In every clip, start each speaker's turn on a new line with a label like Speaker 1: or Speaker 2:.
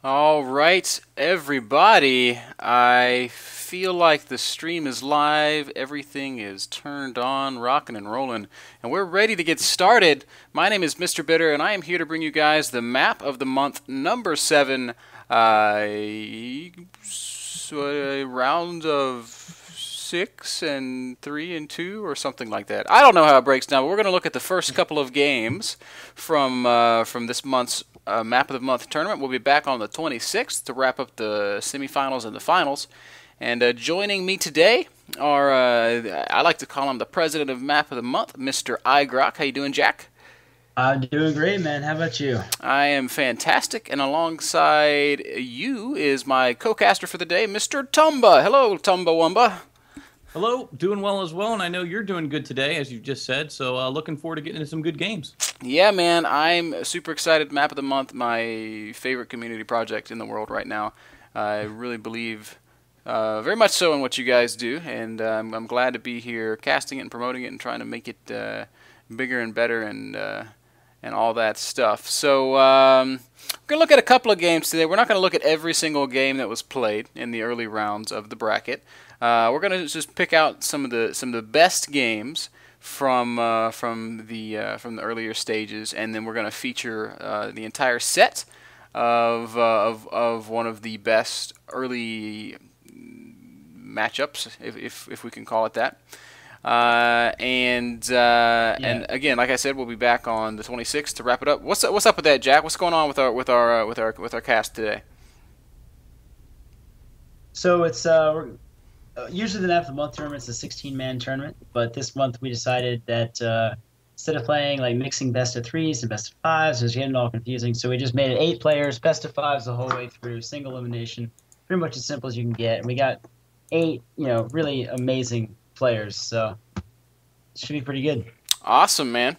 Speaker 1: All right, everybody. I feel like the stream is live. Everything is turned on, rocking and rolling, and we're ready to get started. My name is Mr. Bitter, and I am here to bring you guys the map of the month, number 7. Rounds of 6 and 3 and 2, or something like that. I don't know how it breaks down, but we're going to look at the first couple of games from this month's Map of the Month tournament. We'll be back on the 26th to wrap up the semifinals and the finals. And joining me today are, I like to call him the president of Map of the Month, Mr. iGrock. How you doing, Jack?
Speaker 2: I'm doing great, man. How about you?
Speaker 1: I am fantastic, and alongside you is my co-caster for the day, Mr. Tumba. Hello, Tumba Wumba.
Speaker 3: Hello, doing well as well, and I know you're doing good today, as you just said. So, looking forward to getting into some good games.
Speaker 1: Yeah, man, I'm super excited. Map of the Month, my favorite community project in the world right now. I really believe very much so in what you guys do, and I'm glad to be here casting it and promoting it and trying to make it bigger and better and all that stuff. So we're going to look at a couple of games today. We're not going to look at every single game that was played in the early rounds of the bracket. We're going to just pick out some of the best games from the earlier stages, and then we're going to feature the entire set of one of the best early matchups, if we can call it that. And
Speaker 2: Yeah.
Speaker 1: again, like I said, we'll be back on the 26th to wrap it up. What's up with that, Jack? What's going on with our cast today?
Speaker 2: So it's usually the Nap of the Month tournament is a 16-man tournament, but this month we decided that instead of playing like mixing best of threes and best of fives, it was getting all confusing. So we just made it 8 players, best of fives the whole way through, single elimination, pretty much as simple as you can get. And we got 8, really amazing players, so it should be pretty good.
Speaker 1: Awesome, man.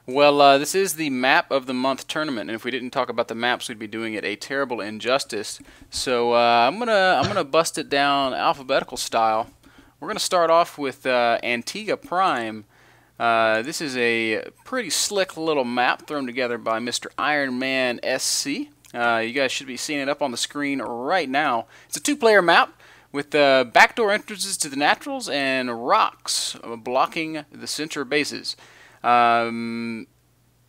Speaker 1: Well, this is the Map of the Month tournament, and if we didn't talk about the maps, we'd be doing it a terrible injustice. So I'm gonna bust it down alphabetical style. We're gonna start off with Antigua Prime. This is a pretty slick little map thrown together by Mr. Iron Man SC. You guys should be seeing it up on the screen right now. It's a two-player map with backdoor entrances to the naturals and rocks blocking the center bases. Tumba,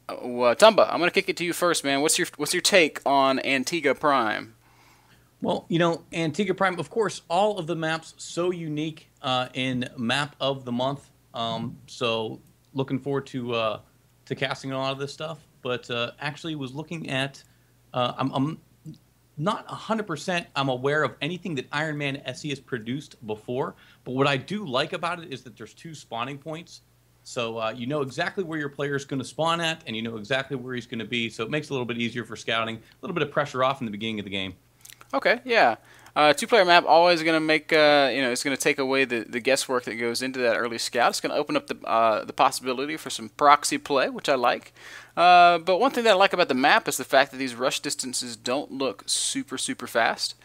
Speaker 1: I'm gonna kick it to you first, man. What's your take on Antigua Prime?
Speaker 3: Well, Antigua Prime, of course, all of the maps so unique in Map of the Month. So, looking forward to casting a lot of this stuff. But actually, was looking at. I'm not 100% I'm aware of anything that Iron Man SE has produced before, but what I do like about it is that there's 2 spawning points. So you know exactly where your player is going to spawn at, and you know exactly where he's going to be. So it makes it a little bit easier for scouting, a little bit of pressure off in the beginning of the game.
Speaker 1: Okay, yeah. Two-player map always going to make it's going to take away the guesswork that goes into that early scout. It's going to open up the possibility for some proxy play, which I like. But one thing that I like about the map is the fact that these rush distances don't look super fast.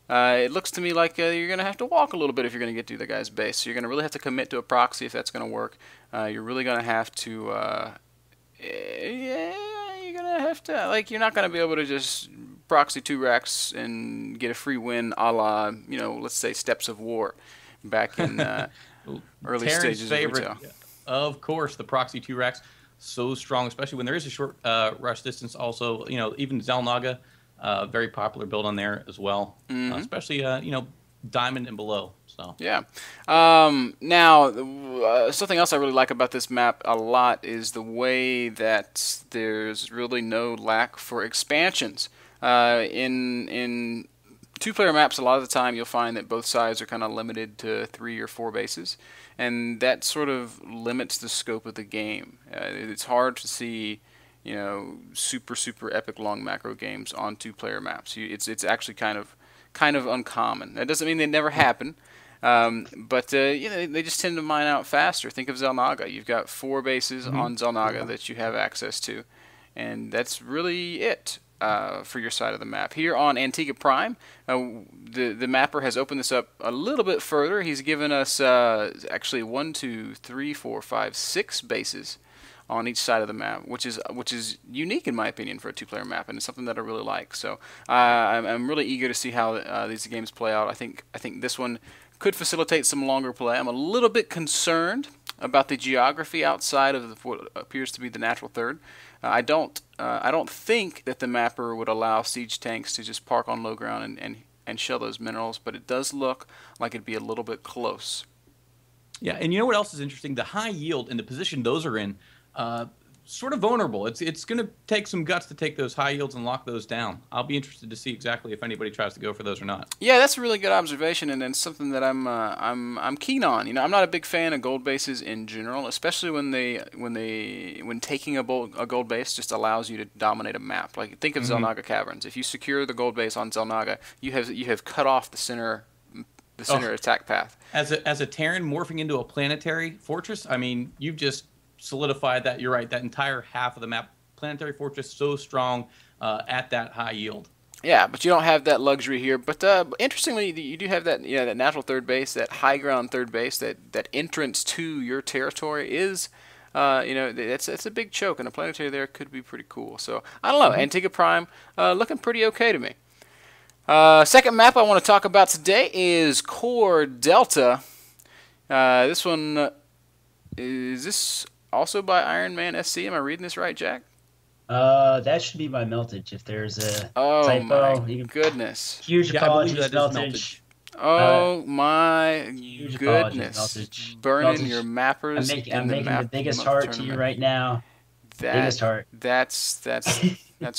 Speaker 1: It looks to me like you're going to have to walk a little bit if you're going to get to the guy's base. So you're going to really have to commit to a proxy if that's going to work. You're really going to have to yeah, you're gonna have to you're not gonna be able to just proxy 2 racks and get a free win, a la let's say Steps of War, back in early
Speaker 3: Terran's
Speaker 1: stages of
Speaker 3: favorite,
Speaker 1: retail.
Speaker 3: of course, the proxy 2 racks, so strong, especially when there is a short rush distance. Also, even Zelnaga, very popular build on there as well,
Speaker 1: Hmm.
Speaker 3: especially diamond and below. So
Speaker 1: Yeah. Now, something else I really like about this map a lot is the way that there's really no lack for expansions. In two-player maps, a lot of the time you'll find that both sides are kind of limited to 3 or 4 bases, and that sort of limits the scope of the game. It's hard to see, super epic long macro games on two-player maps. It's actually kind of uncommon. That doesn't mean they never happen, but they just tend to mine out faster. Think of Zelnaga. You've got 4 bases
Speaker 3: hmm
Speaker 1: on Zelnaga that you have access to, and that's really it for your side of the map. Here on Antigua Prime, the mapper has opened this up a little bit further. He's given us actually 1, 2, 3, 4, 5, 6 bases on each side of the map, which is unique in my opinion for a two-player map, and it's something that I really like. So I'm really eager to see how these games play out. I think this one could facilitate some longer play. I'm a little bit concerned about the geography outside of what appears to be the natural third. I don't think that the mapper would allow siege tanks to just park on low ground and shell those minerals, but it does look like it'd be a little bit close.
Speaker 3: Yeah, and you know what else is interesting? The high yield and the position those are in, sort of vulnerable. It's going to take some guts to take those high yields and lock those down. I'll be interested to see exactly if anybody tries to go for those or not.
Speaker 1: Yeah, that's a really good observation, and something that I'm keen on. You know, I'm not a big fan of gold bases in general, especially when taking a gold base just allows you to dominate a map. Like think of Xel'Naga Caverns. If you secure the gold base on Xel'Naga, you have cut off the center attack path.
Speaker 3: As a Terran morphing into a planetary fortress, I mean, you've just solidified that. You're right. That entire half of the map, planetary fortress, so strong at that high yield.
Speaker 1: Yeah, but you don't have that luxury here. But interestingly, you do have that that natural third base, that high ground third base, that entrance to your territory is. It's a big choke, and a planetary there could be pretty cool. So I don't know. Antigua Prime looking pretty okay to me. Second map I want to talk about today is Core Delta. This one, is this also by Iron Man SC? Am I reading this right, Jack?
Speaker 2: That should be by Meltage. If there's a typo,
Speaker 1: my goodness.
Speaker 2: Huge apologies, Meltage.
Speaker 1: Oh my goodness!
Speaker 2: Meltage.
Speaker 1: Burning
Speaker 2: Meltage.
Speaker 1: your mappers.
Speaker 2: I'm making the biggest heart to you right now. Biggest heart.
Speaker 1: That's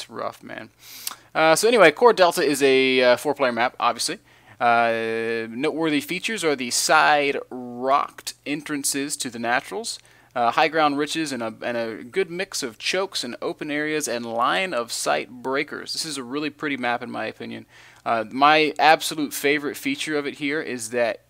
Speaker 1: rough, man. So anyway, Core Delta is a 4-player map, obviously. Noteworthy features are the side rocked entrances to the naturals, high ground riches, and a good mix of chokes and open areas and line of sight breakers. This is a really pretty map in my opinion. My absolute favorite feature of it here is that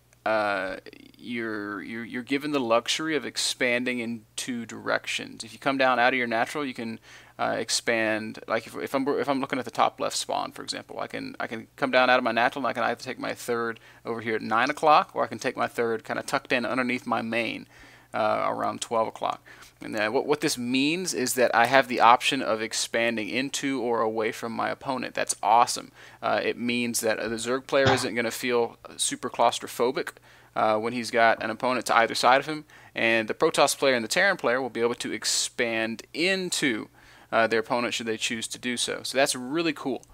Speaker 1: you're given the luxury of expanding in 2 directions. If you come down out of your natural, you can expand. Like if I'm looking at the top left spawn, for example, I can come down out of my natural, and I can either take my third over here at 9 o'clock, or I can take my third kind of tucked in underneath my main around 12 o'clock. And what this means is that I have the option of expanding into or away from my opponent. That's awesome. It means that the Zerg player isn't going to feel super claustrophobic when he's got an opponent to either side of him, and the Protoss player and the Terran player will be able to expand into their opponent should they choose to do so. So that's really cool.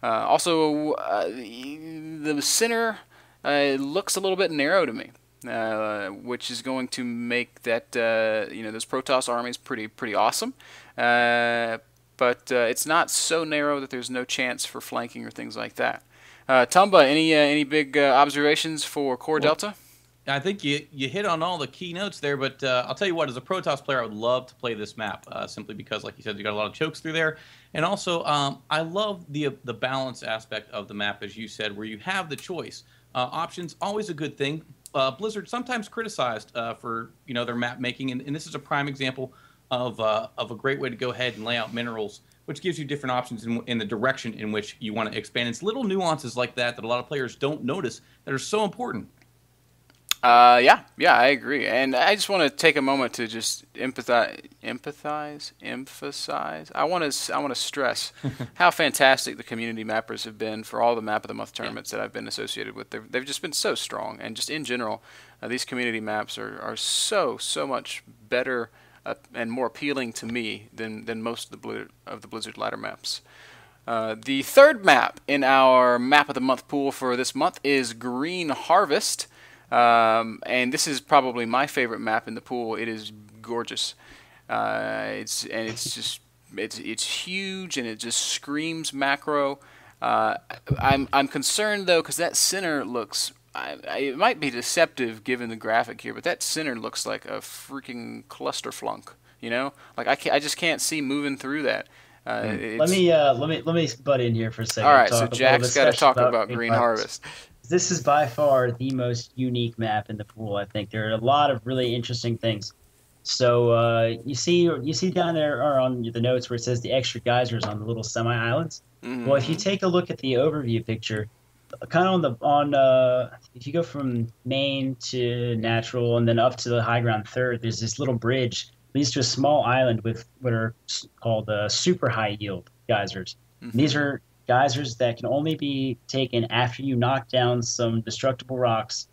Speaker 1: Also, the center looks a little bit narrow to me. Which is going to make that those Protoss armies pretty awesome, but it's not so narrow that there's no chance for flanking or things like that. Tumba, any big observations for Core Delta?
Speaker 3: I think you hit on all the key notes there, but I'll tell you what, as a Protoss player, I would love to play this map simply because, like you said, you got a lot of chokes through there, and also I love the balance aspect of the map, as you said, where you have the choice. Options, always a good thing. Blizzard sometimes criticized for their map making, and this is a prime example of a great way to go ahead and lay out minerals, which gives you different options in the direction in which you want to expand. It's little nuances like that a lot of players don't notice that are so important.
Speaker 1: Yeah, I agree, and I just want to take a moment to just emphasize. I want to stress how fantastic the community mappers have been for all the Map of the Month tournaments that I've been associated with. They've just been so strong, and just in general, these community maps are so much better and more appealing to me than most of the Blizzard ladder maps. The third map in our Map of the Month pool for this month is Green Harvest. And this is probably my favorite map in the pool. It is gorgeous. It's huge, and it just screams macro. I'm concerned though, because that center looks. It might be deceptive given the graphic here, but that center looks like a freaking cluster flunk. Like I just can't see moving through that.
Speaker 2: Let me butt in here for a second.
Speaker 1: All right, so Jack's got to talk about Green Harvest.
Speaker 2: This is by far the most unique map in the pool. I think there are a lot of really interesting things. So you see down there or on the notes where it says the extra geysers on the little semi islands. Mm-hmm. Well, if you take a look at the overview picture, kind of if you go from main to natural and then up to the high ground third, there's this little bridge leads to a small island with what are called super high yield geysers. And these
Speaker 1: Hmm.
Speaker 2: are geysers that can only be taken after you knock down some destructible rocks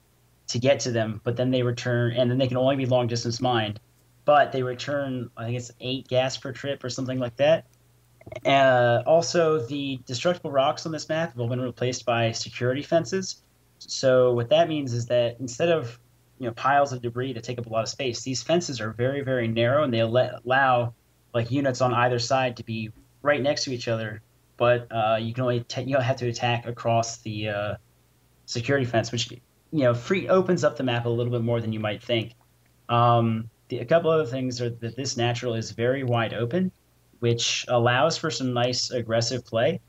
Speaker 2: to get to them, but then they return, and then they can only be long distance mined. But they return, I think it's 8 gas per trip or something like that. Also, the destructible rocks on this map have all been replaced by security fences. So what that means is that instead of piles of debris that take up a lot of space, these fences are very very narrow, and they allow like units on either side to be right next to each other. But you can only you don't have to attack across the security fence, which free opens up the map a little bit more than you might think. A couple other things are that this natural is very wide open, which allows for some nice aggressive play.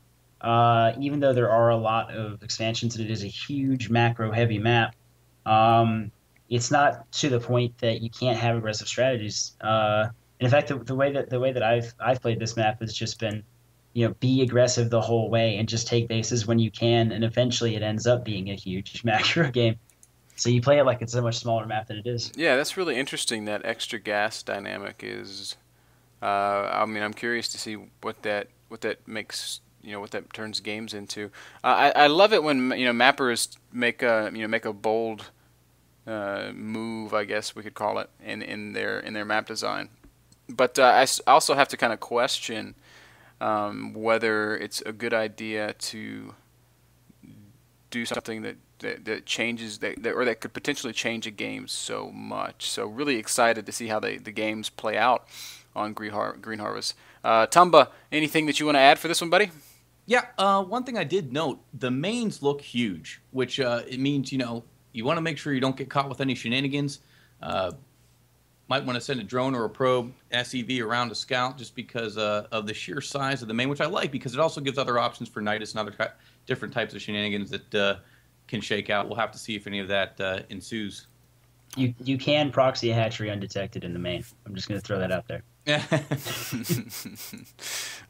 Speaker 2: Even though there are a lot of expansions and it is a huge macro heavy map, it's not to the point that you can't have aggressive strategies. And in fact, the way that I've played this map has just been, be aggressive the whole way and just take bases when you can, and eventually it ends up being a huge macro game. So you play it like it's a much smaller map than it is.
Speaker 1: Yeah, that's really interesting. That extra gas dynamic is. I mean, I'm curious to see what that makes. What that turns games into. I love it when mappers make a bold move, I guess we could call it, in their map design. But I also have to kind of question whether it's a good idea to do something that changes or that could potentially change a game so much. So really excited to see how the games play out on Green Harvest. Tumba, anything that you want to add for this one, buddy?
Speaker 3: Yeah, one thing I did note, the mains look huge, which it means, you want to make sure you don't get caught with any shenanigans. Uh, might want to send a drone or a probe SEV around to scout just because of the sheer size of the main, which I like because it also gives other options for Nidus and other different types of shenanigans that can shake out. We'll have to see if any of that ensues.
Speaker 2: You can proxy a hatchery undetected in the main. I'm just going to throw that out there.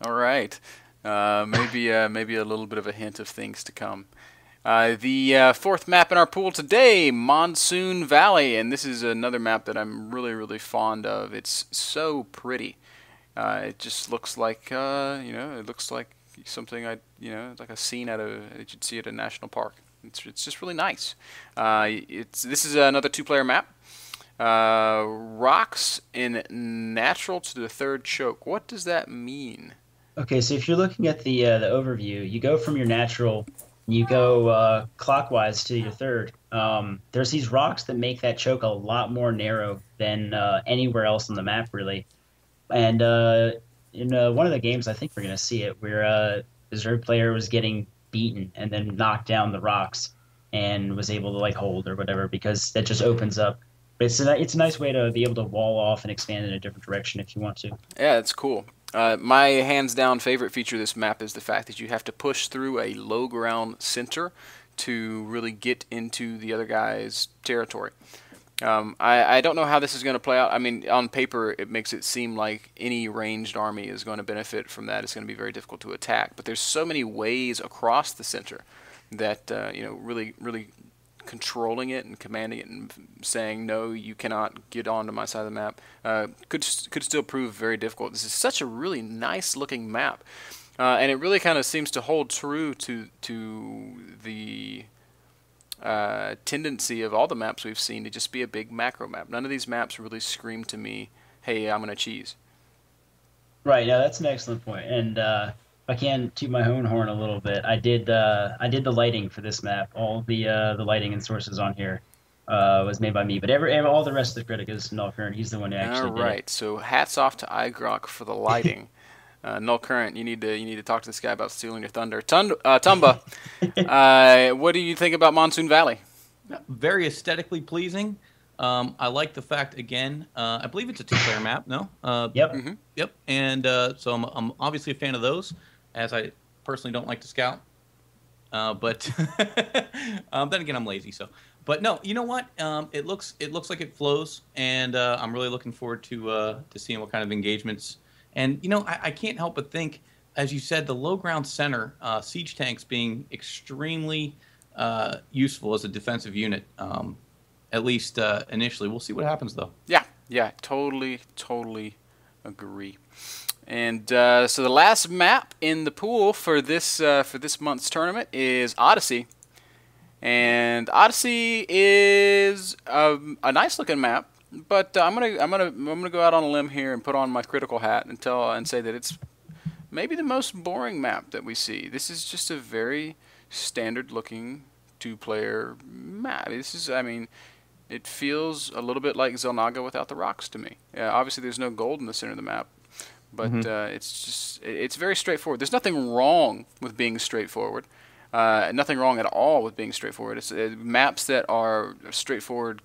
Speaker 1: All right. Maybe a little bit of a hint of things to come. The fourth map in our pool today, Monsoon Valley, and this is another map that I'm really, really fond of. It's so pretty. It just looks like, it looks like something like a scene that you'd see at a national park. It's just really nice. This is another two-player map. Rocks in natural to the third choke. What does that mean?
Speaker 2: Okay, so if you're looking at the overview, you go from your natural, you go clockwise to your third. There's these rocks that make that choke a lot more narrow than anywhere else on the map, really. And in one of the games, I think we're going to see it, where the Zerg player was getting beaten and then knocked down the rocks and was able to like hold or whatever because that just opens up. But it's a nice way to be able to wall off and expand in a different direction if you want to.
Speaker 1: Yeah, that's cool. My hands-down favorite feature of this map is the fact that you have to push through a low-ground center to really get into the other guy's territory. I don't know how this is going to play out. I mean, on paper, it makes it seem like any ranged army is going to benefit from that. It's going to be very difficult to attack. But there's so many ways across the center that, really, really controlling it and commanding it and saying no, you cannot get onto my side of the map could still prove very difficult. This is such a really nice looking map, and it really kind of seems to hold true to the tendency of all the maps we've seen to just be a big macro map. None of these maps really scream to me, "Hey, I'm gonna cheese."
Speaker 2: Right. Now that's an excellent point. And if I can toot my own horn a little bit, I did the lighting for this map. All the lighting and sources on here was made by me, but all the rest of the critic is Null Current. He's the one who actually
Speaker 1: All
Speaker 2: did
Speaker 1: right, so hats off to iGrok for the lighting. Null Current, you need to talk to this guy about stealing your thunder. Tumba, what do you think about Monsoon Valley?
Speaker 3: Very aesthetically pleasing. I like the fact, again, I believe it's a two-player map, no?
Speaker 2: Yep.
Speaker 1: Mm-hmm.
Speaker 3: Yep. And so I'm obviously a fan of those, as I personally don't like to scout. But then again, I'm lazy. So, but no, you know what? It looks like it flows, and I'm really looking forward to seeing what kind of engagements. And I can't help but think, as you said, the low ground center siege tanks being extremely useful as a defensive unit. At least initially. We'll see what happens, though.
Speaker 1: Yeah, Yeah, totally agree. And so the last map in the pool for this month's tournament is Odyssey, and Odyssey is a nice looking map. But I'm gonna go out on a limb here and put on my critical hat and say that it's maybe the most boring map that we see. This is just a very standard looking 2-player map. I mean, it feels a little bit like Xel'Naga without the rocks to me. Obviously, there's no gold in the center of the map, but it's very straightforward. There's nothing wrong with being straightforward. Nothing wrong at all with being straightforward. It's maps that are straightforward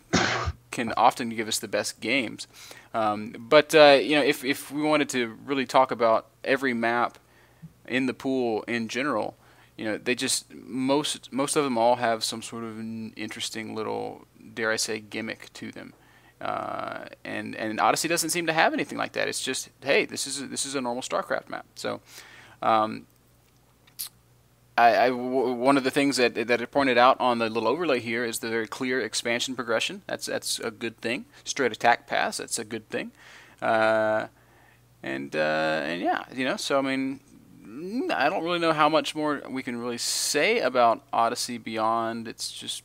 Speaker 1: can often give us the best games. But if we wanted to really talk about every map in the pool in general, they just most of them all have some sort of interesting little, dare I say, gimmick to them. And Odyssey doesn't seem to have anything like that. It's just, hey, this is a normal StarCraft map. So one of the things that I pointed out on the little overlay here is the very clear expansion progression. That's a good thing. Straight attack pass, that's a good thing. And yeah, so I mean, I don't really know how much more we can really say about Odyssey beyond it's just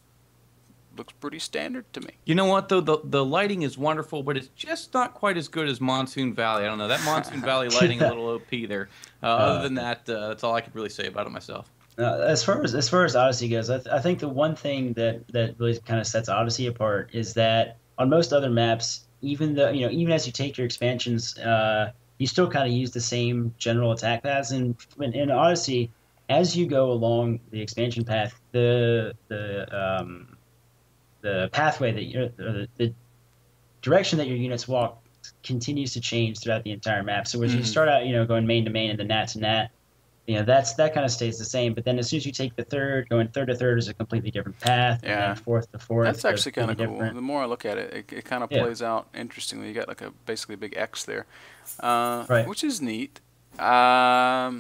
Speaker 1: looks pretty standard to me.
Speaker 3: You know what, though? The lighting is wonderful, but it's just not quite as good as Monsoon Valley. I don't know. That Monsoon Valley lighting a little OP there. Other than that, that's all I could really say about it myself.
Speaker 2: As far as Odyssey goes, I think the one thing that really kind of sets Odyssey apart is that on most other maps, even as you take your expansions, you still kind of use the same general attack paths. And in Odyssey, as you go along the expansion path, the pathway the direction that your units walk continues to change throughout the entire map. So as you start out, going main to main and then nat to nat, that kind of stays the same. But then as soon as you take the third, going third to third is a completely different path.
Speaker 1: Yeah.
Speaker 2: And then fourth to fourth.
Speaker 1: That's actually kind of cool.
Speaker 2: different.
Speaker 1: The more I look at it, it kind of plays out interestingly. You got like basically a big X there,
Speaker 2: right.
Speaker 1: Which is neat.
Speaker 3: Yeah,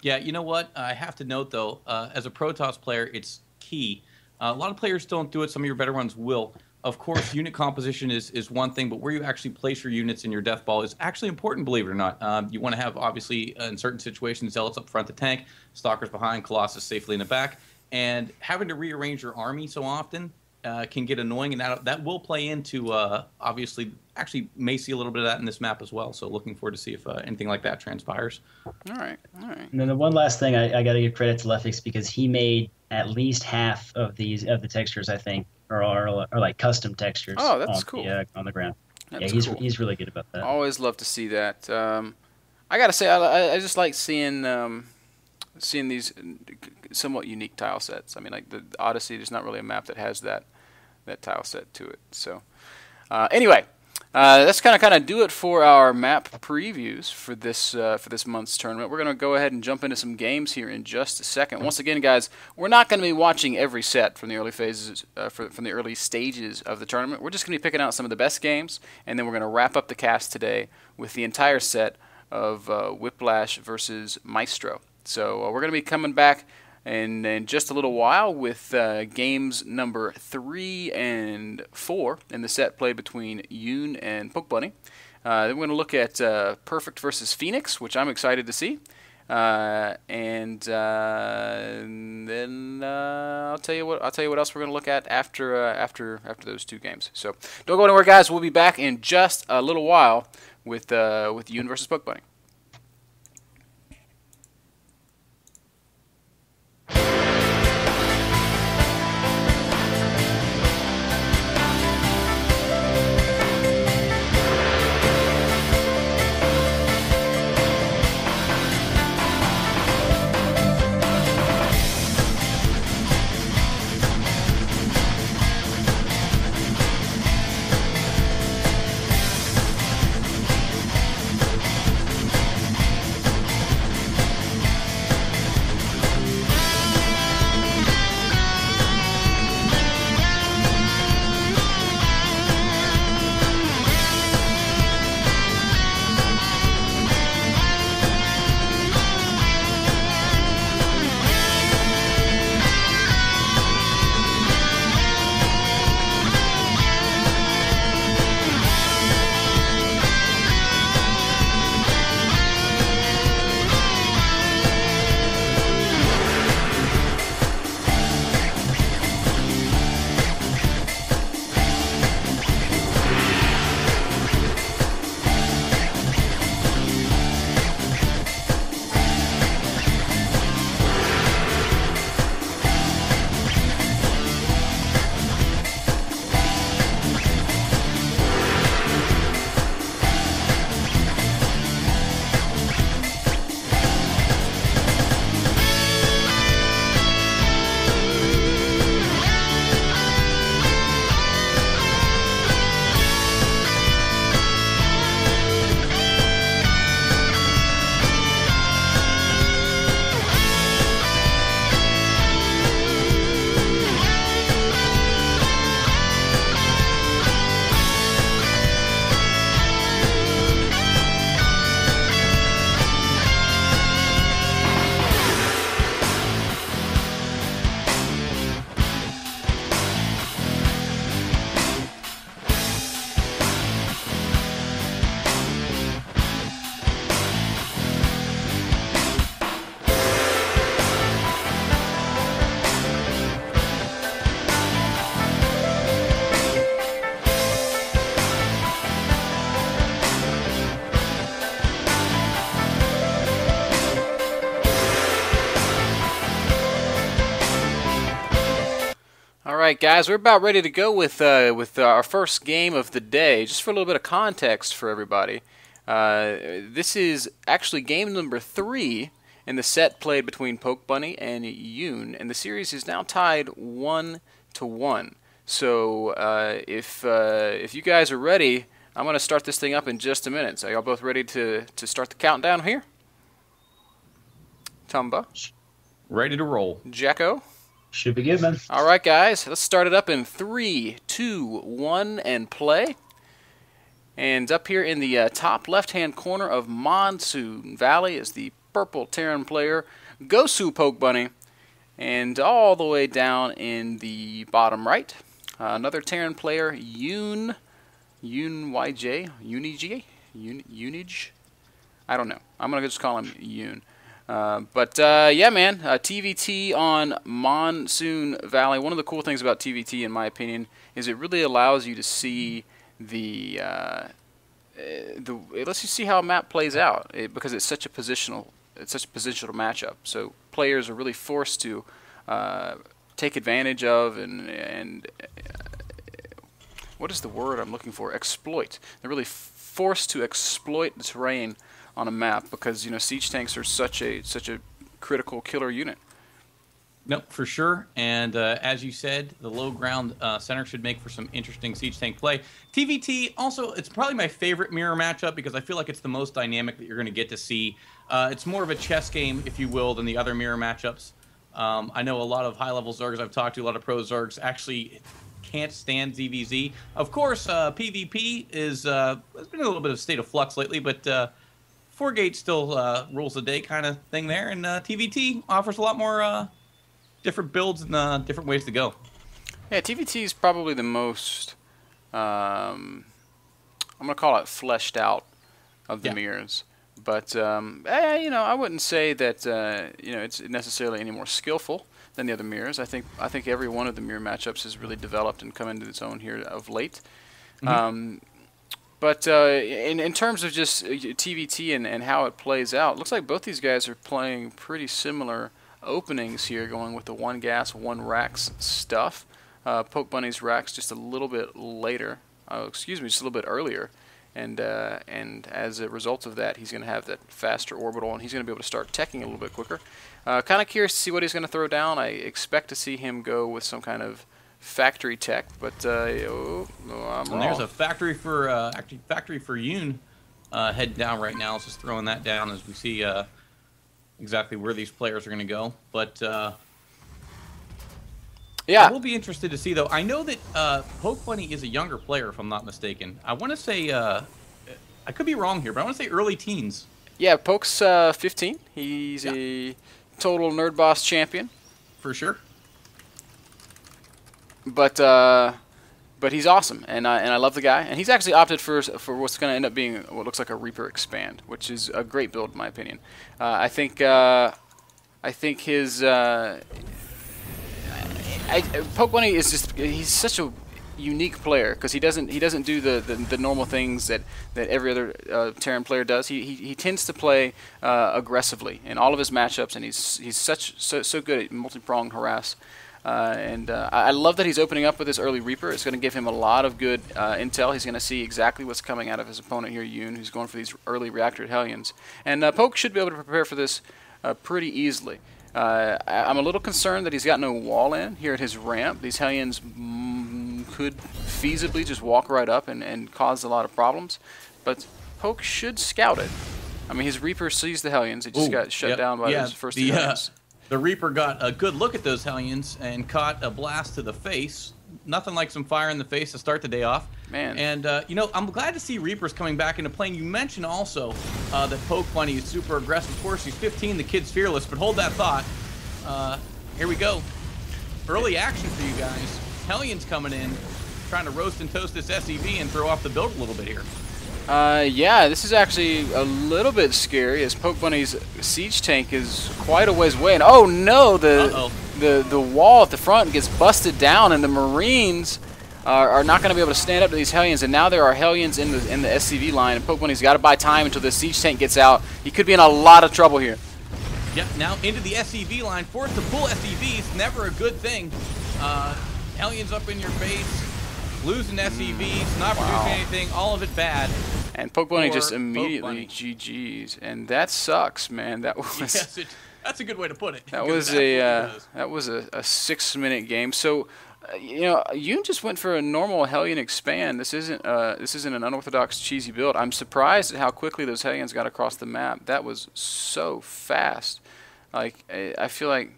Speaker 3: you know what? I have to note, though, as a Protoss player, it's key. A lot of players don't do it. Some of your better ones will. Of course, unit composition is one thing, but where you actually place your units in your death ball is actually important, believe it or not. You want to have, obviously, in certain situations, Zealots up front to tank, Stalkers behind, Colossus safely in the back. And having to rearrange your army so often can get annoying, and that will play into, obviously, actually may see a little bit of that in this map as well. So looking forward to see if anything like that transpires.
Speaker 1: All right.
Speaker 2: And then the one last thing, I got to give credit to Lefix because he made at least half of the textures, I think, are like custom textures.
Speaker 1: Oh, that's cool.
Speaker 2: On the ground.
Speaker 1: That's
Speaker 2: cool. He's really good about that.
Speaker 1: Always love to see that. I gotta say, I just like seeing these somewhat unique tile sets. I mean, like the Odyssey, there's not really a map that has that tile set to it. So anyway. That's kind of do it for our map previews for this month's tournament. We're going to go ahead and jump into some games here in just a second. Once again, guys, we're not going to be watching every set from the early phases, from the early stages of the tournament. We're just going to be picking out some of the best games, and then we're going to wrap up the cast today with the entire set of Whiplash versus Maestro. So we're going to be coming back in just a little while with games number 3 and 4 in the set played between Yoon and Poke Bunny. Then we're going to look at Perfect versus Phoenix, which I'm excited to see. And then I'll tell you what else we're going to look at after those two games. So don't go anywhere, guys. We'll be back in just a little while with Yoon versus Poke Bunny. right, guys, we're about ready to go with our first game of the day. Just for a little bit of context for everybody, this is actually game number 3 in the set played between Poke Bunny and Yoon, and the series is now tied 1-1. So if you guys are ready, I'm going to start this thing up in just a minute. So y'all both ready to start the countdown here? Tumba,
Speaker 3: Ready to roll.
Speaker 1: Jacko.
Speaker 2: Should be good, man.
Speaker 1: All right, guys, let's start it up in 3, 2, 1, and play. And up here in the top left-hand corner of Monsoon Valley is the purple Terran player, Gosu Poke Bunny. And all the way down in the bottom right, another Terran player, Yoon YJ, Unij? I don't know. I'm going to just call him Yoon. Yeah, man, TVT on Monsoon Valley. One of the cool things about TVT, in my opinion, is it really allows you to see it lets you see how a map plays out because it's such a positional matchup. So players are really forced to take advantage of and what is the word I'm looking for? Exploit. They're really forced to exploit the terrain on a map because siege tanks are such a critical killer unit.
Speaker 3: Nope, for sure. And as you said, the low ground center should make for some interesting siege tank play. TVT also, it's probably my favorite mirror matchup because I feel like it's the most dynamic that you're going to get to see. It's more of a chess game, if you will, than the other mirror matchups. I know a lot of high-level Zergs I've talked to, a lot of pro Zergs actually can't stand ZVZ. Of course, PvP has been a little bit of a state of flux lately, but 4-gate still rules the day kind of thing there, and TVT offers a lot more different builds and different ways to go.
Speaker 1: Yeah, TVT is probably the most, I'm going to call it fleshed out of the mirrors. But, I wouldn't say that, it's necessarily any more skillful than the other mirrors. I think every one of the mirror matchups has really developed and come into its own here of late. Mm-hmm. But in terms of just TVT and how it plays out, it looks like both these guys are playing pretty similar openings here, going with the 1 gas, 1 racks stuff. Poke Bunny's racks just a little bit later. Just a little bit earlier. And as a result of that, he's going to have that faster orbital, and he's going to be able to start teching a little bit quicker. Kind of curious to see what he's going to throw down. I expect to see him go with some kind of factory tech, but I'm wrong.
Speaker 3: There's a factory for Yoon heading down right now. Let's just throwing that down as we see exactly where these players are going to go. But
Speaker 1: yeah,
Speaker 3: I will be interested to see, though. I know that Poke Bunny is a younger player, if I'm not mistaken. I want to say, I could be wrong here, but I want to say early teens.
Speaker 1: Yeah, Poke's 15. He's a total Nerd Boss champion.
Speaker 3: For sure.
Speaker 1: But he's awesome, and I love the guy. And he's actually opted for what's going to end up being what looks like a Reaper Expand, which is a great build in my opinion. I think his Poke Bunny is he's such a unique player because he doesn't do the normal things that every other Terran player does. He tends to play aggressively in all of his matchups, and he's so good at multi-pronged harass. I love that he's opening up with his early Reaper. It's going to give him a lot of good intel. He's going to see exactly what's coming out of his opponent here, Yoon, who's going for these early reactor Hellions. And Poke should be able to prepare for this pretty easily. I'm a little concerned that he's got no wall in here at his ramp. These Hellions could feasibly just walk right up and cause a lot of problems. But Poke should scout it. I mean, his Reaper sees the Hellions. He just got shut down by his first two Hellions.
Speaker 3: The Reaper got a good look at those Hellions and caught a blast to the face. Nothing like some fire in the face to start the day off.
Speaker 1: Man.
Speaker 3: And, I'm glad to see Reapers coming back into play. You mentioned also that Poke Bunny is super aggressive. Of course, he's 15, the kid's fearless, but hold that thought. Here we go. Early action for you guys. Hellions coming in, trying to roast and toast this SEV and throw off the build a little bit here.
Speaker 1: Yeah, this is actually a little bit scary as Poke Bunny's siege tank is quite a ways away. And oh no, the wall at the front gets busted down, and the Marines are not going to be able to stand up to these Hellions. And now there are Hellions in the SCV line, and Poke Bunny's got to buy time until the siege tank gets out. He could be in a lot of trouble here.
Speaker 3: Yep, now into the SCV line, forced to pull SCVs, never a good thing. Hellions up in your face, losing SEVs, not producing anything, all of it bad.
Speaker 1: And Poke Bunny just
Speaker 3: Poke
Speaker 1: immediately
Speaker 3: Bunny.
Speaker 1: GG's, and that sucks, man. That was
Speaker 3: Yes, that's a good way to put it.
Speaker 1: that
Speaker 3: because
Speaker 1: was
Speaker 3: it absolutely does.
Speaker 1: that was a 6-minute game. So, Yoon just went for a normal Hellion expand. This isn't an unorthodox cheesy build. I'm surprised at how quickly those Hellions got across the map. That was so fast. Like I feel like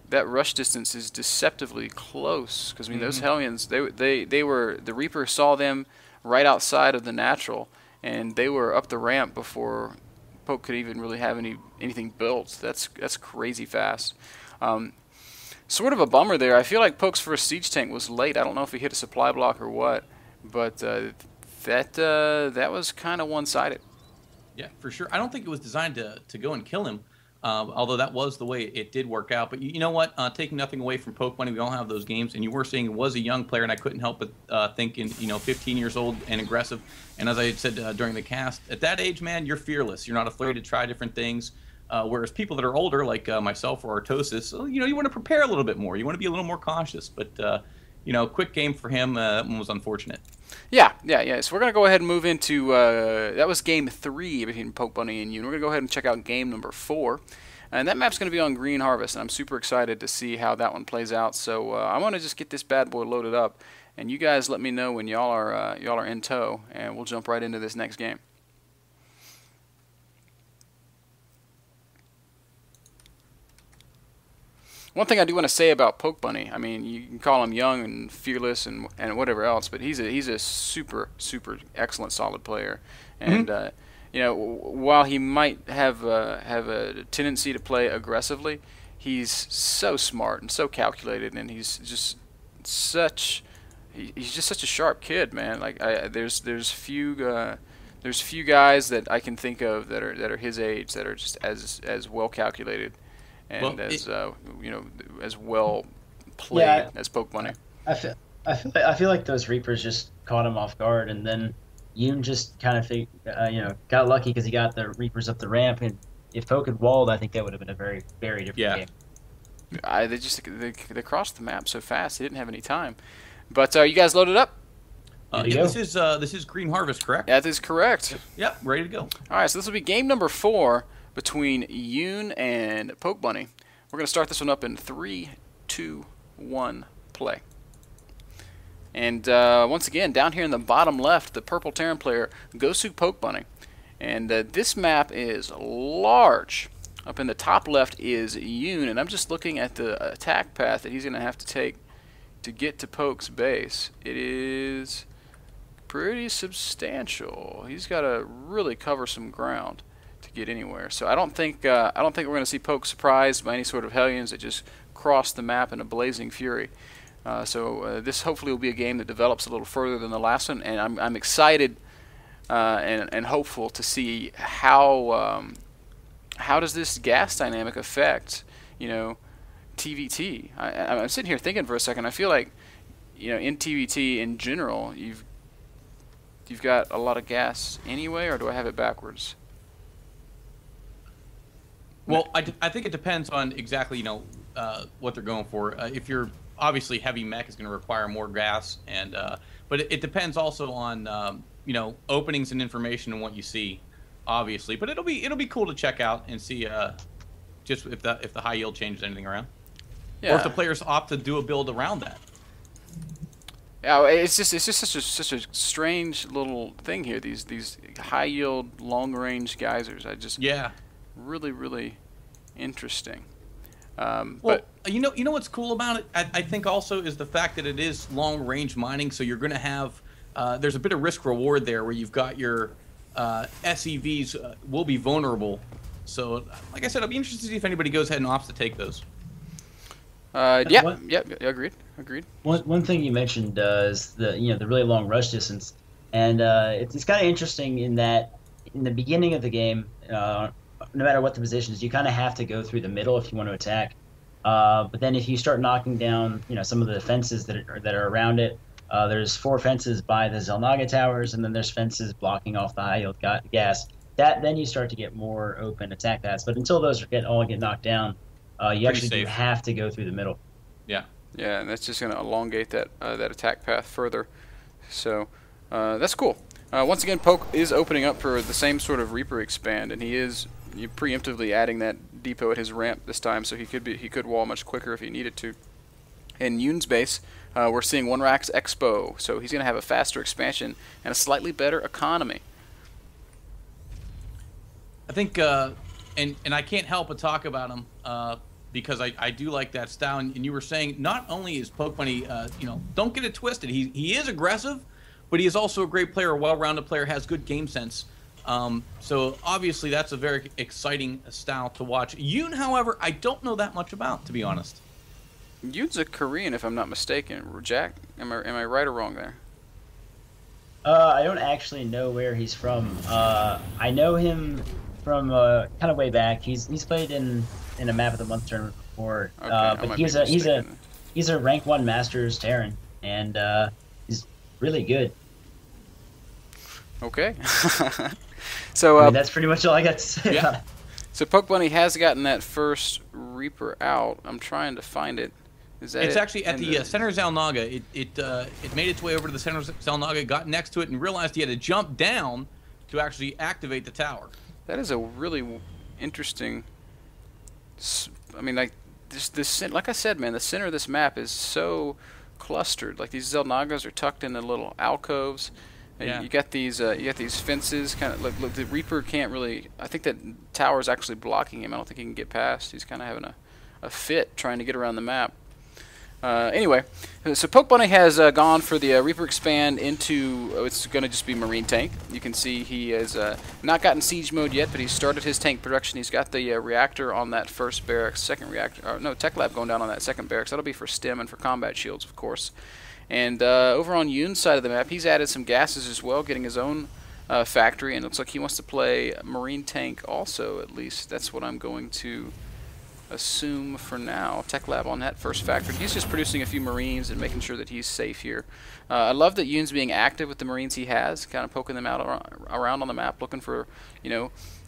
Speaker 1: that rush distance is deceptively close because I mean those Hellions they were the Reaper saw them right outside of the natural and they were up the ramp before Poke could even really have anything built. That's crazy fast. Sort of a bummer there. I feel like Poke's first siege tank was late. I don't know if he hit a supply block or what, but that was kind of one-sided.
Speaker 3: Yeah, for sure. I don't think it was designed to go and kill him, although that was the way it did work out. But you know what? Taking nothing away from Poke Bunny, we all have those games, and you were saying he was a young player, and I couldn't help but thinking, 15 years old and aggressive. And as I said during the cast, at that age, man, you're fearless. You're not afraid to try different things. Whereas people that are older, like myself or Artosis, you want to prepare a little bit more. You want to be a little more cautious. But, quick game for him was unfortunate.
Speaker 1: Yeah. So we're going to go ahead and move into, that was game 3 between Poke Bunny and Yoon. We're going to go ahead and check out game number 4. And that map's going to be on Green Harvest, and I'm super excited to see how that one plays out. So I want to just get this bad boy loaded up, and you guys let me know when y'all are in tow, and we'll jump right into this next game. One thing I do want to say about Poke Bunny, I mean, you can call him young and fearless and whatever else, but he's a super excellent solid player, and while he might have a tendency to play aggressively, he's so smart and so calculated, and he's just such a sharp kid, man. Like there's few guys that I can think of that are his age that are just as well calculated. And as well played as Poke Bunny.
Speaker 2: I feel like those Reapers just caught him off guard, and then Yoon just kind of got lucky because he got the Reapers up the ramp. And if Poke had walled, I think that would have been a very very different game.
Speaker 1: They crossed the map so fast they didn't have any time. But are you guys loaded up?
Speaker 3: This is Green Harvest, correct?
Speaker 1: That is correct.
Speaker 3: Yep, ready to go.
Speaker 1: All right, so this will be game number 4. Between Yoon and Poke Bunny. We're going to start this one up in 3, 2, 1, play. And once again, down here in the bottom left, the purple Terran player, Gosu Poke Bunny. And this map is large. Up in the top left is Yoon, and I'm just looking at the attack path that he's going to have to take to get to Poke's base. It is pretty substantial. He's got to really cover some ground to get anywhere. So I don't think we're going to see Poke surprised by any sort of Hellions that just cross the map in a blazing fury. So this hopefully will be a game that develops a little further than the last one, and I'm excited and hopeful to see how does this gas dynamic affect TVT. I'm sitting here thinking for a second. I feel like in TVT in general you've got a lot of gas anyway, or do I have it backwards?
Speaker 3: Well, I think it depends on exactly what they're going for. If you're obviously heavy mech is going to require more gas, and but it depends also on openings and information and what you see, obviously. But it'll be cool to check out and see just if the high yield changes anything around, or if the players opt to do a build around that.
Speaker 1: Yeah, it's just such a strange little thing here. These high yield, long range geysers. Really interesting.
Speaker 3: But you know what's cool about it? I think also is the fact that it is long range mining. So you're going to have there's a bit of risk reward there where you've got your SEVs will be vulnerable. So like I said, I'll be interested to see if anybody goes ahead and opts to take those.
Speaker 1: Agreed.
Speaker 2: One thing you mentioned is the really long rush distance, and it's kind of interesting in that in the beginning of the game. No matter what the position is, you kind of have to go through the middle if you want to attack. But then if you start knocking down, some of the fences that are around it, there's 4 fences by the Xel'Naga towers, and then there's fences blocking off the high yield gas. Then you start to get more open attack paths. But until those all get knocked down, you actually do have to go through the middle.
Speaker 3: Yeah.
Speaker 1: Yeah, and that's just going to elongate that that attack path further. So that's cool. Once again, Poke is opening up for the same sort of Reaper expand, and he is preemptively adding that depot at his ramp this time, so he could wall much quicker if he needed to. In Yoon's base, we're seeing One Rack's Expo, so he's going to have a faster expansion and a slightly better economy.
Speaker 3: I think, and I can't help but talk about him because I do like that style. And you were saying not only is Poke Bunny, don't get it twisted. He is aggressive, but he is also a great player, a well-rounded player, has good game sense. So obviously that's a very exciting style to watch. Yoon, however, I don't know that much about, to be honest.
Speaker 1: Yoon's a Korean, if I'm not mistaken. Jack, am I right or wrong there?
Speaker 2: I don't actually know where he's from. I know him from kind of way back. He's played in a Map of the Month tournament before.
Speaker 1: Okay,
Speaker 2: but he's a rank 1 Masters Terran, and he's really good.
Speaker 1: Okay. So
Speaker 2: I mean, that's pretty much all I got to say.
Speaker 3: Yeah.
Speaker 1: So Poke Bunny has gotten that first Reaper out. I'm trying to find it. Is that
Speaker 3: It's
Speaker 1: it?
Speaker 3: actually at the center of Xel'Naga. It made its way over to the center of Xel'Naga, got next to it, and realized he had to jump down to actually activate the tower.
Speaker 1: That is a really interesting. I mean, like like I said, man, the center of this map is so clustered. Like these Xel'Nagas are tucked into little alcoves. And
Speaker 3: Yeah.
Speaker 1: you got these fences. Kind of look. The Reaper can't really. I think that tower is actually blocking him. I don't think he can get past. He's kind of having a fit trying to get around the map. Anyway, so Poke Bunny has gone for the Reaper expand into, it's going to just be Marine Tank. You can see he has not gotten siege mode yet, but he's started his tank production. He's got the reactor on that first barracks, second reactor, no, Tech Lab going down on that second barracks. That'll be for STEM and for combat shields, of course. And over on Yoon's side of the map, he's added some gases as well, getting his own factory, and it looks like he wants to play Marine Tank also, at least. That's what I'm going to assume for now. Tech Lab on that first factory. He's just producing a few Marines and making sure that he's safe here. I love that Yoon's being active with the Marines he has, kind of poking them out around on the map, looking for,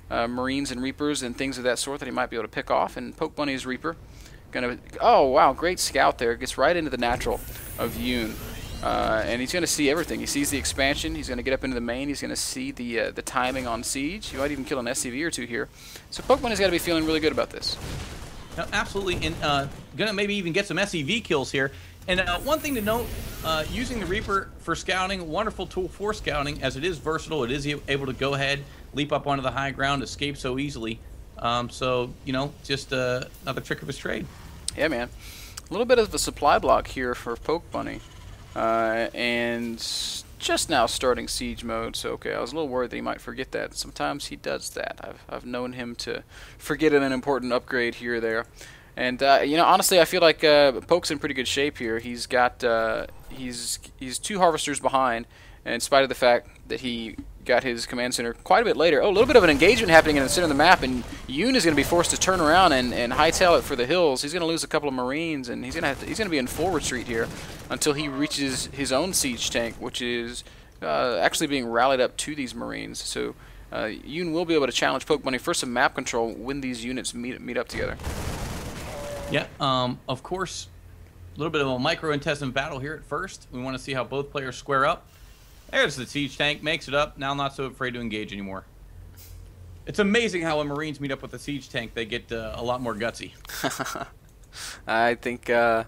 Speaker 1: Marines and Reapers and things of that sort that he might be able to pick off. And Poke Bunny's Reaper, oh wow, great scout there. Gets right into the natural of Yoon. And he's going to see everything. He sees the expansion. He's going to get up into the main. He's going to see the timing on siege. He might even kill an SCV or two here. So Poke Bunny's got to be feeling really good about this.
Speaker 3: No, absolutely, and gonna maybe even get some SEV kills here. And one thing to note, using the Reaper for scouting, wonderful tool for scouting, as it is versatile. It is able to go ahead, leap up onto the high ground, escape so easily. So, just another trick of his trade.
Speaker 1: Yeah, man. A little bit of a supply block here for Poke Bunny. And just now starting siege mode, so okay, I was a little worried that he might forget that. Sometimes he does that. I've known him to forget an important upgrade here or there. And honestly, I feel like Poke's in pretty good shape here. He's got he's 2 harvesters behind, and in spite of the fact that he got his command center quite a bit later. Oh, a little bit of an engagement happening in the center of the map, and Yoon is going to be forced to turn around and hightail it for the hills. He's going to lose a couple of Marines, and he's going to be in full retreat here until he reaches his own siege tank, which is actually being rallied up to these Marines. So Yoon will be able to challenge Poke Bunny for some map control when these units meet up together.
Speaker 3: Yeah, of course, a little bit of a micro-intestine battle here at first. We want to see how both players square up. There's the siege tank, makes it up, now not so afraid to engage anymore. It's amazing how when Marines meet up with a siege tank, they get a lot more gutsy.
Speaker 1: I think I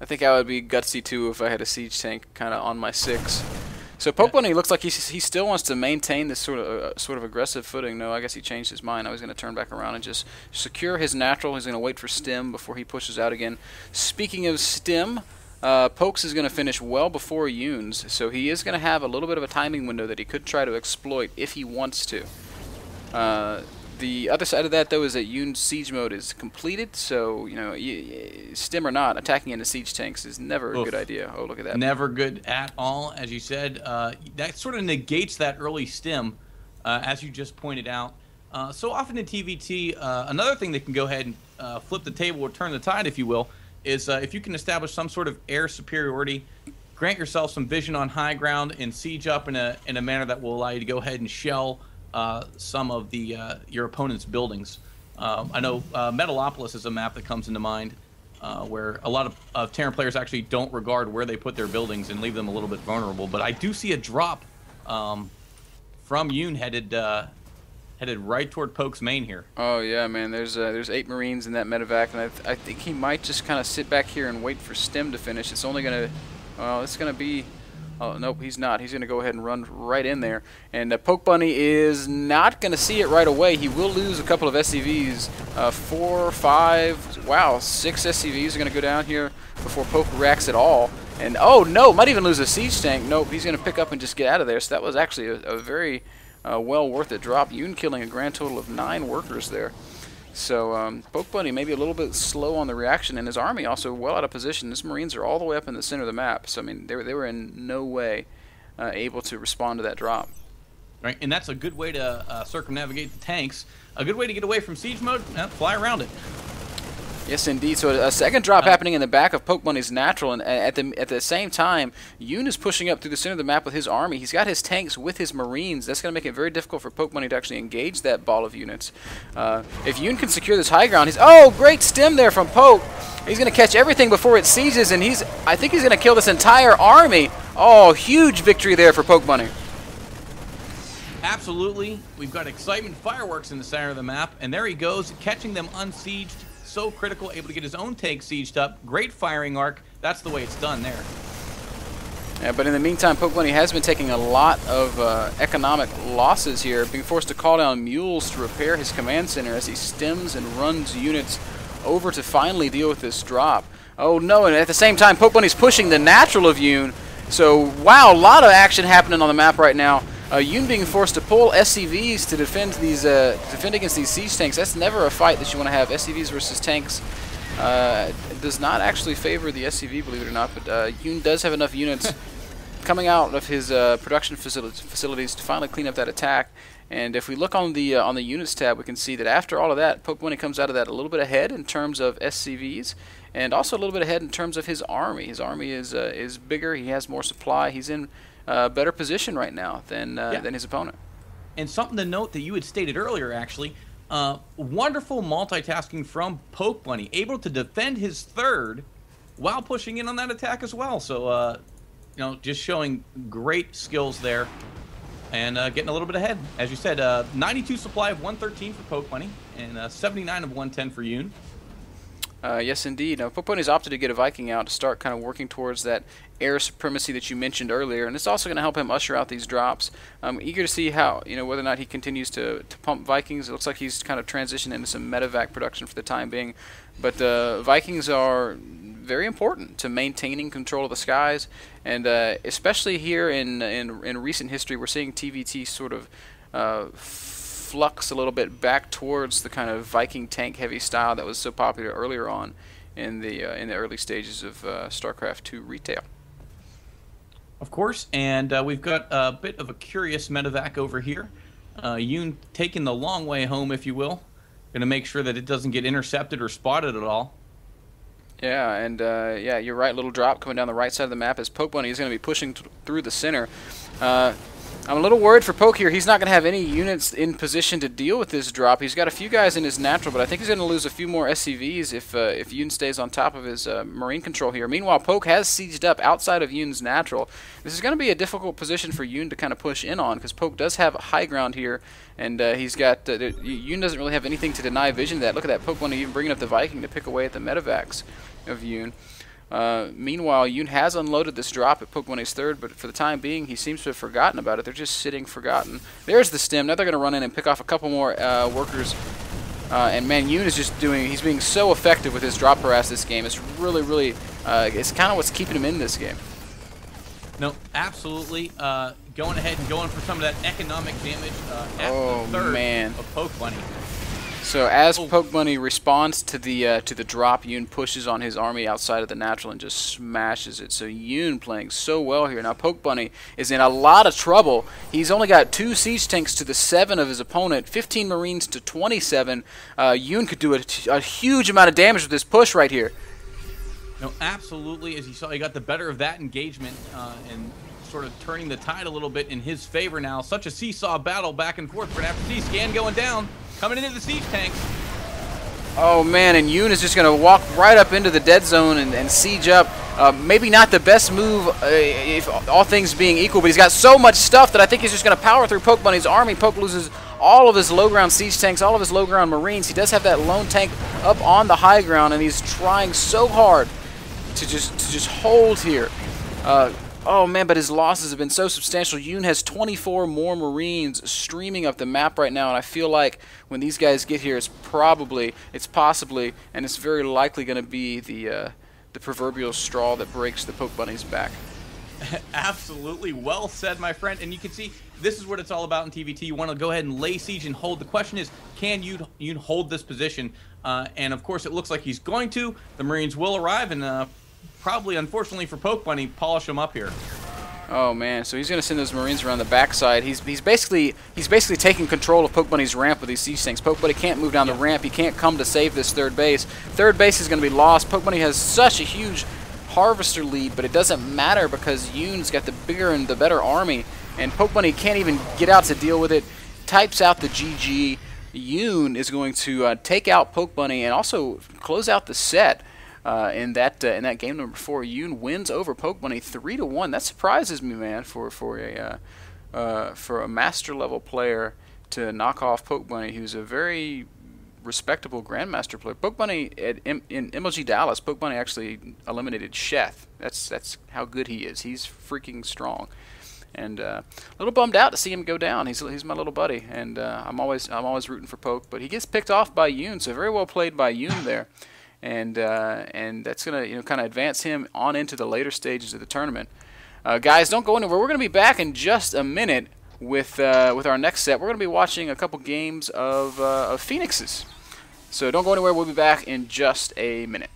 Speaker 1: would be gutsy too if I had a siege tank kind of on my 6. So Poke Bunny looks like he still wants to maintain this sort of aggressive footing. No, I guess he changed his mind. Now he's going to turn back around and just secure his natural. He's going to wait for stem before he pushes out again. Speaking of stem, Pokes is going to finish well before Yoon's, so he is going to have a little bit of a timing window that he could try to exploit if he wants to. The other side of that, though, is that Yoon's siege mode is completed, so, stem or not, attacking into siege tanks is never a good idea. Oh, look at that.
Speaker 3: Never good at all, as you said. That sort of negates that early stem, as you just pointed out. So often in TVT, another thing that can go ahead and flip the table or turn the tide, if you will, is if you can establish some sort of air superiority, grant yourself some vision on high ground, and siege up in a manner that will allow you to go ahead and shell some of the your opponent's buildings. I know Metalopolis is a map that comes into mind. where a lot of Terran players actually don't regard where they put their buildings and leave them a little bit vulnerable. But I do see a drop from Yoon headed right toward Poke's main here.
Speaker 1: Oh yeah, man. There's 8 Marines in that medevac, and I think he might just kind of sit back here and wait for Stem to finish. It's only gonna, well, it's gonna be. Oh nope, he's not. He's going to go ahead and run right in there. And Poke Bunny is not going to see it right away. He will lose a couple of SCVs. 4, 5, wow, 6 SCVs are going to go down here before Poke reacts at all. And oh no, might even lose a siege tank. Nope, he's going to pick up and just get out of there. So that was actually a very well worth it drop. Yoon killing a grand total of 9 workers there. So Poke Bunny maybe a little bit slow on the reaction, and his army also well out of position. His Marines are all the way up in the center of the map, so I mean they were in no way able to respond to that drop.
Speaker 3: Right, and that's a good way to circumnavigate the tanks. A good way to get away from siege mode, fly around it.
Speaker 1: Yes, indeed. So a second drop happening in the back of Poke Bunny's natural, and at the same time, Yoon is pushing up through the center of the map with his army. He's got his tanks with his Marines. That's going to make it very difficult for Poke Bunny to actually engage that ball of units. If Yoon can secure this high ground, oh, great stem there from Poke. He's going to catch everything before it sieges, and I think he's going to kill this entire army. Oh, huge victory there for Poke Bunny.
Speaker 3: Absolutely. We've got excitement fireworks in the center of the map, and there he goes, catching them unsieged. So critical, able to get his own tank sieged up. Great firing arc. That's the way it's done there.
Speaker 1: Yeah, but in the meantime, Poke Bunny has been taking a lot of economic losses here, being forced to call down mules to repair his command center as he stems and runs units over to finally deal with this drop. Oh no, and at the same time, Poke Bunny's pushing the natural of Yoon. So, wow, a lot of action happening on the map right now. Yoon being forced to pull SCVs to defend against these siege tanks. That's never a fight that you want to have. SCVs versus tanks does not actually favor the SCV, believe it or not. But Yoon does have enough units coming out of his production facilities to finally clean up that attack. And if we look on the units tab, we can see that after all of that, Poke Bunny comes out of that a little bit ahead in terms of SCVs, and also a little bit ahead in terms of his army. His army is bigger. He has more supply. He's in better position right now than his opponent.
Speaker 3: And something to note that you had stated earlier, actually, wonderful multitasking from Poke Bunny, able to defend his third while pushing in on that attack as well. So, you know, just showing great skills there and getting a little bit ahead. As you said, 92 supply of 113 for Poke Bunny and 79 of 110 for Yoon.
Speaker 1: Yes, indeed. Now, Poke Bunny's opted to get a Viking out to start kind of working towards that air supremacy that you mentioned earlier, and it's also going to help him usher out these drops. I'm eager to see how, whether or not he continues to pump Vikings. It looks like he's kind of transitioned into some medevac production for the time being, but the Vikings are very important to maintaining control of the skies, and especially here in recent history, we're seeing TVT sort of flux a little bit back towards the kind of Viking tank heavy style that was so popular earlier on in the early stages of StarCraft 2 retail.
Speaker 3: Of course, and we've got a bit of a curious medevac over here. Yoon taking the long way home, if you will. Going to make sure that it doesn't get intercepted or spotted at all.
Speaker 1: Yeah, and yeah, you're right. Little drop coming down the right side of the map as Poke Bunny is going to be pushing through the center. I'm a little worried for Poke here. He's not going to have any units in position to deal with this drop. He's got a few guys in his natural, but I think he's going to lose a few more SCVs if Yoon stays on top of his Marine control here. Meanwhile, Poke has sieged up outside of Yoon's natural. This is going to be a difficult position for Yoon to kind of push in on because Poke does have high ground here, and he's got Yoon doesn't really have anything to deny vision to that. Look at that Poke Bunny even bringing up the Viking to pick away at the medevacs of Yoon. Meanwhile, Yoon has unloaded this drop at Poke Bunny's third, but for the time being, he seems to have forgotten about it. They're just sitting forgotten. There's the stem. Now they're going to run in and pick off a couple more workers. And man, Yoon is just he's being so effective with his drop harass this game. It's really, really, it's kind of what's keeping him in this game.
Speaker 3: No, absolutely. Going ahead and going for some of that economic damage at the third of Poke Bunny.
Speaker 1: So as Poke Bunny responds to the drop, Yoon pushes on his army outside of the natural and just smashes it. So Yoon playing so well here. Now Poke Bunny is in a lot of trouble. He's only got 2 siege tanks to the 7 of his opponent, 15 Marines to 27. Yoon could do a huge amount of damage with this push right here.
Speaker 3: No, absolutely. As you saw, he got the better of that engagement and sort of turning the tide a little bit in his favor now. Such a seesaw battle back and forth. We're going to have to see Scan going down. Coming into the siege tanks.
Speaker 1: Oh man, and Yoon is just going to walk right up into the dead zone and siege up. Maybe not the best move, if all things being equal, but he's got so much stuff that I think he's just going to power through Poke Bunny's army. Poke loses all of his low ground siege tanks, all of his low ground marines. He does have that lone tank up on the high ground, and he's trying so hard to just hold here. Oh man, but his losses have been so substantial. Yoon has 24 more Marines streaming up the map right now, and I feel like when these guys get here, it's possibly, and it's very likely going to be the proverbial straw that breaks the Poke Bunny's back.
Speaker 3: Absolutely, well said, my friend. And you can see this is what it's all about in TVT. You want to go ahead and lay siege and hold. The question is, can Yoon hold this position? And of course, it looks like he's going to. The Marines will arrive and probably, unfortunately for Poke Bunny, polish him up here.
Speaker 1: Oh man, so he's going to send those Marines around the backside. He's basically taking control of Poke Bunny's ramp with these siege tanks. Poke Bunny can't move down the ramp. He can't come to save this third base. Third base is going to be lost. Poke Bunny has such a huge harvester lead, but it doesn't matter because Yoon's got the bigger and the better army, and Poke Bunny can't even get out to deal with it. Types out the GG. Yoon is going to take out Poke Bunny and also close out the set. In that game number 4, Yoon wins over Poke Bunny 3-1. That surprises me, man, for a master level player to knock off Poke Bunny, who's a very respectable Grandmaster player. Poke Bunny in MLG Dallas, Poke Bunny actually eliminated Sheth. That's how good he is. He's freaking strong. And a little bummed out to see him go down. He's my little buddy, and I'm always rooting for Poke, but he gets picked off by Yoon. So very well played by Yoon there. And that's gonna kind of advance him on into the later stages of the tournament. Guys, don't go anywhere. We're gonna be back in just a minute with our next set. We're gonna be watching a couple games of Phoenixes. So don't go anywhere. We'll be back in just a minute.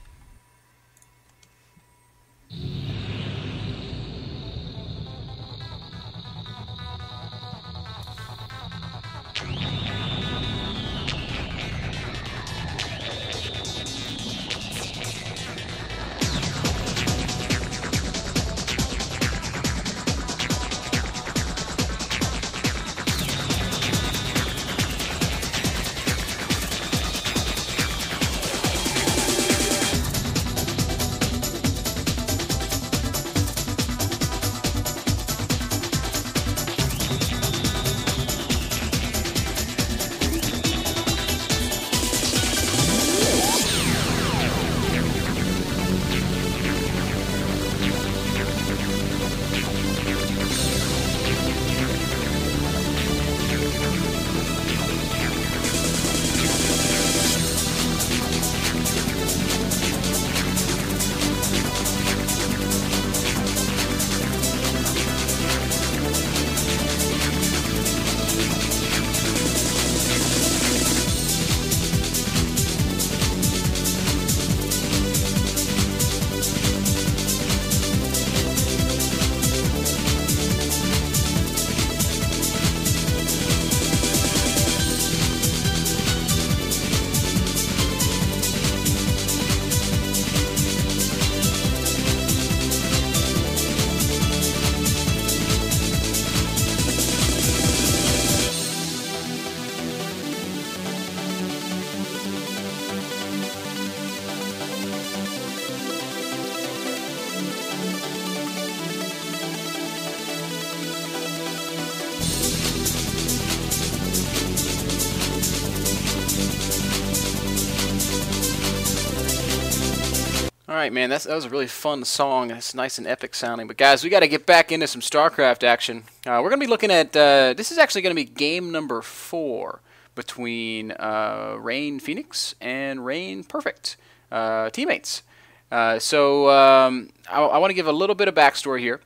Speaker 1: Alright, man, that was a really fun song, and it's nice and epic sounding. But guys, we got to get back into some StarCraft action. We're going to be looking at, this is actually going to be game number 4 between Rain Phoenix and Rain Perfect teammates. I want to give a little bit of backstory here.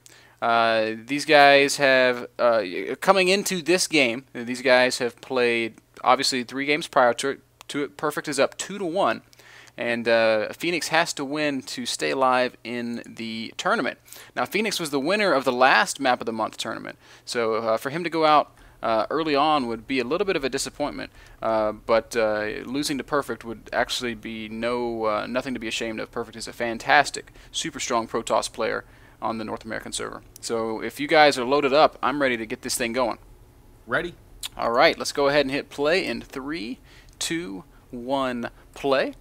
Speaker 1: These guys have, coming into this game, these guys have played, obviously, 3 games prior to it. Perfect is up 2-1. And Phoenix has to win to stay alive in the tournament. Now, Phoenix was the winner of the last Map of the Month tournament. So for him to go out early on would be a little bit of a disappointment. But losing to Perfect would actually be nothing to be ashamed of. Perfect is a fantastic, super strong Protoss player on the North American server. So if you guys are loaded up, I'm ready to get this thing going.
Speaker 3: Ready?
Speaker 1: All right, let's go ahead and hit play in 3, 2, 1, play.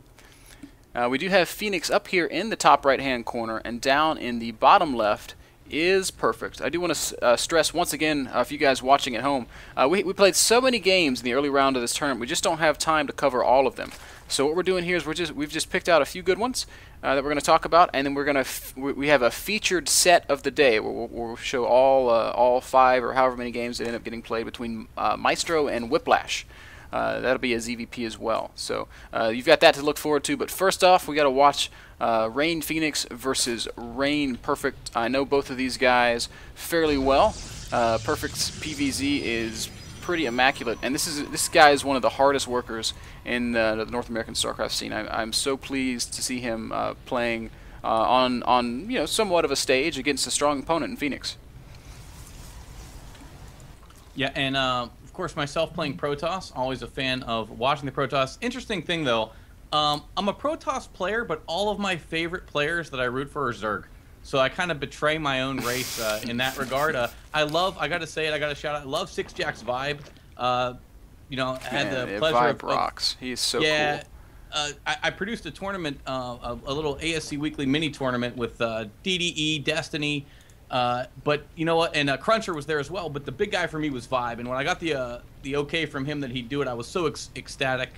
Speaker 1: We do have Phoenix up here in the top right-hand corner, and down in the bottom left is Perfect. I do want to stress once again, for you guys watching at home, we played so many games in the early round of this tournament, we just don't have time to cover all of them. So what we're doing here is we've just picked out a few good ones that we're going to talk about, and then we have a featured set of the day where we'll show all 5 or however many games that end up getting played between Maestro and Whiplash. That'll be a ZVP as well. So you've got that to look forward to. But first off, we got to watch Rain Phoenix versus Rain Perfect. I know both of these guys fairly well. Perfect's PVZ is pretty immaculate, and this guy is one of the hardest workers in the North American StarCraft scene. I'm so pleased to see him playing on somewhat of a stage against a strong opponent in Phoenix.
Speaker 3: Yeah, and of course, myself playing Protoss, always a fan of watching the Protoss. Interesting thing, though, I'm a Protoss player, but all of my favorite players that I root for are Zerg. So I kind of betray my own race in that regard. I got to say it, I got to shout out, I love Six Jack's vibe. I had the pleasure
Speaker 1: Vibe rocks. He's so cool.
Speaker 3: I produced a tournament, a little ASC Weekly mini tournament with DDE, Destiny, but you know what? And Cruncher was there as well. But the big guy for me was Vibe. And when I got the okay from him that he'd do it, I was so ecstatic.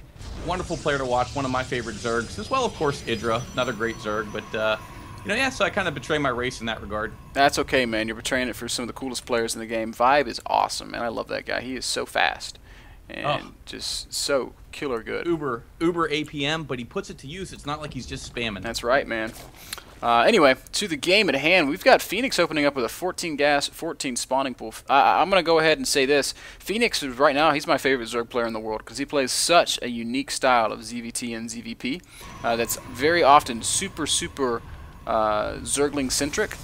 Speaker 3: Wonderful player to watch. One of my favorite Zergs, as well, of course, Idra, another great Zerg. But yeah. So I kind of betray my race in that regard.
Speaker 1: That's okay, man. You're betraying it for some of the coolest players in the game. Vibe is awesome, man. I love that guy. He is so fast and just so killer good.
Speaker 3: Uber APM, but he puts it to use. It's not like he's just spamming.
Speaker 1: That's right, man. Anyway, to the game at hand, we've got Phoenix opening up with a 14 gas, 14 spawning pool. I'm going to go ahead and say this. Phoenix, right now, he's my favorite Zerg player in the world because he plays such a unique style of ZVT and ZVP that's very often super Zergling-centric,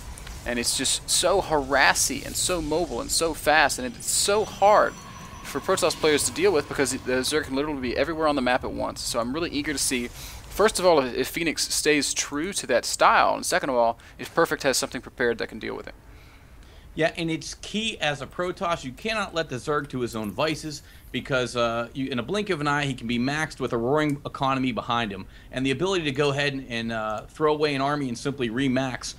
Speaker 1: and it's just so harassy and so mobile and so fast, and it's so hard for Protoss players to deal with because the Zerg can literally be everywhere on the map at once. So I'm really eager to see, first of all, if Phoenix stays true to that style, and second of all, if Perfect has something prepared that can deal with it.
Speaker 3: Yeah, and it's key as a Protoss. You cannot let the Zerg to his own vices because in a blink of an eye, he can be maxed with a roaring economy behind him. And the ability to go ahead and throw away an army and simply remax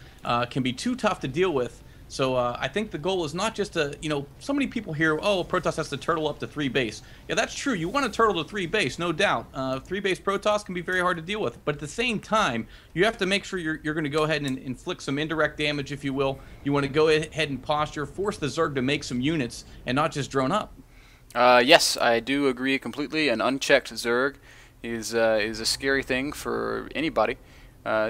Speaker 3: can be too tough to deal with. So I think the goal is not just to, so many people hear, oh, Protoss has to turtle up to 3 base. Yeah, that's true. You want to turtle to 3 base, no doubt. 3 base Protoss can be very hard to deal with. But at the same time, you have to make sure you're going to go ahead and inflict some indirect damage, if you will. You want to go ahead and posture, force the Zerg to make some units and not just drone up.
Speaker 1: Yes, I do agree completely. An unchecked Zerg is a scary thing for anybody.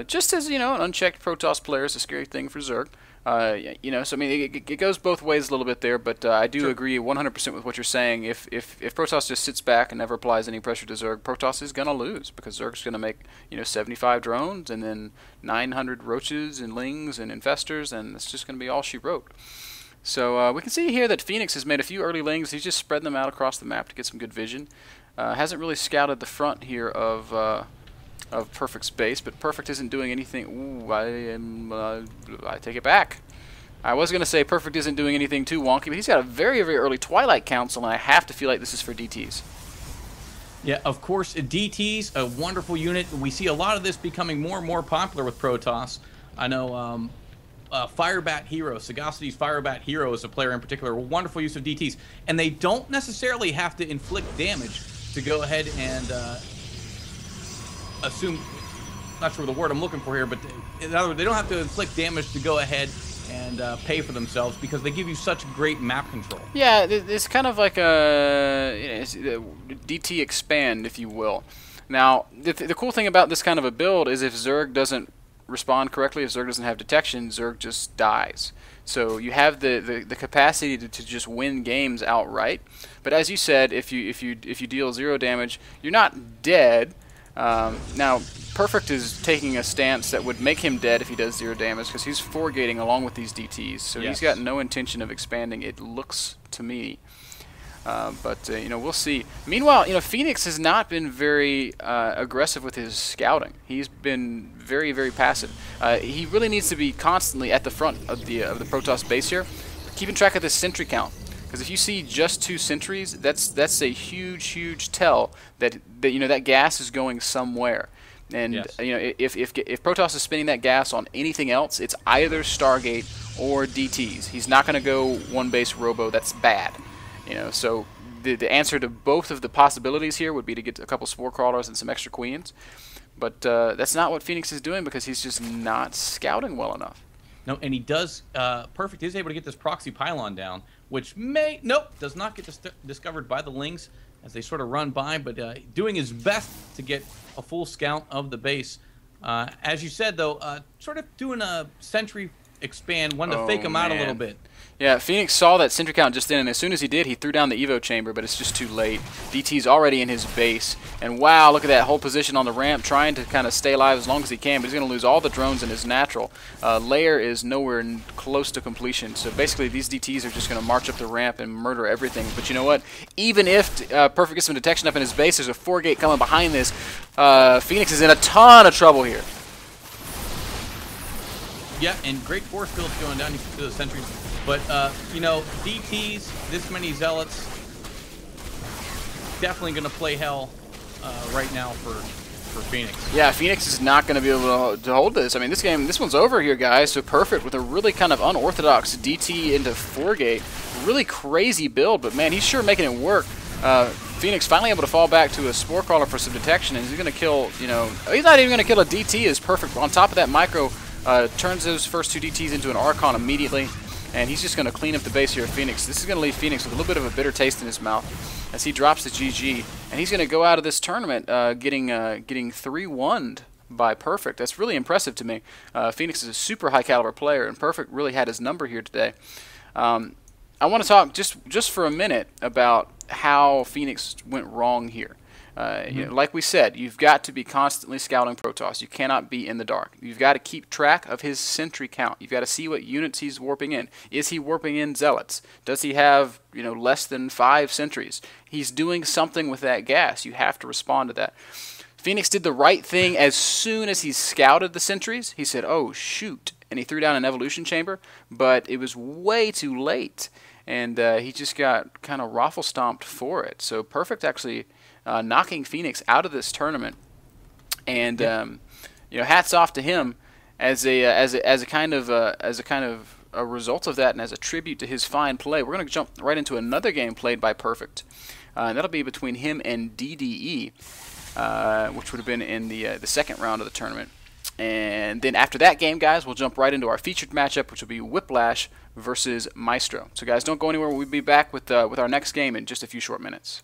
Speaker 1: Just as, an unchecked Protoss player is a scary thing for Zerg. So I mean, it goes both ways a little bit there, but I do agree 100% with what you're saying. If Protoss just sits back and never applies any pressure to Zerg, Protoss is going to lose because Zerg's going to make 75 drones and then 900 roaches and lings and infestors, and it's just going to be all she wrote. So we can see here that Phoenix has made a few early lings. He's just spreading them out across the map to get some good vision. Hasn't really scouted the front here of Perfect's base, but Perfect isn't doing anything. Ooh, I take it back. I was going to say Perfect isn't doing anything too wonky, but he's got a very, very early Twilight Council, and I have to feel like this is for DTs.
Speaker 3: Yeah, of course, DTs, a wonderful unit. We see a lot of this becoming more and more popular with Protoss. I know Firebat Hero, Sagacity's Firebat Hero is a player in particular, a wonderful use of DTs. And they don't necessarily have to inflict damage to go ahead and assume, not sure the word I'm looking for here, but in other words, they don't have to inflict damage to go ahead and pay for themselves because they give you such great map control.
Speaker 1: Yeah, it's kind of like a DT expand, if you will. Now, the cool thing about this kind of a build is if Zerg doesn't respond correctly, if Zerg doesn't have detection, Zerg just dies. So you have the capacity to just win games outright. But as you said, if you deal 0 damage, you're not dead. Now, Perfect is taking a stance that would make him dead if he does 0 damage because he's 4-gating along with these DTs. So
Speaker 3: yes.
Speaker 1: He's got no intention of expanding, it looks to me. But we'll see. Meanwhile, Phoenix has not been very aggressive with his scouting. He's been very, very passive. He really needs to be constantly at the front of the Protoss base here, keeping track of the sentry count. Because if you see just 2 sentries, that's a huge tell that you know that gas is going somewhere. And
Speaker 3: Yes.
Speaker 1: you know, if Protoss is spinning that gas on anything else, it's either Stargate or DTs. He's not going to go one base robo. That's bad. You know, so the answer to both of the possibilities here would be to get a couple spore crawlers and some extra queens. But that's not what Phoenix is doing because he's just not scouting well enough.
Speaker 3: No, and he does. Perfect is able to get this proxy pylon down, which does not get discovered by the Lings as they sort of run by, but doing his best to get a full scout of the base. As you said, though, sort of doing a sentry expand, wanted to fake him out a little bit.
Speaker 1: Yeah, Phoenix saw that sentry count just in, and as soon as he did, he threw down the Evo chamber, but it's just too late. DT's already in his base, and wow, look at that whole position on the ramp, trying to kind of stay alive as long as he can, but he's going to lose all the drones in his natural. Lair is nowhere close to completion, so basically these DTs are just going to march up the ramp and murder everything. But you know what? Even if Perfect gets some detection up in his base, there's a 4-gate coming behind this. Phoenix is in a ton of trouble here.
Speaker 3: Yeah, and great force fields going down. You can see those sentries. But, you know, DTs, this many Zealots, definitely going to play hell right now for Phoenix.
Speaker 1: Yeah, Phoenix is not going to be able to hold this. I mean, this one's over here, guys. So Perfect with a really kind of unorthodox DT into 4-gate. Really crazy build, but man, he's sure making it work. Phoenix finally able to fall back to a Spore Crawler for some detection, and he's going to kill, you know, he's not even going to kill a DT. Is Perfect on top of that micro, turns those first 2 DTs into an Archon immediately. And he's just going to clean up the base here of Phoenix. This is going to leave Phoenix with a little bit of a bitter taste in his mouth as he drops the GG. And he's going to go out of this tournament getting 3-1'd by Perfect. That's really impressive to me. Phoenix is a super high caliber player, and Perfect really had his number here today. I want to talk just for a minute about how Phoenix went wrong here. You know, like we said, you've got to be constantly scouting Protoss. You cannot be in the dark. You've got to keep track of his sentry count. You've got to see what units he's warping in. Is he warping in Zealots? Does he have, you know, less than 5 sentries? He's doing something with that gas. You have to respond to that. Phoenix did the right thing as soon as he scouted the sentries. He said, "Oh shoot," and he threw down an evolution chamber, but it was way too late, and he just got kind of raffle stomped for it. So Perfect actually knocking Phoenix out of this tournament, and you know, hats off to him as a kind of a result of that, and as a tribute to his fine play. We're going to jump right into another game played by Perfect, and that'll be between him and DDE, which would have been in the second round of the tournament. And then after that game, guys, we'll jump right into our featured matchup, which will be Whiplash versus Maestro. So guys, don't go anywhere. We'll be back with our next game in just a few short minutes.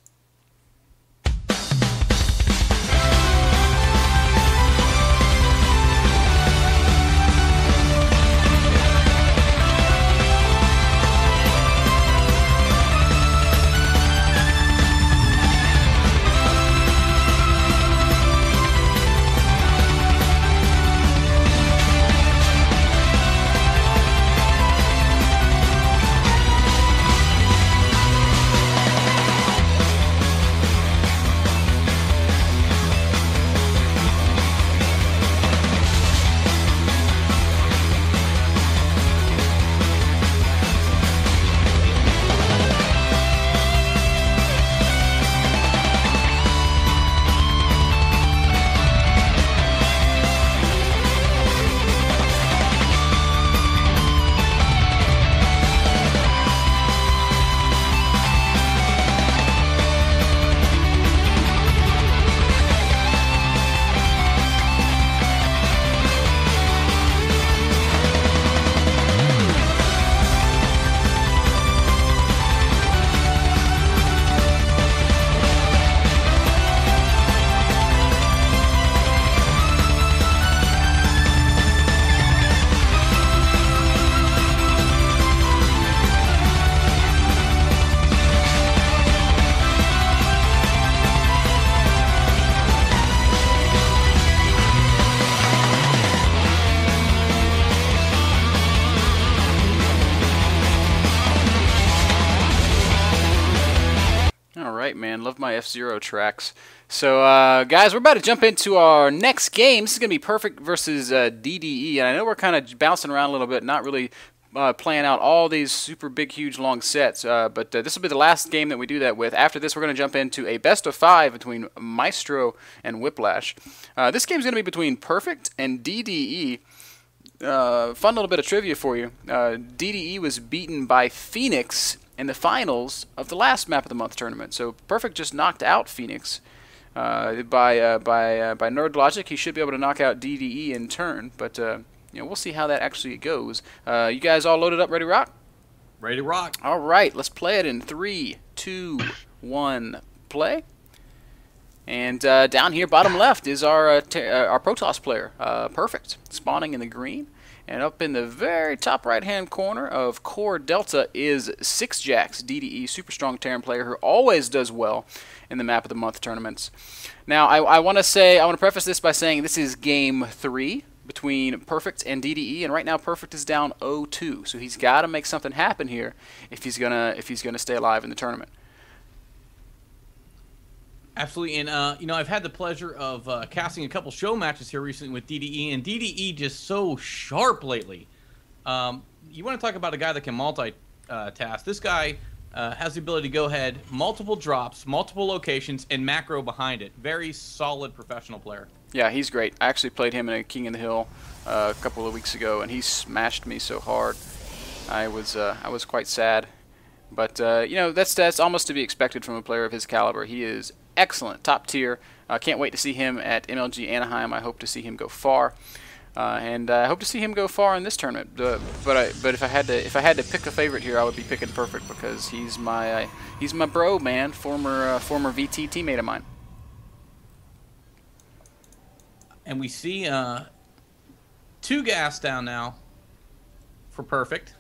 Speaker 1: Man, love my F-Zero tracks. So, guys, we're about to jump into our next game. This is going to be Perfect versus DDE, and I know we're kind of bouncing around a little bit, not really playing out all these super big, huge, long sets. But this will be the last game that we do that with. After this, we're going to jump into a best of 5 between Maestro and Whiplash. This game's going to be between Perfect and DDE. Fun little bit of trivia for you. DDE was beaten by Phoenix in the finals of the last Map of the Month tournament. So Perfect just knocked out Phoenix. By Nerd Logic, he should be able to knock out DDE in turn, but we'll see how that actually goes. You guys all loaded up, ready to rock?
Speaker 3: Ready to rock.
Speaker 1: All right, let's play it in 3, 2, 1, play. And down here, bottom left, is our Protoss player, Perfect, spawning in the green. And up in the very top right-hand corner of Core Delta is Sixjax, DDE, super strong Terran player who always does well in the Map of the Month tournaments. Now, I want to preface this by saying this is Game 3 between Perfect and DDE, and right now Perfect is down 0-2, so he's got to make something happen here if he's gonna stay alive in the tournament.
Speaker 3: Absolutely, and I've had the pleasure of casting a couple show matches here recently with DDE, and DDE just so sharp lately. You want to talk about a guy that can multitask? This guy has the ability to go ahead, multiple drops, multiple locations, and macro behind it. Very solid professional player. Yeah,
Speaker 1: he's great. I actually played him in a King in the Hill a couple of weeks ago, and he smashed me so hard. I was quite sad, but that's almost to be expected from a player of his caliber. He is excellent, top tier. I can't wait to see him at MLG Anaheim. I hope to see him go far, and I hope to see him go far in this tournament. But if I had to pick a favorite here, I would be picking Perfect because he's my bro, man, former VT teammate of mine.
Speaker 3: And we see 2 gas down now for Perfect.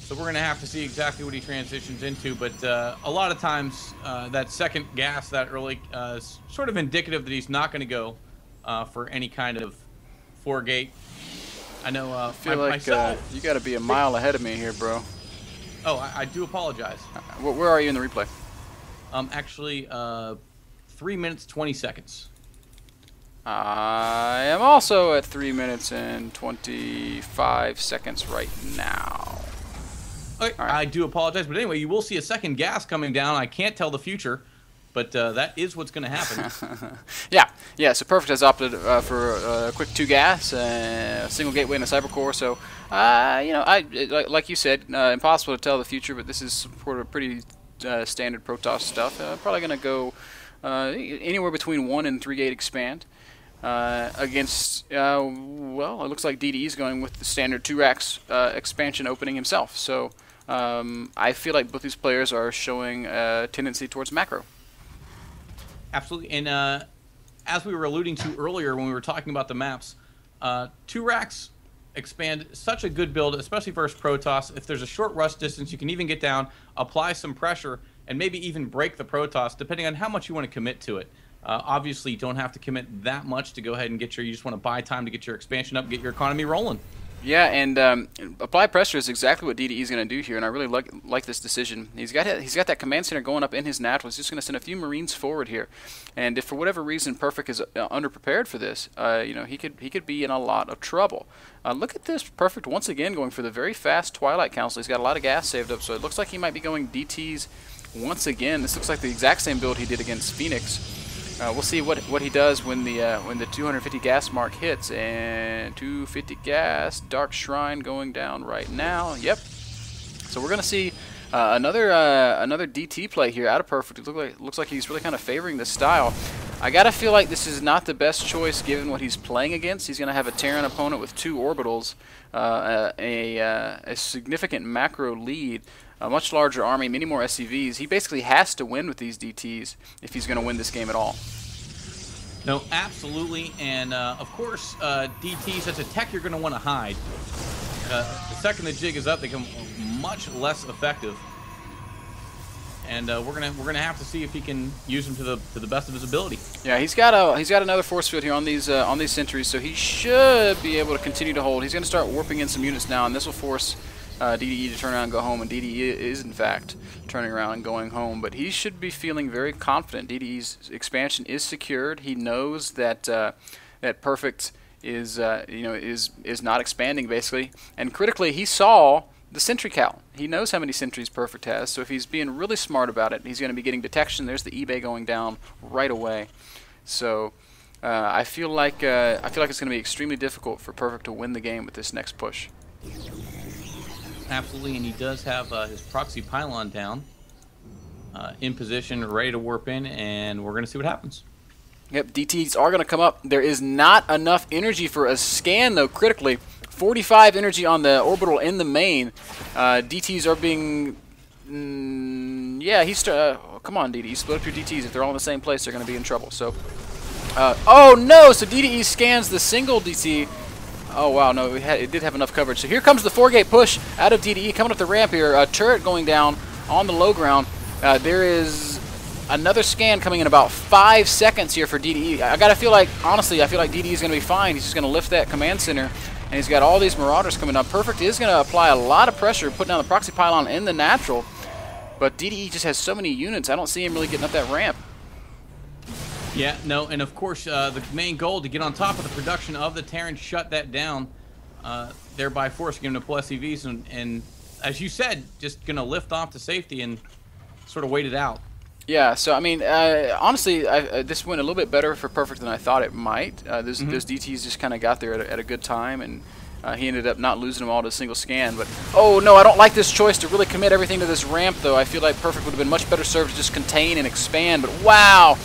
Speaker 3: So we're going to have to see exactly what he transitions into, but a lot of times that second gas that early is sort of indicative that he's not going to go for any kind of 4-gate. I know
Speaker 1: I feel like myself, you got to be a mile ahead of me here, bro.
Speaker 3: Oh, I do apologize.
Speaker 1: Where are you in the replay?
Speaker 3: Actually, 3 minutes, 20 seconds.
Speaker 1: I am also at 3 minutes and 25 seconds right now.
Speaker 3: Okay, right. I do apologize, but anyway, you will see a second gas coming down. I can't tell the future, but that is what's going to happen.
Speaker 1: Yeah. So Perfect has opted for a quick 2 gas, a single gateway, and a cybercore. So, like you said, impossible to tell the future, but this is sort of pretty standard Protoss stuff. Probably going to go anywhere between 1 and 3 gate expand. Against, it looks like DDE is going with the standard 2 racks expansion opening himself. So I feel like both these players are showing a tendency towards macro.
Speaker 3: Absolutely, and as we were alluding to earlier when we were talking about the maps, 2 racks expand such a good build, especially versus Protoss. If there's a short rush distance, you can even get down, apply some pressure, and maybe even break the Protoss, depending on how much you want to commit to it. Obviously, you don't have to commit that much to go ahead and get you just want to buy time to get your expansion up, get your economy rolling.
Speaker 1: Yeah, and apply pressure is exactly what DDE is going to do here, and I really like this decision. He's got that command center going up in his natural. He's just going to send a few Marines forward here, and if for whatever reason Perfect is underprepared for this, he could be in a lot of trouble. Look at this, Perfect once again going for the very fast Twilight Council. He's got a lot of gas saved up, so it looks like he might be going DTs once again. This looks like the exact same build he did against Phoenix. We'll see what he does when the 250 gas mark hits, and 250 gas, Dark Shrine going down right now. Yep. So we're gonna see another DT play here out of Perfect. It looks like he's really kind of favoring this style. I gotta feel like this is not the best choice given what he's playing against. He's gonna have a Terran opponent with 2 orbitals, a significant macro lead, a much larger army, many more SCVs. He basically has to win with these DTs if he's going to win this game at all.
Speaker 3: No, absolutely. And, of course, DTs, that's a tech you're going to want to hide. The second the jig is up, they become much less effective. And we're gonna have to see if he can use them to the best of his ability.
Speaker 1: Yeah, he's got another force field here on these sentries, so he should be able to continue to hold. He's going to start warping in some units now, and this will force DDE to turn around and go home, and DDE is in fact turning around and going home, but he should be feeling very confident. DDE's expansion is secured. He knows that that Perfect is not expanding basically. And critically, he saw the sentry count. He knows how many sentries Perfect has, so if he's being really smart about it, he's going to be getting detection. There's the eBay going down right away. So I feel like it's going to be extremely difficult for Perfect to win the game with this next push.
Speaker 3: Absolutely, and he does have his proxy pylon down, in position, ready to warp in, and we're going to see what happens.
Speaker 1: Yep, DTs are going to come up. There is not enough energy for a scan, though, critically. 45 energy on the orbital in the main. DTs are being... yeah, come on, DDE. Split up your DTs. If they're all in the same place, they're going to be in trouble. So, oh, no! So DDE scans the single DT. Oh, wow, no, it did have enough coverage. So here comes the 4-gate push out of DDE coming up the ramp here. A turret going down on the low ground. There is another scan coming in about 5 seconds here for DDE. Honestly, I feel like DDE is going to be fine. He's just going to lift that command center, and he's got all these Marauders coming up. Perfect is going to apply a lot of pressure, putting down the proxy pylon in the natural, but DDE just has so many units, I don't see him really getting up that ramp.
Speaker 3: Yeah, no, and of course, the main goal to get on top of the production of the Terran, shut that down, thereby forcing him to pull SCVs, and as you said, just going to lift off to safety and sort of wait it out.
Speaker 1: Yeah, so I mean, honestly, this went a little bit better for Perfect than I thought it might. Those DTs just kind of got there at a good time, and he ended up not losing them all to a single scan. But oh no, I don't like this choice to really commit everything to this ramp, though. I feel like Perfect would have been much better served to just contain and expand. But wow,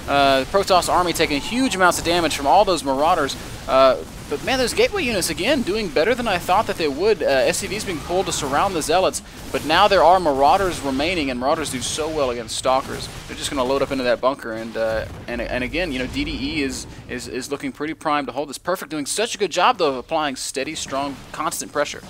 Speaker 1: the Protoss army taking huge amounts of damage from all those Marauders. But man, those gateway units, again, doing better than I thought that they would. SCVs being pulled to surround the Zealots, but now there are Marauders remaining, and Marauders do so well against Stalkers. They're just going to load up into that bunker, and again, DDE is looking pretty primed to hold this. Perfect doing such a good job, though, of applying steady, strong, constant pressure.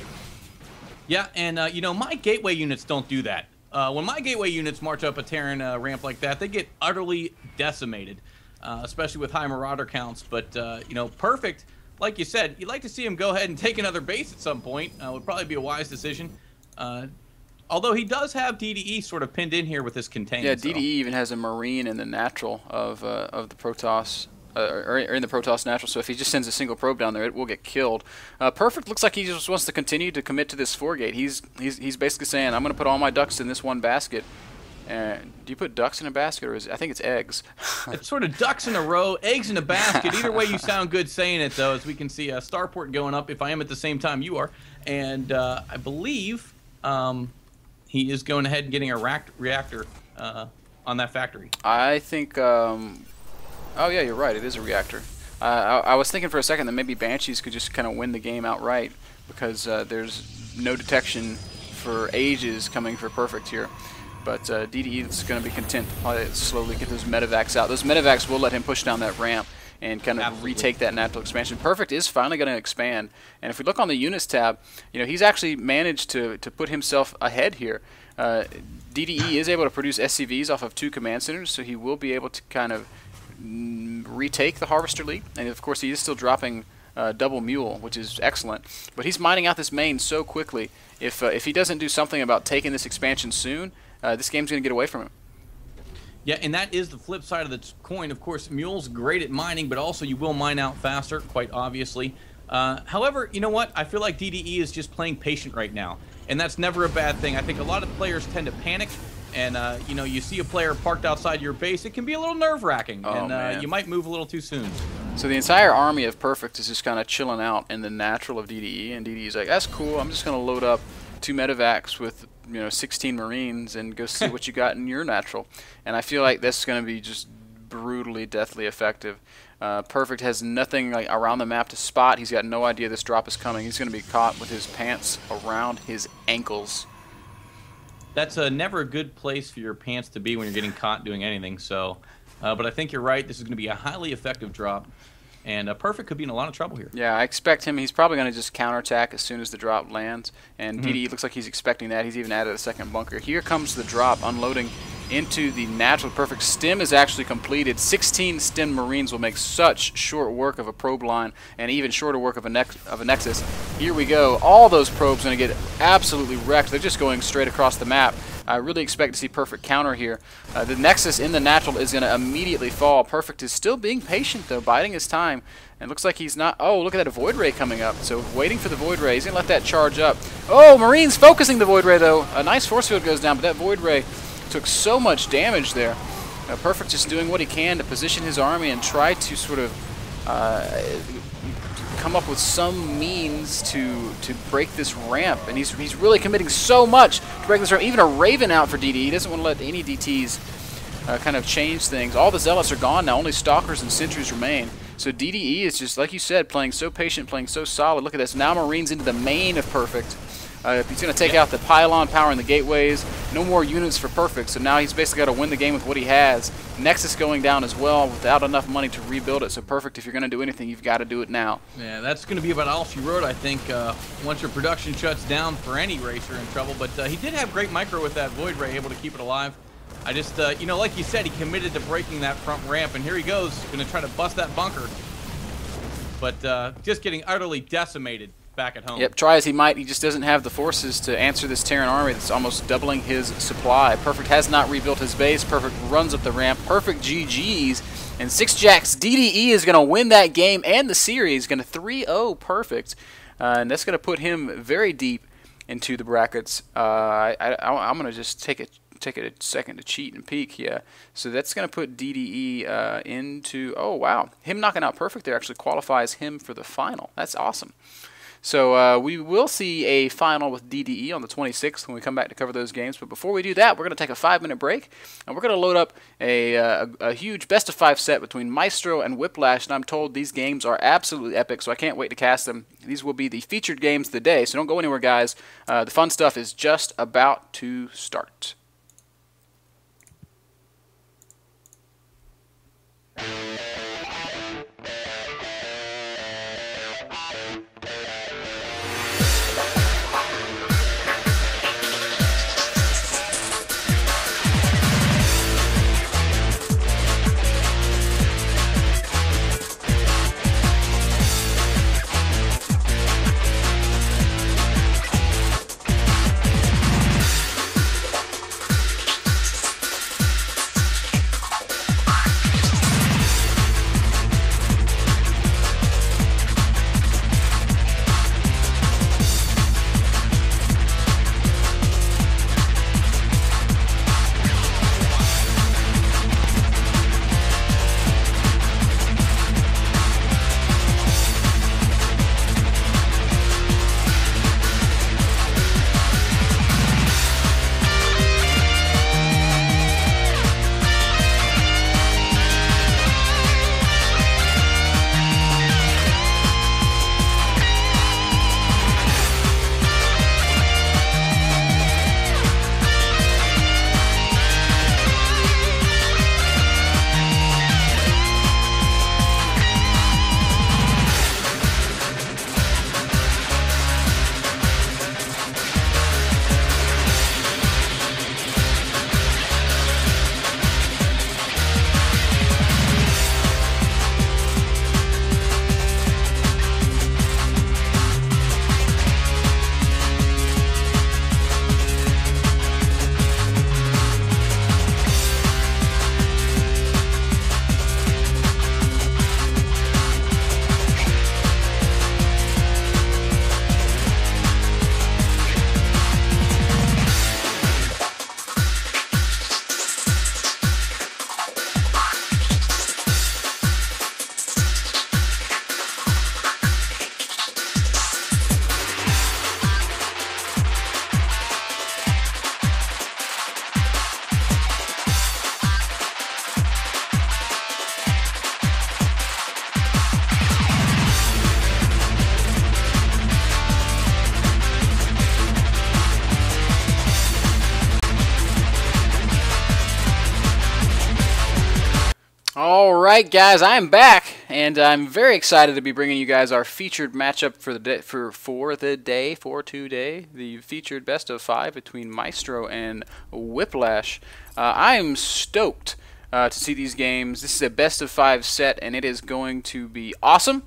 Speaker 3: Yeah, and my gateway units don't do that. When my gateway units march up a Terran ramp like that, they get utterly decimated, especially with high Marauder counts. But Perfect, like you said, you'd like to see him go ahead and take another base at some point. Would probably be a wise decision. Although he does have DDE sort of pinned in here with his contain.
Speaker 1: Yeah, DDE even has a Marine in the natural of the Protoss. Or in the Protoss natural, so if he just sends a single probe down there, it will get killed. Perfect looks like he just wants to continue to commit to this 4-gate. He's basically saying, I'm going to put all my ducks in this one basket. Do you put ducks in a basket, or I think it's eggs?
Speaker 3: It's sort of ducks in a row, eggs in a basket. Either way, you sound good saying it, though, as we can see a starport going up if I am at the same time you are. And I believe he is going ahead and getting a reactor on that factory.
Speaker 1: I think... oh yeah, you're right. It is a reactor. I was thinking for a second that maybe Banshees could just kind of win the game outright, because there's no detection for ages coming for Perfect here. But DDE is going to be content to probably slowly get those medevacs out. Those medevacs will let him push down that ramp and kind of retake that natural expansion. Perfect is finally going to expand. And if we look on the units tab, he's actually managed to put himself ahead here. DDE is able to produce SCVs off of 2 command centers, so he will be able to kind of retake the Harvester lead, and of course he is still dropping double mule, which is excellent, but he's mining out this main so quickly. If he doesn't do something about taking this expansion soon, this game's going to get away from him.
Speaker 3: Yeah, and that is the flip side of the coin. Of course, Mule's great at mining, but also you will mine out faster, quite obviously. However, you know what? I feel like DDE is just playing patient right now, and that's never a bad thing. I think a lot of players tend to panic, and you see a player parked outside your base, it can be a little nerve-wracking, and you might move a little too soon.
Speaker 1: So the entire army of Perfect is just kind of chilling out in the natural of DDE, and DDE's like, that's cool, I'm just going to load up 2 medevacs with 16 Marines and go see what you got in your natural. And I feel like this is going to be just brutally, deathly effective. Perfect has nothing around the map to spot. He's got no idea this drop is coming. He's going to be caught with his pants around his ankles.
Speaker 3: That's never a good place for your pants to be when you're getting caught doing anything. So, but I think you're right. This is going to be a highly effective drop, and Perfect could be in a lot of trouble here.
Speaker 1: Yeah, I expect him. He's probably going to just counterattack as soon as the drop lands, and DDE looks like he's expecting that. He's even added a second bunker. Here comes the drop, unloading into the natural. Perfect stem is actually completed. 16 stem Marines will make such short work of a probe line, and even shorter work of a nexus. Here we go. All those probes going to get absolutely wrecked. They're just going straight across the map. I really expect to see Perfect counter here. The Nexus in the natural is going to immediately fall. Perfect is still being patient, though, biding his time. And looks like he's not... Oh, look at that Void Ray coming up. So waiting for the Void Ray. He's going to let that charge up. Oh, Marines focusing the Void Ray, though. A nice force field goes down, but that Void Ray took so much damage there. Perfect just doing what he can to position his army and try to sort of come up with some means to break this ramp. And he's really committing so much to break this ramp. Even a Raven out for DD. He doesn't want to let any DTs kind of change things. All the Zealots are gone now. Only Stalkers and Sentries remain. So DDE is just, like you said, playing so patient, playing so solid. Look at this. Now Marines into the main of Perfect. He's going to take out the pylon power and the gateways. No more units for Perfect, so now he's basically got to win the game with what he has. Nexus going down as well without enough money to rebuild it. So Perfect, if you're going to do anything, you've got to do it now.
Speaker 3: Yeah, that's going to be about all she wrote, I think. Once your production shuts down for any racer in trouble. But he did have great micro with that Void Ray, able to keep it alive. I just, you know, like you said, he committed to breaking that front ramp, and here he goes, going to try to bust that bunker. But just getting utterly decimated back at home.
Speaker 1: Yep, try as he might, he just doesn't have the forces to answer this Terran army that's almost doubling his supply. Perfect has not rebuilt his base. Perfect runs up the ramp. Perfect GG's. And 6 Jacks, DDE is going to win that game and the series. Going to 3-0 Perfect. And that's going to put him very deep into the brackets. I'm going to just take a second to cheat and peek. Yeah, so that's going to put DDE into... Oh, wow. Him knocking out Perfect there actually qualifies him for the final. That's awesome. So we will see a final with DDE on the 26th when we come back to cover those games. But before we do that, we're going to take a 5-minute break, and we're going to load up a huge best-of-5 set between Maestro and Whiplash, and I'm told these games are absolutely epic, so I can't wait to cast them. These will be the featured games of the day, so don't go anywhere, guys. The fun stuff is just about to start. Alright guys, I'm back, and I'm very excited to be bringing you guys our featured matchup for today, the featured best of 5 between Maestro and Whiplash. I'm stoked to see these games. This is a best of 5 set, and it is going to be awesome.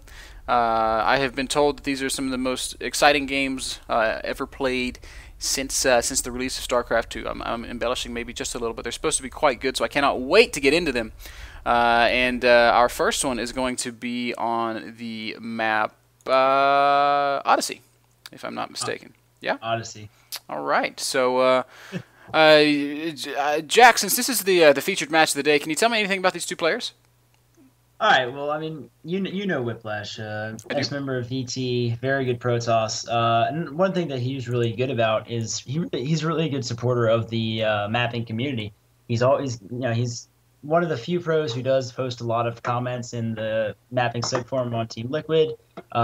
Speaker 1: I have been told that these are some of the most exciting games ever played. since the release of StarCraft 2. I'm embellishing maybe just a little, but they're supposed to be quite good, so I cannot wait to get into them. And our first one is going to be on the map Odyssey, if I'm not mistaken. Yeah?
Speaker 2: Odyssey.
Speaker 1: All right. So, Jack, since this is the featured match of the day, can you tell me anything about these two players?
Speaker 2: All right. Well, I mean, you know Whiplash, ex-member of VT, very good Protoss. And one thing that he's really good about is he's a really good supporter of the mapping community. He's always, he's one of the few pros who does post a lot of comments in the mapping subforum on Team Liquid.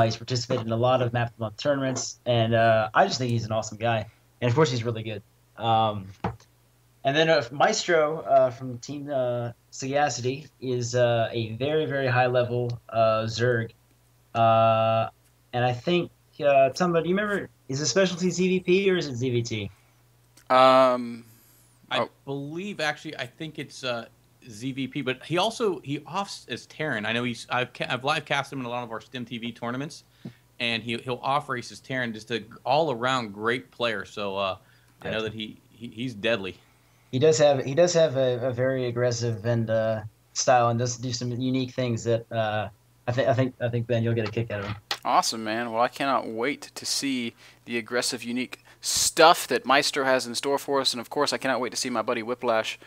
Speaker 2: He's participated in a lot of Map of the Month tournaments, and I just think he's an awesome guy. And of course, he's really good. And then Maestro from Team Sagacity is a very, very high-level Zerg. And I think, Tumba, do you remember, is it specialty ZVP or is it ZVT?
Speaker 3: I believe, actually, I think it's ZVP, but he offs as Terran. I know I've live cast him in a lot of our Stim TV tournaments, and he'll off race as Terran, just an all-around great player. So I know that he's deadly.
Speaker 2: He does have a very aggressive and style, and does do some unique things that I think Ben, you'll get a kick out of him.
Speaker 1: Awesome, man. Well, I cannot wait to see the aggressive, unique stuff that Maestro has in store for us, and of course, I cannot wait to see my buddy Whiplash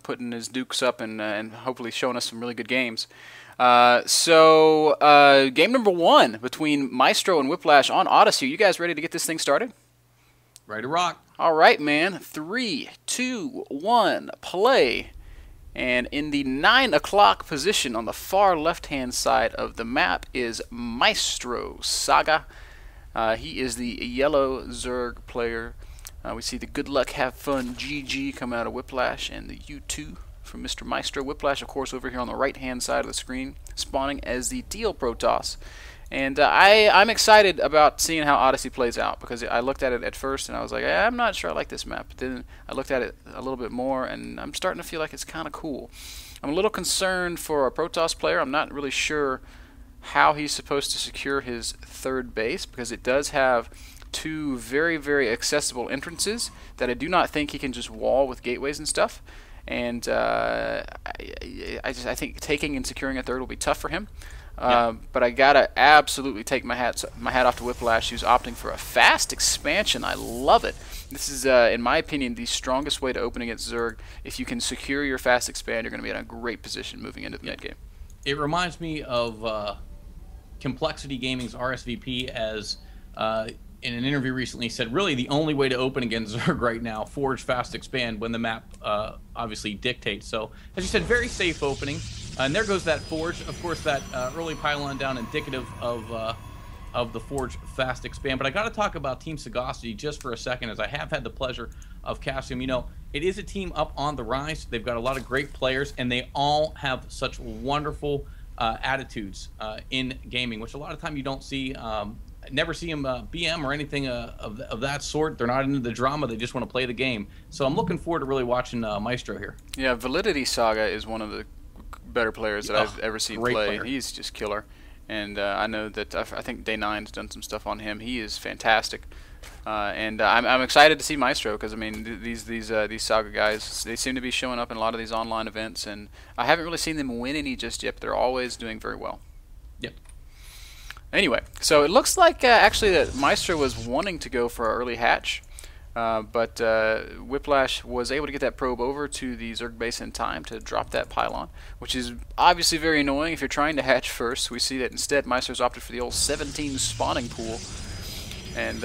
Speaker 1: putting his dukes up and hopefully showing us some really good games. So, game number 1 between Maestro and Whiplash on Odyssey. Are you guys ready to get this thing started?
Speaker 3: Ready to rock.
Speaker 1: All right, man. 3, 2, 1, play. And in the 9 o'clock position on the far left-hand side of the map is Maestro Saga. He is the yellow Zerg player. We see the good luck, have fun, GG come out of Whiplash, and the U2 from Mr. Maestro. Whiplash, of course, over here on the right-hand side of the screen, spawning as the Teal Protoss. And I'm excited about seeing how Odyssey plays out, because I looked at it at first and I was like, I'm not sure I like this map. But then I looked at it a little bit more and I'm starting to feel like it's kind of cool. I'm a little concerned for a Protoss player. I'm not really sure how he's supposed to secure his third base, because it does have 2 very, very accessible entrances that I do not think he can just wall with gateways and stuff. And I think taking and securing a third will be tough for him. But I gotta absolutely take my hat off to Whiplash, who's opting for a fast expansion. I love it. This is, in my opinion, the strongest way to open against Zerg. If you can secure your fast expand, you're going to be in a great position moving into the mid game.
Speaker 3: It reminds me of Complexity Gaming's RSVP, as in an interview recently said, really the only way to open against Zerg right now, forge fast expand when the map obviously dictates. So, as you said, very safe opening. And there goes that forge. Of course, that early pylon down indicative of the forge fast expand. But I got to talk about Team Sagacity just for a second, as I have had the pleasure of casting them. You know, it is a team up on the rise. They've got a lot of great players, and they all have such wonderful attitudes in gaming, which a lot of time you don't see. Never see them BM or anything of that sort. They're not into the drama. They just want to play the game. So I'm looking forward to really watching Maestro here.
Speaker 1: Yeah, Validity Saga is one of the better players that I've ever seen play.
Speaker 3: Player.
Speaker 1: He's just killer. And I know that I think Day 9's done some stuff on him. He is fantastic. And I'm excited to see Maestro, because I mean these Saga guys, they seem to be showing up in a lot of these online events, and I haven't really seen them win any just yet, but they're always doing very well.
Speaker 3: Yep.
Speaker 1: Anyway, so it looks like actually that Maestro was wanting to go for an early hatch, but Whiplash was able to get that probe over to the Zerg base in time to drop that pylon, which is obviously very annoying if you're trying to hatch first. We see that instead Maestro's opted for the old 17 spawning pool, and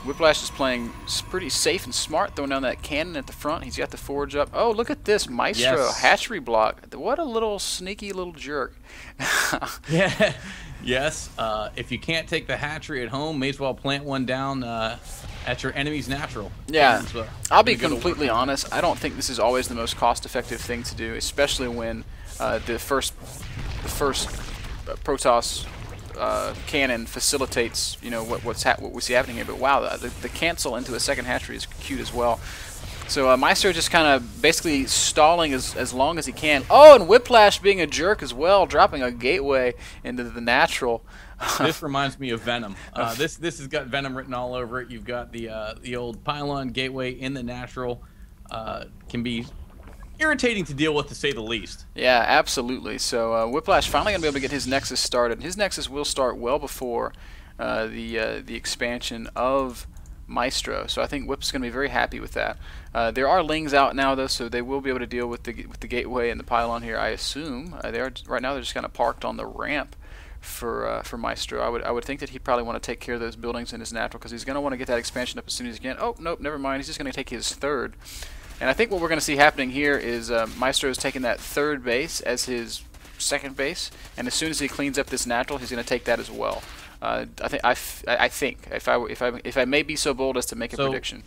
Speaker 1: Whiplash is playing pretty safe and smart, throwing down that cannon at the front. He's got the forge up. Oh, look at this Maestro hatchery block. What a little sneaky little jerk.
Speaker 3: Yeah. Yes. If you can't take the hatchery at home, may as well plant one down at your enemy's natural.
Speaker 1: Yeah. I'll be completely honest. I don't think this is always the most cost-effective thing to do, especially when the first Protoss cannon facilitates, you know, what we see happening here. But wow, the cancel into a second hatchery is cute as well. So Maestro just kind of basically stalling as long as he can. Oh, and Whiplash being a jerk as well, dropping a gateway into the natural.
Speaker 3: This reminds me of Venom. This has got Venom written all over it. You've got the old pylon gateway in the natural. Can be irritating to deal with, to say the least.
Speaker 1: Yeah, absolutely. So Whiplash finally going to be able to get his Nexus started. His Nexus will start well before the expansion of Maestro. So I think Whip's going to be very happy with that. There are Lings out now, though, so they will be able to deal with the gateway and the pylon here, I assume. They are right now. They're just kind of parked on the ramp for Maestro. I would think that he'd probably want to take care of those buildings in his natural, because he's going to want to get that expansion up as soon as he can. Oh, nope, never mind. He's just going to take his third. And I think what we're going to see happening here is Maestro's taking that third base as his second base, and as soon as he cleans up this natural, he's going to take that as well. I think if I may be so bold as to make a prediction.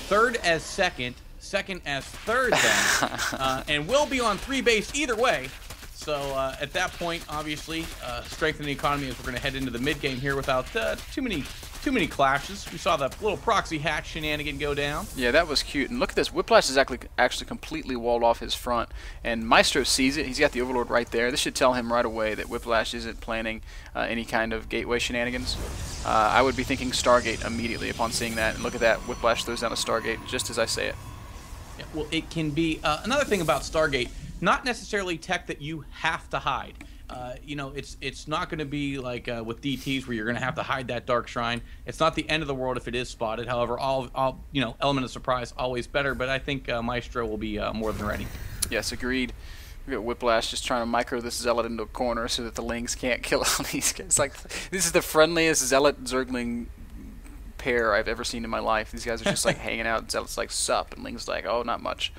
Speaker 3: Third as second, second as third, then, and will be on 3 base either way. So at that point, obviously, strengthen the economy as we're going to head into the mid game here without too many clashes. We saw the little proxy hatch shenanigan go down.
Speaker 1: Yeah, that was cute. And look at this. Whiplash is actually completely walled off his front. And Maestro sees it. He's got the Overlord right there. This should tell him right away that Whiplash isn't planning any kind of gateway shenanigans. I would be thinking Stargate immediately upon seeing that. And look at that. Whiplash throws down a Stargate just as I say it.
Speaker 3: Yeah, well, it can be another thing about Stargate, not necessarily tech that you have to hide. You know, it's not going to be like with DTs where you're going to have to hide that Dark Shrine. It's not the end of the world if it is spotted. However, all you know, element of surprise always better. But I think Maestro will be more than ready.
Speaker 1: Yes, agreed. We got Whiplash just trying to micro this Zealot into a corner so that the Lings can't kill all these guys. It's like, this is the friendliest Zealot Zergling pair I've ever seen in my life. These guys are just like hanging out. Zealot's like, sup, and Ling's like, oh, not much.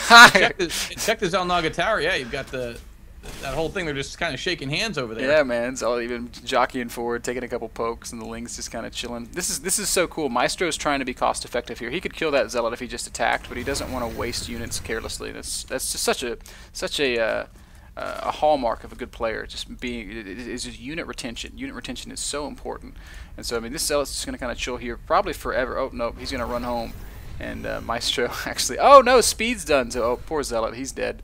Speaker 3: check the Xel'Naga Tower. Yeah, you've got that whole thing. They're just kind of shaking hands over there.
Speaker 1: Yeah, man. Zealot even jockeying forward, taking a couple pokes, and the Ling's just kind of chilling. This is so cool. Maestro's trying to be cost effective here. He could kill that Zealot if he just attacked, but he doesn't want to waste units carelessly. That's just such a hallmark of a good player. Just being is unit retention. Unit retention is so important. And so I mean, this Zealot's just going to kind of chill here probably forever. Oh nope, he's going to run home. And Maestro actually, oh no, speed's done. So poor Zealot, he's dead.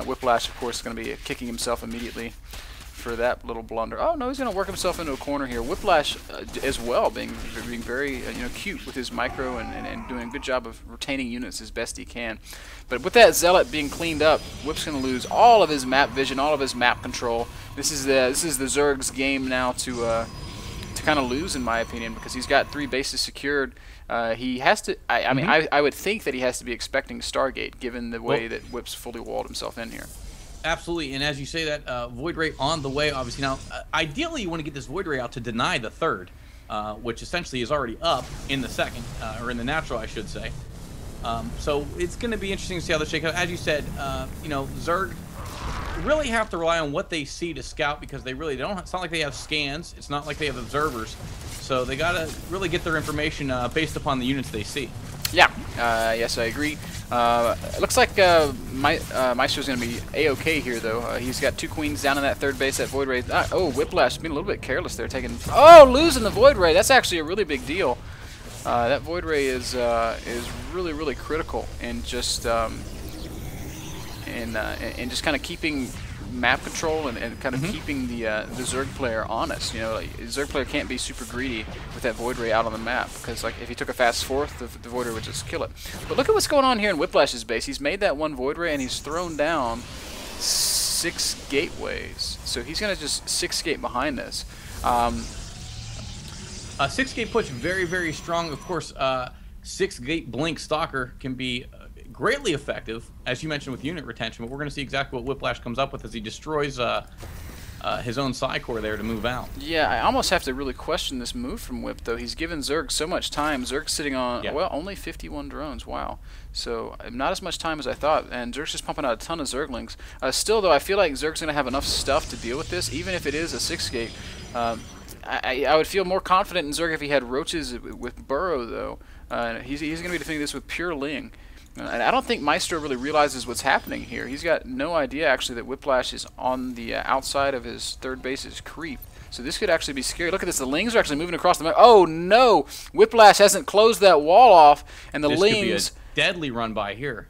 Speaker 1: Whiplash, of course, is going to be kicking himself immediately for that little blunder. Oh no, he's going to work himself into a corner here. Whiplash as well, being very cute with his micro and doing a good job of retaining units as best he can. But with that Zealot being cleaned up, Whip's going to lose all of his map vision, all of his map control. This is the Zerg's game now to kind of lose, in my opinion, because he's got 3 bases secured. He has to. I mean, I would think that he has to be expecting Stargate, given the way that Whip's fully walled himself in here.
Speaker 3: Absolutely, and as you say that, Void Ray on the way, obviously. Now, ideally, you want to get this Void Ray out to deny the third, which essentially is already up in the second, or in the natural, I should say. So it's going to be interesting to see how this shakes out. As you said, you know, Zerg really have to rely on what they see to scout, because they really don't. It's not like they have scans. It's not like they have observers. So they got to really get their information based upon the units they see.
Speaker 1: Yeah, yes, I agree. It looks like Maestro's going to be A-okay here, though. He's got 2 queens down in that third base. That Void Ray. Oh, Whiplash being a little bit careless there, losing the Void Ray. That's actually a really big deal. That Void Ray is really critical in just just kind of keeping map control and kind of keeping the Zerg player honest. You know, like, Zerg player can't be super greedy with that Void Ray out on the map, because like if he took a fast fourth, the Void Ray would just kill it. But look at what's going on here in Whiplash's base. He's made that 1 Void Ray and he's thrown down 6 gateways. So he's gonna just 6 gate behind this.
Speaker 3: A 6 gate push, very strong. Of course, 6 gate blink stalker can be greatly effective, as you mentioned, with unit retention, but we're going to see exactly what Whiplash comes up with as he destroys his own Psy-Core there to move out.
Speaker 1: Yeah, I almost have to really question this move from Whip, though. He's given Zerg so much time. Zerg's sitting on, well, only 51 drones. Wow. So not as much time as I thought, and Zerg's just pumping out a ton of Zerglings. Still, though, I feel like Zerg's going to have enough stuff to deal with this, even if it is a 6-gate. I would feel more confident in Zerg if he had Roaches with Burrow, though. He's going to be defending this with pure Ling. And I don't think Maestro really realizes what's happening here. He's got no idea, actually, that Whiplash is on the outside of his third base's creep. So this could actually be scary. Look at this. The Lings are actually moving across the map. Oh, no! Whiplash hasn't closed that wall off, and the Lings
Speaker 3: deadly run by here.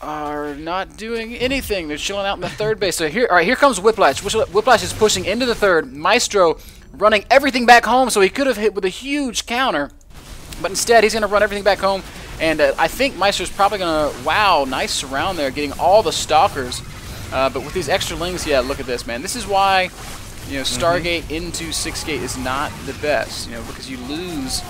Speaker 1: Are not doing anything. They're chilling out in the third base. So here, all right, here comes Whiplash. Whiplash is pushing into the third. Maestro running everything back home, so he could have hit with a huge counter, but instead he's going to run everything back home. And I think Maestro's probably going to, wow, nice surround there, getting all the stalkers. But with these extra lings, yeah, look at this, man. This is why, Stargate into 6-gate is not the best, because you lose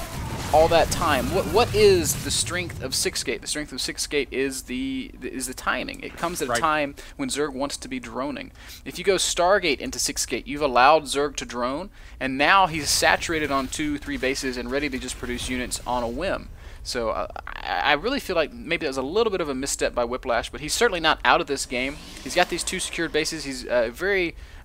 Speaker 1: all that time. What is the strength of 6-gate? The strength of 6-gate is the timing. It comes at a time when Zerg wants to be droning. If you go Stargate into 6-gate, you've allowed Zerg to drone, and now he's saturated on 2-3 bases and ready to just produce units on a whim. So I really feel like maybe that was a little bit of a misstep by Whiplash, but he's certainly not out of this game. He's got these 2 secured bases. He's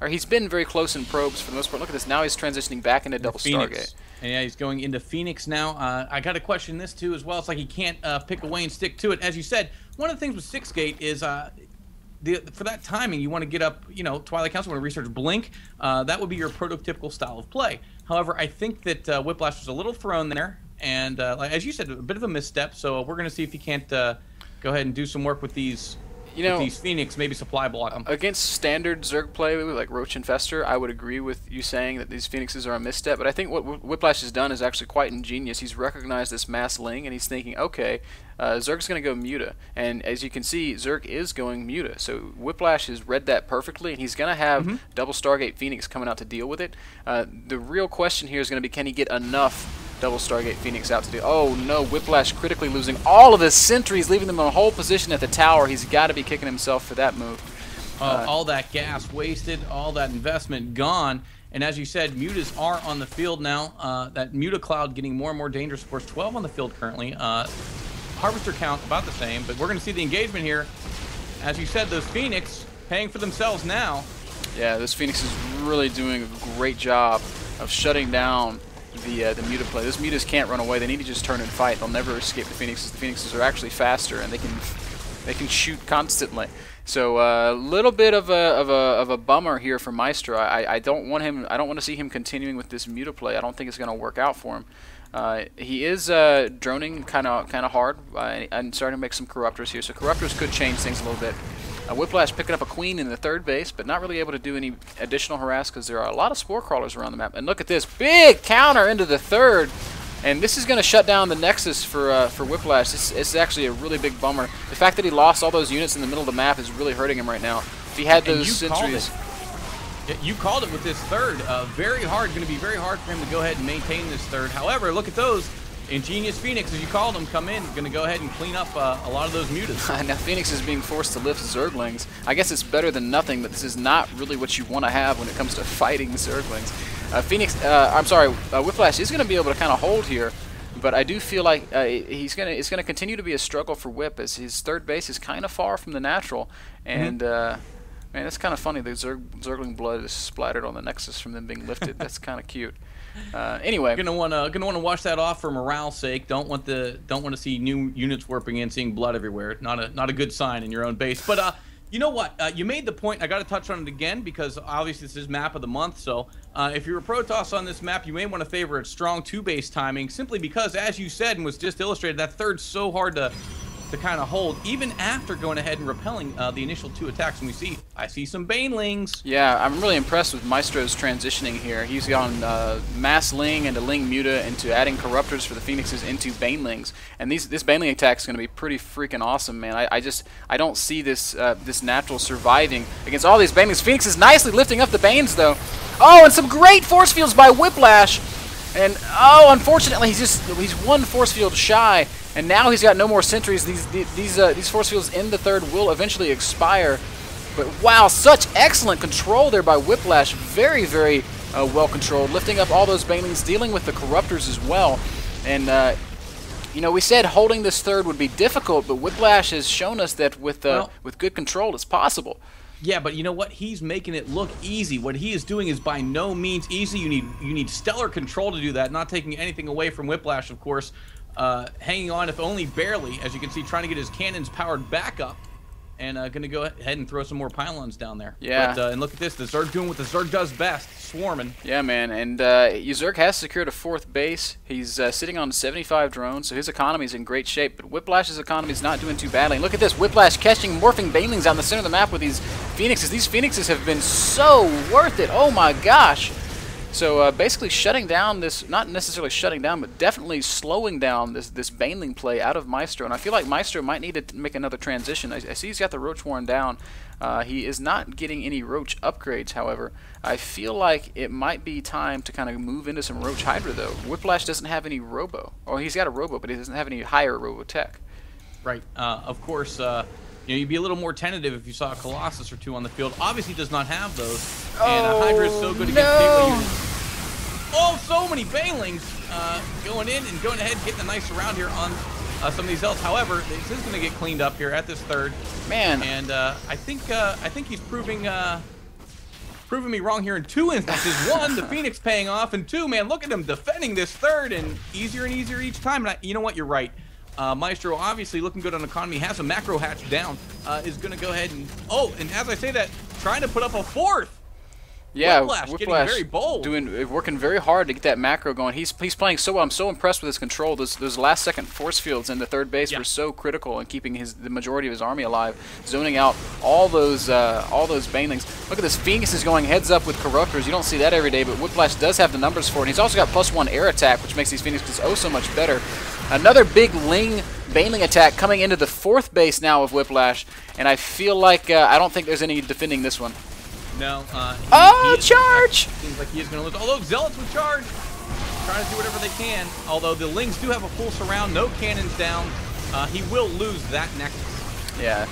Speaker 1: he's been very close in probes for the most part. Look at this. Now he's transitioning back into double Stargate.
Speaker 3: And yeah, he's going into Phoenix now. I got to question this too as well. It's like he can't pick away and stick to it. As you said, one of the things with 6-gate is for that timing, you want to get up, Twilight Council, want to research Blink. That would be your prototypical style of play. However, I think that Whiplash was a little thrown there. And as you said, a bit of a misstep. So we're going to see if he can't go ahead and do some work with these these Phoenix, maybe supply block them.
Speaker 1: Against standard Zerg play like Roach Infestor, I would agree with you saying that these Phoenixes are a misstep, but I think what Whiplash has done is actually quite ingenious. He's recognized this mass ling, and he's thinking, okay, Zerg's going to go Muta, and as you can see, Zerg is going Muta, so Whiplash has read that perfectly, and he's going to have double Stargate Phoenix coming out to deal with it. The real question here is going to be, can he get enough double Stargate Phoenix out to do? Oh no, Whiplash critically losing all of his sentries, leaving them in a whole position at the tower. He's got to be kicking himself for that move.
Speaker 3: All that gas wasted, all that investment gone. And as you said, mutas are on the field now. That Muta cloud getting more and more dangerous. Of course, 12 on the field currently. Harvester count about the same, but we're going to see the engagement here. As you said, those Phoenix paying for themselves now.
Speaker 1: Yeah, this Phoenix is really doing a great job of shutting down the Muta play. Those Mutas can't run away. They need to just turn and fight. They'll never escape the Phoenixes. The Phoenixes are actually faster, and they can shoot constantly. So a little bit of a bummer here for Maestro. I don't want to see him continuing with this Muta play. I don't think it's going to work out for him. He is droning kind of hard and starting to make some corruptors here. So corruptors could change things a little bit. Whiplash picking up a queen in the third base, but not really able to do any additional harass because there are a lot of spore crawlers around the map. And look at this big counter into the third, and this is going to shut down the Nexus for Whiplash. This is actually a really big bummer. The fact that he lost all those units in the middle of the map is really hurting him right now. If he had those sentries.
Speaker 3: You called it with this third. Very hard. Going to be very hard for him to go ahead and maintain this third. However, look at those. Ingenious Phoenix, as you called them, come in. Going to go ahead and clean up a lot of those mutas.
Speaker 1: Now Phoenix is being forced to lift Zerglings. I guess it's better than nothing, but this is not really what you want to have when it comes to fighting Zerglings. Whiplash is going to be able to kind of hold here, but I do feel like it's going to continue to be a struggle for Whip as his third base is kind of far from the natural, and man, that's kind of funny. The Zergling blood is splattered on the Nexus from them being lifted. That's kind of cute. Anyway,
Speaker 3: gonna want to wash that off for morale's sake. Don't want to see new units warping in, seeing blood everywhere. Not a good sign in your own base. But you know what? You made the point. I got to touch on it again because obviously this is map of the month. So if you're a Protoss on this map, you may want to favor its strong 2-base timing, simply because, as you said and was just illustrated, that third's so hard to kind of hold, even after going ahead and repelling the initial 2 attacks. And I see some Banelings.
Speaker 1: Yeah, I'm really impressed with Maestro's transitioning here. He's gone Mass Ling into Ling Muta into adding Corruptors for the Phoenixes into Banelings. And this Baneling attack is going to be pretty freaking awesome, man. I don't see this natural surviving against all these Banelings. Phoenix is nicely lifting up the Banes, though. Oh, and some great force fields by Whiplash. And, oh, unfortunately, he's one force field shy. And now he's got no more sentries. These force fields in the third will eventually expire. But wow, such excellent control there by Whiplash. Very, very well controlled, lifting up all those Banelings, dealing with the Corruptors as well. And we said holding this third would be difficult, but Whiplash has shown us that with good control, it's possible.
Speaker 3: Yeah, but you know what? He's making it look easy. What he is doing is by no means easy. You need stellar control to do that. Not taking anything away from Whiplash, of course. Hanging on, if only barely, as you can see, trying to get his cannons powered back up. and going to go ahead and throw some more pylons down there.
Speaker 1: Yeah.
Speaker 3: But, and look at this. The Zerg doing what the Zerg does best, swarming.
Speaker 1: Yeah, man. And Zerg has secured a 4th base. He's sitting on 75 drones, so his economy is in great shape. But Whiplash's economy is not doing too badly. And look at this. Whiplash catching morphing banelings out in the center of the map with these Phoenixes. These Phoenixes have been so worth it. Oh, my gosh. So basically shutting down this, not necessarily shutting down, but definitely slowing down this Baneling play out of Maestro. And I feel like Maestro might need to make another transition. I see he's got the Roach Warren down. He is not getting any Roach upgrades, however. I feel like it might be time to kind of move into some Roach Hydra, though. Whiplash doesn't have any Robo. Or he's got a Robo, but he doesn't have any higher Robo tech.
Speaker 3: Right. Of course, you'd be a little more tentative if you saw a Colossus or 2 on the field. Obviously does not have those. And Hydra is so good against gateway units. Oh, so many Banelings going in and going ahead and getting a nice round here on some of these elves. However, this is going to get cleaned up here at this 3rd.
Speaker 1: Man.
Speaker 3: And I think he's proving me wrong here in 2 instances. 1, the Phoenix paying off, and 2, man, look at him defending this 3rd, and easier each time. And you know what? You're right. Maestro, obviously looking good on economy, has a macro hatch down, is going to go ahead and... Oh, and as I say that, trying to put up a 4th.
Speaker 1: Yeah,
Speaker 3: Whiplash getting very bold.
Speaker 1: Working very hard to get that macro going. He's playing so well. I'm so impressed with his control. Those last second force fields in the 3rd base were so critical in keeping the majority of his army alive, zoning out all those banelings. Look at this. Phoenix is going heads up with Corruptors. You don't see that every day, but Whiplash does have the numbers for it. And he's also got +1 air attack, which makes these Phoenixes oh so much better. Another big Baneling attack coming into the 4th base now of Whiplash, and I feel like I don't think there's any defending this one.
Speaker 3: No.
Speaker 1: Charge!
Speaker 3: Seems like he is going to lose. Although Zealots would charge, trying to do whatever they can. Although the Lings do have a full surround, no cannons down. He will lose that Nexus.
Speaker 1: Yeah.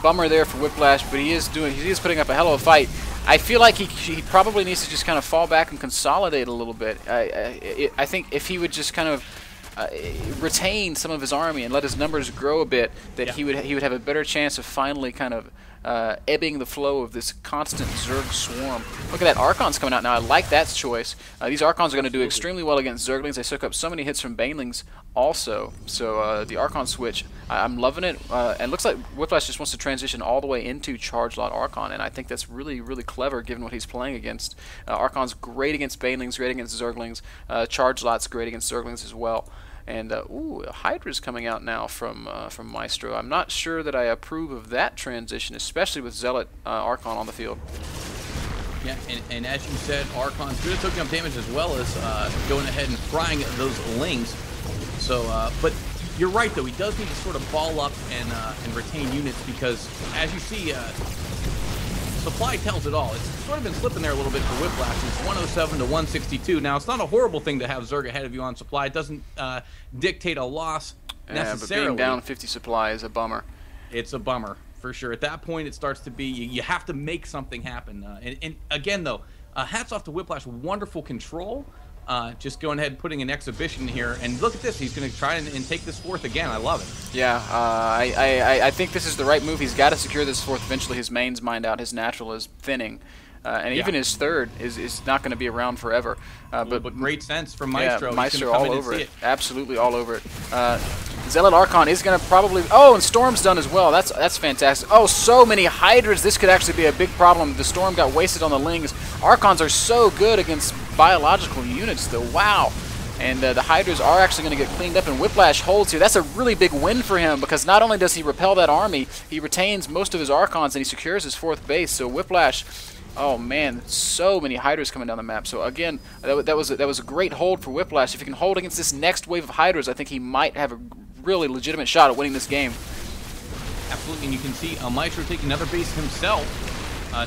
Speaker 1: Bummer there for Whiplash, but he is putting up a hell of a fight. I feel like he probably needs to just kind of fall back and consolidate a little bit. I think if he would just kind of retain some of his army and let his numbers grow a bit, that he would have a better chance of finally kind of ebbing the flow of this constant Zerg swarm. Look at that, Archons coming out now. I like that choice. These Archons are going to do extremely well against Zerglings. They soak up so many hits from Banelings also. So the Archon switch, I'm loving it. And it looks like Whiplash just wants to transition all the way into Charge Lot Archon, and I think that's really, really clever given what he's playing against. Archon's great against Banelings, great against Zerglings. Charge Lot's great against Zerglings as well. And ooh, Hydra's coming out now from Maestro. I'm not sure that I approve of that transition, especially with Zealot Archon on the field.
Speaker 3: Yeah, and as you said, Archon's good at soaking up damage as well as going ahead and frying those Lings. So, but you're right though. He does need to sort of ball up and retain units because, as you see, supply tells it all. It's sort of been slipping there a little bit for Whiplash. It's 107 to 162. Now, it's not a horrible thing to have Zerg ahead of you on supply. It doesn't dictate a loss necessarily.
Speaker 1: But being down 50 supply is a bummer.
Speaker 3: It's a bummer, for sure. At that point, it starts to be, you have to make something happen. And again, though, hats off to Whiplash. Wonderful control. Just going ahead and putting an exhibition here. And look at this. He's going to try and take this 4th again. I love it.
Speaker 1: Yeah, I think this is the right move. He's got to secure this 4th eventually. His main's mined out. His natural is thinning. And even his 3rd is not going to be around forever.
Speaker 3: But great sense from Maestro.
Speaker 1: Yeah, Maestro all over it. Absolutely all over it. Zealot Archon is going to probably... Oh, and Storm's done as well. That's fantastic. Oh, so many Hydras. This could actually be a big problem. The Storm got wasted on the Lings. Archons are so good against biological units, though. Wow. And the Hydras are actually going to get cleaned up, and Whiplash holds here. That's a really big win for him, because not only does he repel that army, he retains most of his Archons, and he secures his 4th base. So Whiplash... Oh man, so many Hydras coming down the map. So again, that was a great hold for Whiplash. If he can hold against this next wave of Hydras, I think he might have a really legitimate shot at winning this game.
Speaker 3: Absolutely, and you can see Maestro taking another base himself,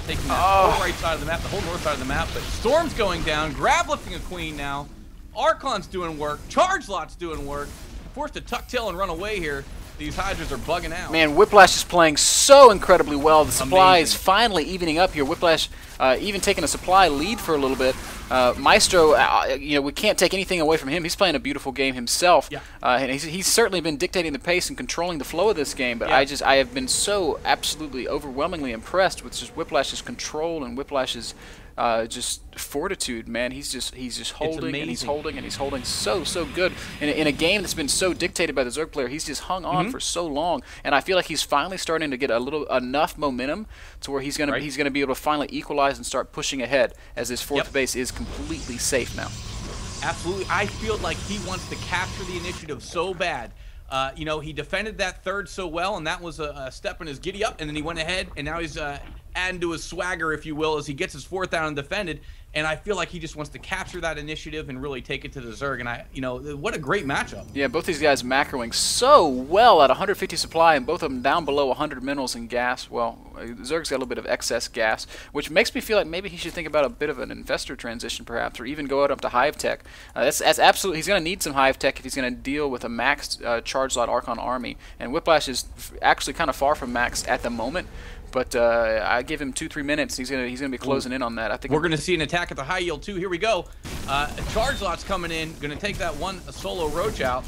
Speaker 3: taking the whole right side of the map, the whole north side of the map. But Storm's going down, Grab lifting a Queen now. Archon's doing work, Charge Lot's doing work. Forced to tuck tail and run away here. These Hydras are bugging out.
Speaker 1: Man, Whiplash is playing so so incredibly well. The supply is
Speaker 3: Amazing.
Speaker 1: finally evening up here. Whiplash even taking a supply lead for a little bit. Maestro, you know, we can't take anything away from him. He's playing a beautiful game himself.
Speaker 3: Yeah.
Speaker 1: And he's certainly been dictating the pace and controlling the flow of this game. But
Speaker 3: Yeah.
Speaker 1: I have been so absolutely overwhelmingly impressed with just Whiplash's control and Whiplash's just fortitude, man. He's just holding and he's
Speaker 3: amazing.
Speaker 1: holding and he's holding so good in a game that's been so dictated by the Zerg player. He's just hung on for so long, and I feel like he's finally starting to get enough momentum to where he's gonna be able to finally equalize and start pushing ahead, as this fourth
Speaker 3: Yep.
Speaker 1: base is completely safe now.
Speaker 3: Absolutely. I feel like he wants to capture the initiative so bad. You know, he defended that third so well, and that was a step in his giddy up, and then he went ahead, and now he's adding to his swagger, if you will, as he gets his fourth down and defended. And I feel like he just wants to capture that initiative and really take it to the Zerg. And you know, what a great matchup.
Speaker 1: Yeah, both these guys macroing so well at 150 supply, and both of them down below 100 minerals and gas. Well, Zerg's got a little bit of excess gas, which makes me feel like maybe he should think about a bit of an investor transition, perhaps, or even go out up to Hive Tech. That's absolutely. He's going to need some Hive Tech if he's going to deal with a maxed charge slot Archon army. And Whiplash is actually kind of far from maxed at the moment. But I give him 2-3 minutes. He's gonna be closing in on that. I think
Speaker 3: we're gonna see an attack at the high yield too. Here we go. Charge lot's coming in. Gonna take that one solo roach out.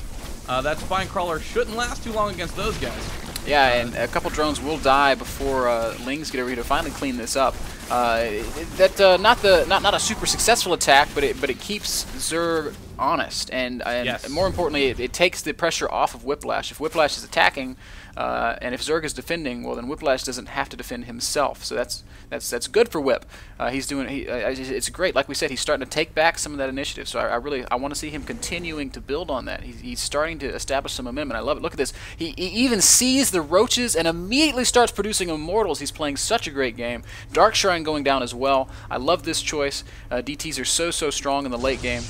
Speaker 3: That spine crawler shouldn't last too long against those guys.
Speaker 1: Yeah, and a couple drones will die before Lings get over here to finally clean this up. Not a super successful attack, but it keeps Zerg honest, and
Speaker 3: Yes.
Speaker 1: more importantly, it takes the pressure off of Whiplash. If Whiplash is attacking, and if Zerg is defending, well then Whiplash doesn't have to defend himself. So that's good for Whip. It's great. Like we said, he's starting to take back some of that initiative. So I want to see him continuing to build on that. He's starting to establish some momentum, and I love it. Look at this. He even sees the roaches and immediately starts producing immortals. He's playing such a great game. Dark Shrine going down as well. I love this choice. DTs are so strong in the late game.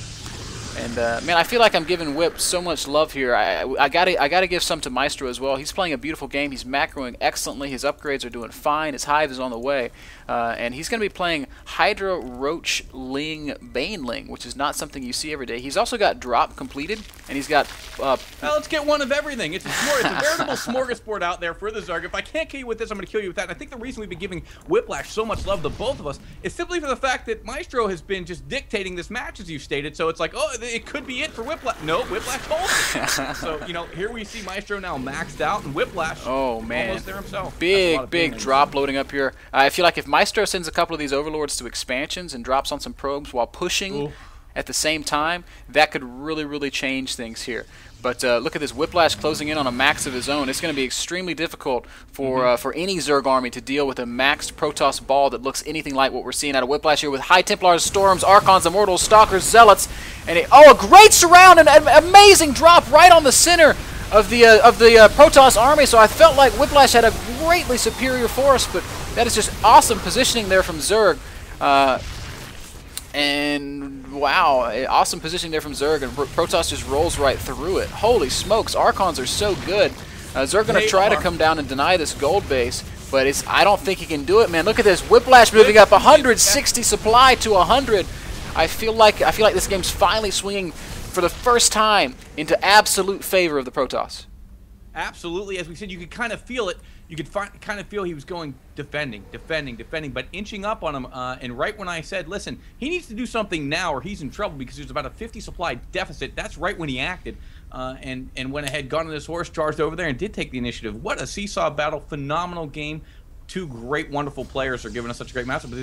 Speaker 1: And man, I feel like I'm giving Whip so much love here. I gotta give some to Maestro as well. He's playing a beautiful game. He's macroing excellently. His upgrades are doing fine. His Hive is on the way, and he's gonna be playing Hydra, Roach, Ling, Baneling, which is not something you see every day. He's also got drop completed, and he's got.
Speaker 3: Now let's get one of everything. It's a veritable smorgasbord out there for the Zerg. If I can't kill you with this, I'm going to kill you with that. And I think the reason we've been giving Whiplash so much love to both of us is simply for the fact that Maestro has been just dictating this match, as you stated. So it's like, oh, it could be it for Whiplash. No, Whiplash holds it. So, you know, here we see Maestro now maxed out, and Whiplash almost there himself.
Speaker 1: Big drop loading up here. I feel like if Maestro sends a couple of these Overlords to expansions and drops on some probes while pushing at the same time, that could really change things here. But look at this, Whiplash closing in on a max of his own. It's going to be extremely difficult for any Zerg army to deal with a maxed Protoss ball that looks anything like what we're seeing out of Whiplash here with High Templars, Storms, Archons, Immortals, Stalkers, Zealots, and a great surround and an amazing drop right on the center of the Protoss army. So I felt like Whiplash had a greatly superior force, but that is just awesome positioning there from Zerg. And wow, awesome positioning there from Zerg, and Protoss just rolls right through it. Holy smokes, Archons are so good. Zerg going to try to come down and deny this gold base, but I don't think he can do it, man. Look at this, Whiplash moving up 160 supply to 100. I feel like this game's finally swinging for the first time into absolute favor of the Protoss.
Speaker 3: Absolutely, as we said, you could kind of feel it. You could kind of feel he was going defending, but inching up on him. And right when I said, listen, he needs to do something now or he's in trouble because there's about a 50 supply deficit, that's right when he acted and went ahead, got on his horse, charged over there, and did take the initiative. What a seesaw battle, phenomenal game. Two great, wonderful players are giving us such a great matchup. But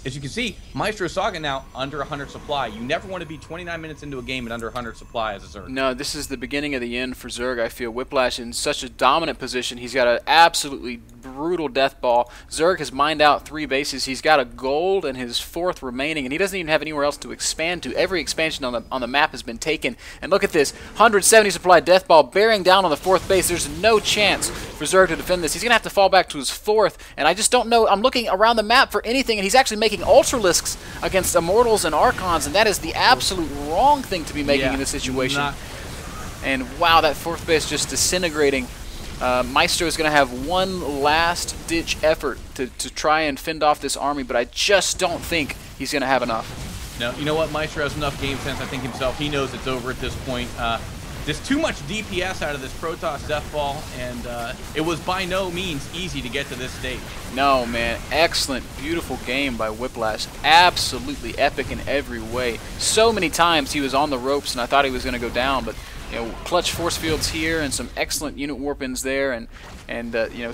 Speaker 3: as you can see, Maestro Saga now under 100 supply. You never want to be 29 minutes into a game at under 100 supply as a Zerg.
Speaker 1: No, this is the beginning of the end for Zerg. I feel Whiplash in such a dominant position. He's got an absolutely brutal death ball. Zerg has mined out 3 bases. He's got a gold and his 4th remaining, and he doesn't even have anywhere else to expand to. Every expansion on the map has been taken. And look at this, 170 supply death ball bearing down on the 4th base. There's no chance for Zerg to defend this. He's going to have to fall back to his 4th, and I just don't know. I'm looking around the map for anything, and he's actually making Ultralisks against Immortals and Archons, and that is the absolute wrong thing to be making in this situation. And wow, that 4th base just disintegrating. Maestro is going to have one last-ditch effort to try and fend off this army, but I just don't think he's going to have enough.
Speaker 3: No, you know what? Maestro has enough game sense, I think, himself. He knows it's over at this point. Just too much DPS out of this Protoss Death Ball, and it was by no means easy to get to this stage.
Speaker 1: No, man. Excellent, beautiful game by Whiplash. Absolutely epic in every way. So many times he was on the ropes, and I thought he was going to go down, but clutch force fields here and some excellent unit warp-ins there, and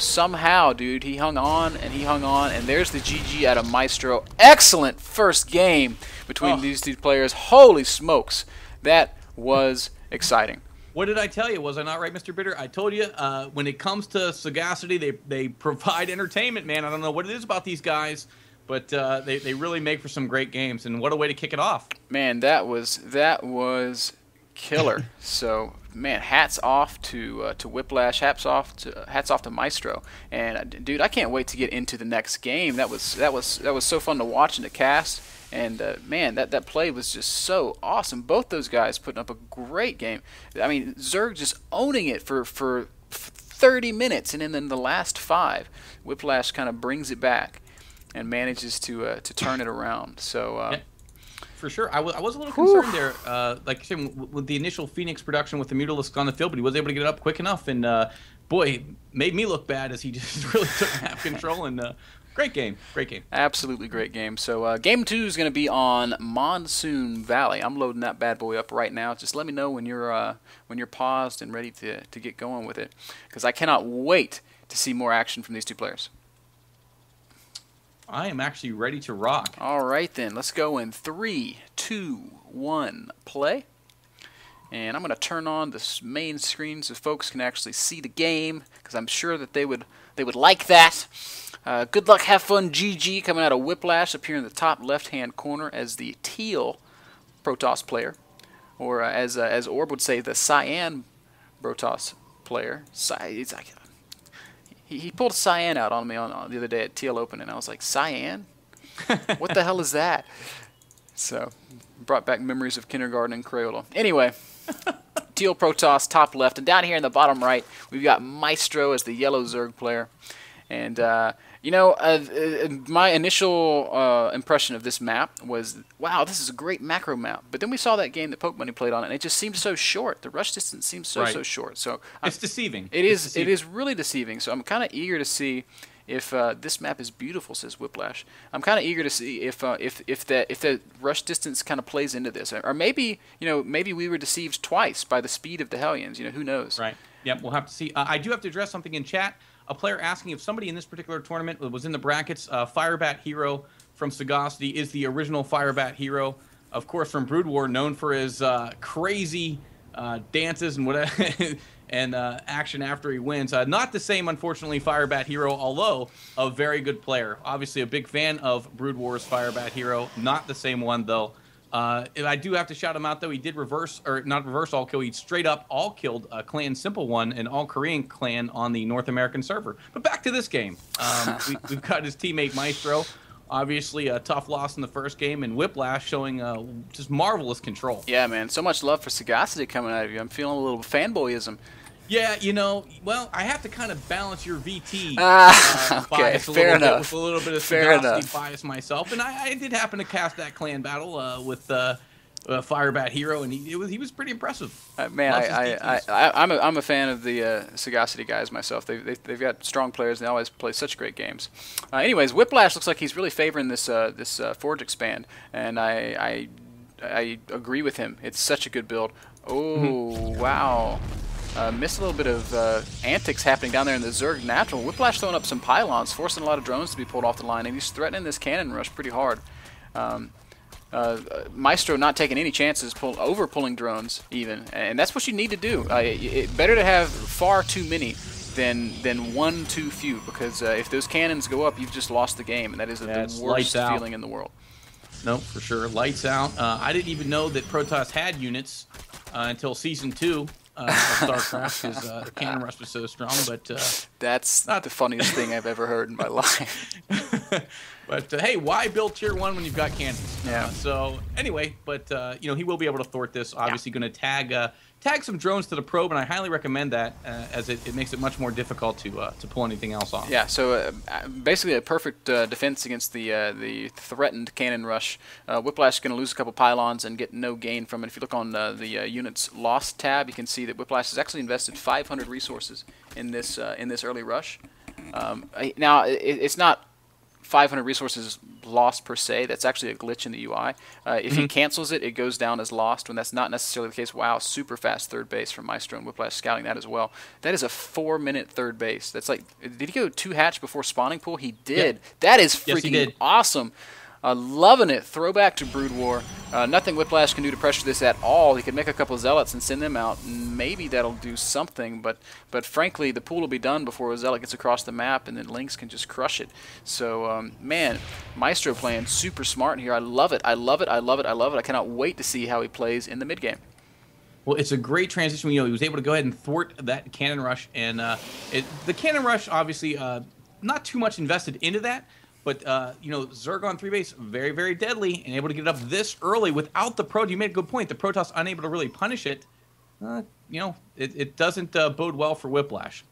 Speaker 1: somehow, dude, he hung on, and there's the GG out of Maestro. Excellent first game between these two players. Holy smokes. That was exciting.
Speaker 3: What did I tell you? Was I not right, Mr. Bitter? I told you, when it comes to Sagacity, they provide entertainment, man. I don't know what it is about these guys, but they really make for some great games, and what a way to kick it off.
Speaker 1: Man, that was killer. So, man, hats off to Whiplash, hats off to Maestro, and dude, I can't wait to get into the next game. That was so fun to watch and to cast. And man, that play was just so awesome. Both those guys putting up a great game. I mean, Zerg just owning it for 30 minutes, and then the last 5, Whiplash kind of brings it back and manages to turn it around. So.
Speaker 3: Yeah, for sure, I was a little concerned there. Like I said, with the initial Phoenix production with the Mutalisk on the field, but he was able to get it up quick enough, and boy, made me look bad as he just really took half control and. Great game. Great game.
Speaker 1: Absolutely great game. So game 2 is going to be on Monsoon Valley. I'm loading that bad boy up right now. Just let me know when you're paused and ready to get going with it, because I cannot wait to see more action from these two players.
Speaker 3: I am actually ready to rock.
Speaker 1: All right, then. Let's go in 3, 2, 1, play. And I'm going to turn on the main screen so folks can actually see the game, because I'm sure that they would like that. Good luck, have fun, GG, coming out of Whiplash up here in the top left-hand corner as the teal Protoss player, or as Orb would say, the cyan Protoss player. It's like, he pulled cyan out on me on the other day at Teal Open, and I was like, cyan? What the hell is that? So, brought back memories of kindergarten and Crayola. Anyway, Teal Protoss, top left, and down here in the bottom right, we've got Maestro as the yellow Zerg player. And, my initial impression of this map was, wow, this is a great macro map. But then we saw that game that Pokemoney played on, and it just seemed so short. The rush distance seems so short. So
Speaker 3: it's deceiving.
Speaker 1: It is really deceiving. So I'm kind of eager to see if this map is beautiful, says Whiplash. I'm kind of eager to see if the rush distance kind of plays into this, or maybe we were deceived twice by the speed of the Hellions. Who knows?
Speaker 3: Right. Yep. We'll have to see. I do have to address something in chat. A player asking if somebody in this particular tournament was in the brackets. Firebat Hero from Sagacity is the original Firebat Hero, of course, from Brood War, known for his crazy dances and whatever, and action after he wins. Not the same, unfortunately, Firebat Hero, although a very good player. Obviously, a big fan of Brood War's Firebat Hero. Not the same one, though. I do have to shout him out, though. He did not reverse all kill. He straight up all killed Clan Simple One, an all Korean clan on the North American server. But back to this game. We've got his teammate Maestro. Obviously, a tough loss in the first game, and Whiplash showing just marvelous control.
Speaker 1: Yeah, man. So much love for Sagacity coming out of you. I'm feeling a little fanboyism.
Speaker 3: Yeah, well, I have to kind of balance your VT
Speaker 1: okay,
Speaker 3: bias
Speaker 1: fair enough.
Speaker 3: With a little bit of Sagacity bias myself, and I did happen to cast that clan battle with Firebat Hero, and he was pretty impressive.
Speaker 1: Man, I'm a fan of the Sagacity guys myself. They've got strong players. And they always play such great games. Anyways, Whiplash looks like he's really favoring this Forge Expand, and I agree with him. It's such a good build. Oh wow. Missed a little bit of antics happening down there in the Zerg natural. Whiplash throwing up some pylons, forcing a lot of drones to be pulled off the line, and he's threatening this cannon rush pretty hard. Maestro not taking any chances, pulling drones even, and that's what you need to do. Better to have far too many than one too few, because if those cannons go up, you've just lost the game, and that is the worst feeling in the world.
Speaker 3: No, for sure. Lights out. I didn't even know that Protoss had units until Season 2. StarCraft, because the cannon rush was so strong, but
Speaker 1: that's not the funniest thing I've ever heard in my life.
Speaker 3: But hey, why build Tier 1 when you've got cannons?
Speaker 1: Yeah.
Speaker 3: So anyway, but he will be able to thwart this. Obviously, going to tag tag some drones to the probe, and I highly recommend that, as it makes it much more difficult to pull anything else off.
Speaker 1: Yeah, so basically a perfect defense against the threatened cannon rush. Whiplash is going to lose a couple pylons and get no gain from it. If you look on the unit's lost tab, you can see that Whiplash has actually invested 500 resources in this early rush. Now, it's not 500 resources lost per se. That's actually a glitch in the UI. If he cancels it, it goes down as lost when that's not necessarily the case. Wow, super fast third base from Maestro and Whiplash scouting that as well. That is a 4-minute third base. That's like, did he go 2 hatch before spawning pool? He did.
Speaker 3: Yep.
Speaker 1: That is
Speaker 3: Yes, he
Speaker 1: freaking
Speaker 3: did.
Speaker 1: awesome. Loving it. Throwback to Brood War. Nothing Whiplash can do to pressure this at all. He could make a couple of Zealots and send them out. Maybe that'll do something, but frankly, the pool will be done before a Zealot gets across the map, and then Lynx can just crush it. So, man, Maestro playing super smart here. I love it. I love it. I love it. I love it. I cannot wait to see how he plays in the mid game.
Speaker 3: Well, it's a great transition. You know, he was able to go ahead and thwart that cannon rush, and the cannon rush, obviously, not too much invested into that. But, you know, Zerg on 3-base, very, very deadly, and able to get it up this early without the Protoss. You made a good point. The Protoss unable to really punish it. You know, it doesn't bode well for Whiplash.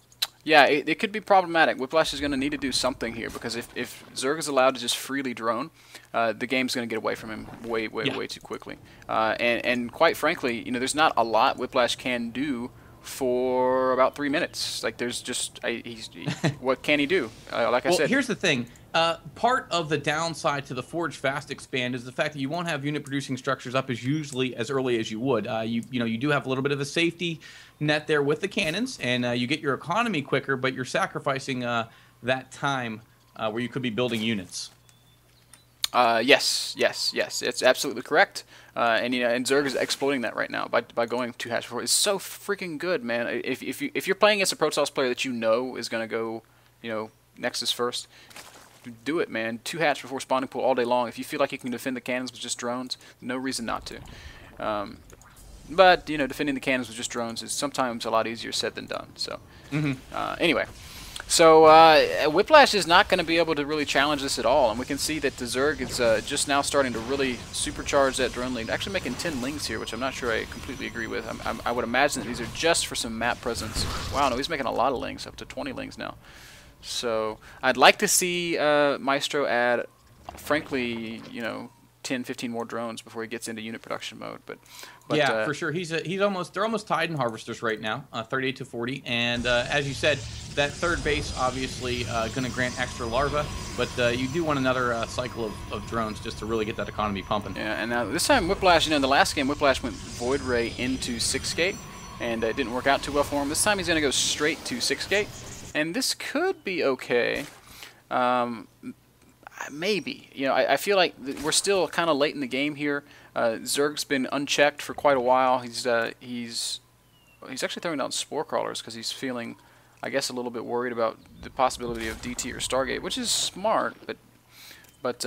Speaker 1: Yeah, it could be problematic. Whiplash is going to need to do something here, because if Zerg is allowed to just freely drone, the game's going to get away from him way too quickly. And quite frankly, you know, there's not a lot Whiplash can do for about 3 minutes. Like, there's just what can he do? Like I said,
Speaker 3: Here's the thing. Part of the downside to the Forge Fast Expand is the fact that you won't have unit producing structures up as early as you would. You know, you do have a little bit of a safety net there with the cannons, and you get your economy quicker, but you're sacrificing that time where you could be building units.
Speaker 1: Yes, it's absolutely correct. And you know, and Zerg is exploiting that right now by going 2 hatch before. It's so freaking good, man. If you're playing against a Protoss player that you know is going to go, you know, Nexus first, do it, man. 2 hatch before spawning pool all day long. If you feel like you can defend the cannons with just drones, no reason not to. But you know, defending the cannons with just drones is sometimes a lot easier said than done. So anyway. So Whiplash is not going to be able to really challenge this at all, and we can see that the Zerg is just now starting to really supercharge that drone lead. Actually making 10 lings here, which I'm not sure I completely agree with. I would imagine that these are just for some map presence. Wow, no, he's making a lot of lings, up to 20 lings now. So I'd like to see Maestro add, frankly, you know, 10, 15 more drones before he gets into unit production mode. But
Speaker 3: yeah, for sure. They're almost tied in harvesters right now, 38 to 40. And as you said, that third base obviously going to grant extra larva, but you do want another cycle of drones just to really get that economy pumping.
Speaker 1: Yeah, and now this time Whiplash, you know, in the last game Whiplash went Void Ray into 6 gate, and it didn't work out too well for him. This time he's going to go straight to 6 gate, and this could be okay. Maybe. You know, I feel like we're still kind of late in the game here. Zerg's been unchecked for quite a while. He's actually throwing down spore crawlers because he's feeling, I guess, a little bit worried about the possibility of DT or Stargate, which is smart, but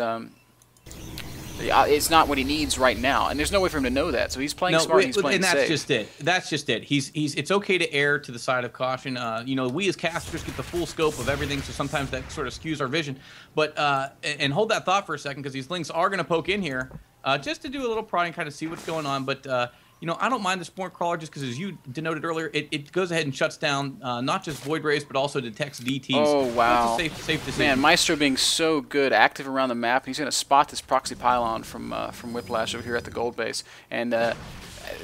Speaker 1: it's not what he needs right now, and there's no way for him to know that. So he's playing smart. He's playing safe.
Speaker 3: And that's just it. That's just it. It's okay to err to the side of caution. You know, we as casters get the full scope of everything, so sometimes that sort of skews our vision. But and hold that thought for a second, because these links are going to poke in here just to do a little prodding, kind of see what's going on. But you know, I don't mind the spore crawler just because, as you denoted earlier, it goes ahead and shuts down not just void rays but also detects DTs.
Speaker 1: Oh wow!
Speaker 3: That's a safe decision.
Speaker 1: Man, Maestro being so good, active around the map. He's going to spot this proxy pylon from Whiplash over here at the gold base, and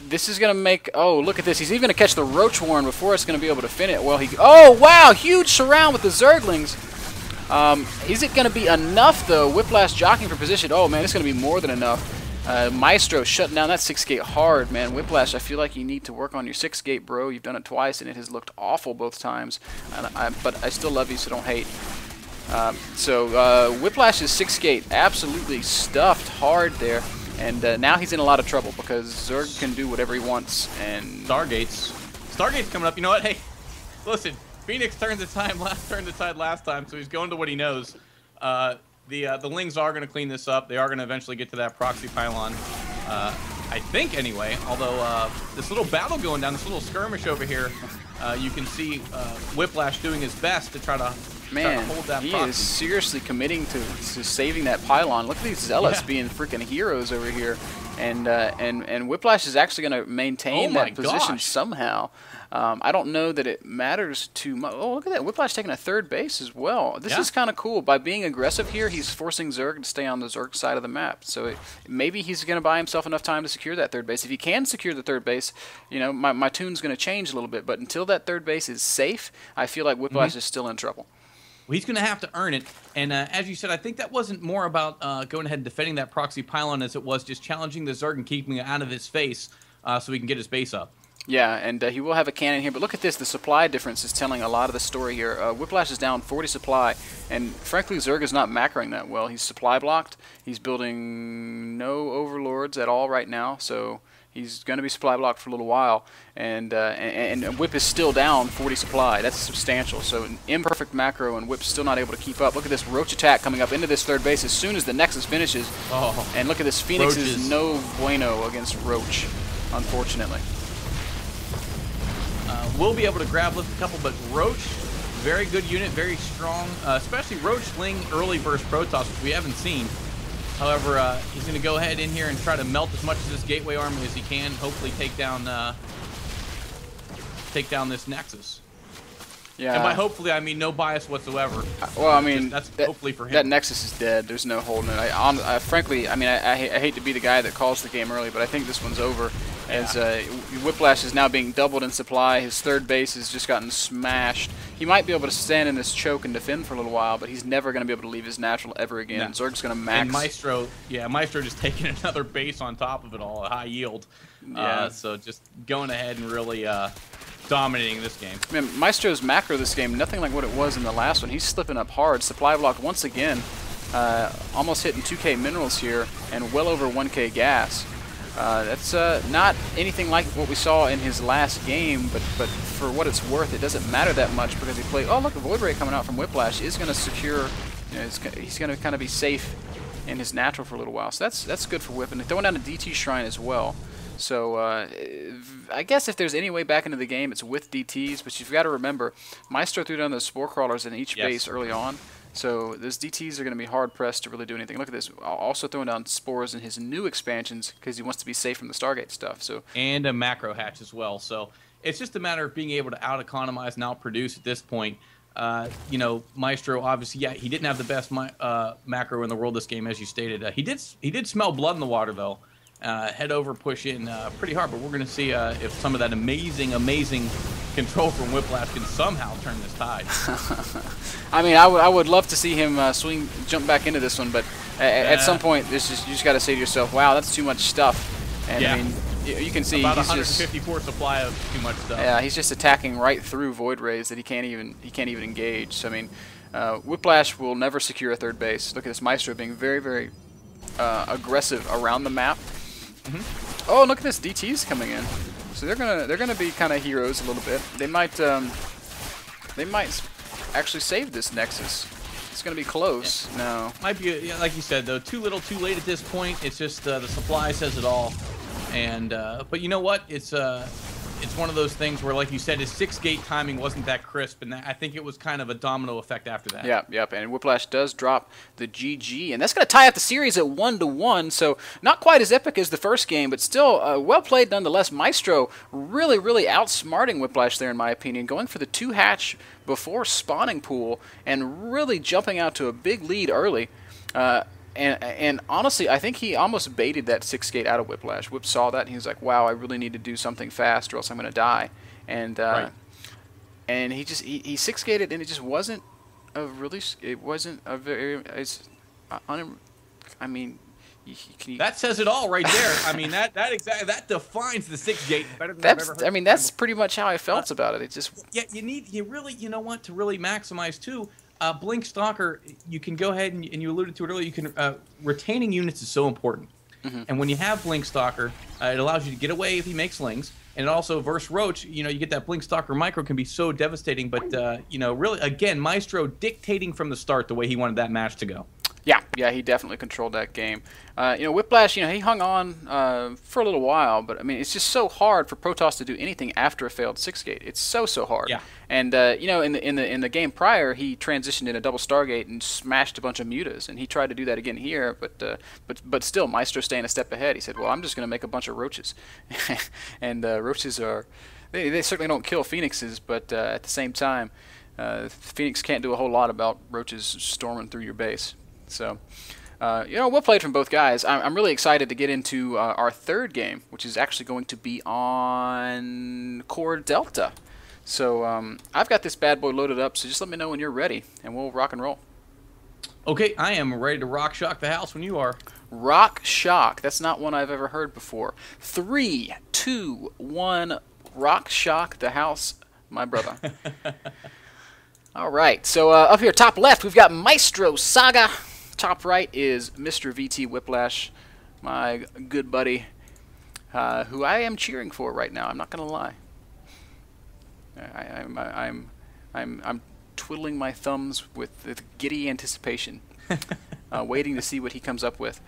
Speaker 1: this is going to make. Oh, look at this! He's even going to catch the Roach Warren before it's going to be able to fin it. Well, oh wow! Huge surround with the Zerglings. Is it going to be enough though? Whiplash jockeying for position. Oh man, it's going to be more than enough. Maestro shutting down that 6 gate hard, man. Whiplash, I feel like you need to work on your 6 gate, bro. You've done it twice, and it has looked awful both times. But I still love you, so don't hate. Whiplash's 6 gate absolutely stuffed hard there, and now he's in a lot of trouble because Zerg can do whatever he wants. And
Speaker 3: Stargate's coming up. You know what? Hey, listen. Phoenix turned the tide last time, so he's going to what he knows. The Lings are going to clean this up. They are going to eventually get to that proxy pylon, I think anyway. Although this little battle going down, this little skirmish over here, you can see Whiplash doing his best to try to hold that proxy.
Speaker 1: He is seriously committing to saving that pylon. Look at these Zealots being freaking heroes over here. and Whiplash is actually going to maintain that position somehow. I don't know that it matters too much. Oh, look at that. Whiplash taking a third base as well. This is kind of cool. By being aggressive here, he's forcing Zerg to stay on the Zerg side of the map. So maybe he's going to buy himself enough time to secure that third base. If he can secure the third base, you know, my tune's going to change a little bit. But until that third base is safe, I feel like Whiplash is still in trouble.
Speaker 3: Well, he's going to have to earn it. And as you said, I think that wasn't more about going ahead and defending that proxy pylon as it was just challenging the Zerg and keeping it out of his face so he can get his base up.
Speaker 1: Yeah, and he will have a cannon here, but look at this. The supply difference is telling a lot of the story here. Whiplash is down 40 supply, and frankly, Zerg is not macroing that well. He's supply blocked. He's building no overlords at all right now, so he's going to be supply blocked for a little while. And Whip is still down 40 supply. That's substantial. So an imperfect macro, and Whip's still not able to keep up. Look at this Roach attack coming up into this third base as soon as the Nexus finishes.
Speaker 3: Oh,
Speaker 1: and look at this. Phoenix
Speaker 3: Roaches.
Speaker 1: is no bueno against Roach, unfortunately.
Speaker 3: We'll be able to grab lift a couple, but Roach, very good unit, very strong, especially Roach Sling early burst Protoss, which we haven't seen. However, he's going to go ahead in here and try to melt as much of this Gateway army as he can, hopefully take down this Nexus.
Speaker 1: Yeah.
Speaker 3: And by hopefully, I mean no bias whatsoever.
Speaker 1: Well, I mean,
Speaker 3: that's hopefully for him.
Speaker 1: That Nexus is dead. There's no holding it. Frankly, I mean, I hate to be the guy that calls the game early, but I think this one's over. As Whiplash is now being doubled in supply. His third base has just gotten smashed. He might be able to stand in this choke and defend for a little while, but he's never going to be able to leave his natural ever again. No. Zerg's going to max.
Speaker 3: And Maestro just taking another base on top of it all, a high yield.
Speaker 1: Yeah.
Speaker 3: So just going ahead and really dominating this game.
Speaker 1: Man, Maestro's macro this game, nothing like what it was in the last one. He's slipping up hard. Supply block once again, almost hitting 2K minerals here and well over 1K gas. That's not anything like what we saw in his last game, but for what it's worth, it doesn't matter that much because he played. Oh, look, the Void Ray coming out from Whiplash is going to secure. You know, he's going to kind of be safe in his natural for a little while. So that's good for Whip, and throwing down a DT Shrine as well. So I guess if there's any way back into the game, it's with DTs. But you've got to remember, Maestro threw down those Spore Crawlers in each base early on. So those DTs are going to be hard-pressed to really do anything. Look at this. Also throwing down spores in his new expansions because he wants to be safe from the Stargate stuff. So
Speaker 3: and a macro hatch as well. So it's just a matter of being able to out-economize and out-produce at this point. You know, Maestro, obviously, he didn't have the best macro in the world this game, as you stated. He did smell blood in the water, though. Head over, push in pretty hard. But we're going to see if some of that amazing control from Whiplash can somehow turn this tide.
Speaker 1: I mean, I would love to see him jump back into this one, but at some point, you just got to say to yourself, "Wow, that's too much stuff." And I mean, you can see
Speaker 3: about
Speaker 1: he's
Speaker 3: 154 supply of too much stuff.
Speaker 1: Yeah, he's just attacking right through Void Rays that he can't even engage. So I mean, Whiplash will never secure a third base. Look at this Maestro being very, very aggressive around the map. Mm-hmm. Oh, look at this, DT's coming in. So they're gonna be kind of heroes a little bit. They might actually save this Nexus. It's gonna be close.
Speaker 3: Yeah.
Speaker 1: No,
Speaker 3: might be like you said though, too little, too late at this point. It's just the supply says it all. And but you know what? It's one of those things where, like you said, his 6-gate timing wasn't that crisp, and I think it was kind of a domino effect after that.
Speaker 1: Yep. And Whiplash does drop the GG, and that's going to tie up the series at 1-1. So not quite as epic as the first game, but still well played nonetheless. Maestro really, really outsmarting Whiplash there, in my opinion, going for the 2-hatch before spawning pool and really jumping out to a big lead early. And honestly, I think he almost baited that 6-gate out of Whiplash. Whip saw that, and he was like, wow, I really need to do something fast or else I'm going to die. And and he 6-gated, and it just wasn't a really, it wasn't a very, I mean,
Speaker 3: that says it all right there. I mean, that defines the 6-gate better than I've ever heard.
Speaker 1: I mean, that's pretty much how I felt about it. It just
Speaker 3: you really want to really maximize too. Blink Stalker, you can go ahead and you alluded to it earlier. You can retaining units is so important, and when you have Blink Stalker, it allows you to get away if he makes slings, and also versus Roach, you get that Blink Stalker micro can be so devastating. But really, again, Maestro dictating from the start the way he wanted that match to go.
Speaker 1: Yeah, he definitely controlled that game. Whiplash, he hung on for a little while, but I mean, it's just so hard for Protoss to do anything after a failed 6-gate. It's so hard.
Speaker 3: Yeah.
Speaker 1: And in the game prior, he transitioned in a double Stargate and smashed a bunch of mutas, and he tried to do that again here, but still, Maestro staying a step ahead. He said, "Well, I'm just going to make a bunch of roaches," and roaches are they certainly don't kill phoenixes, but at the same time, Phoenix can't do a whole lot about roaches storming through your base. So, well played from both guys. I'm really excited to get into our third game, which is actually going to be on Core Delta. So I've got this bad boy loaded up, so just let me know when you're ready, and we'll rock and roll.
Speaker 3: Okay, I am ready to rock shock the house when you are.
Speaker 1: Rock Shock. That's not one I've ever heard before. 3, 2, 1, Rock Shock the house, my brother. All right, so up here, top left, we've got Maestro Saga. Top right is Mr. VT Whiplash, my good buddy, who I am cheering for right now. I'm not gonna lie. I'm twiddling my thumbs with giddy anticipation, waiting to see what he comes up with.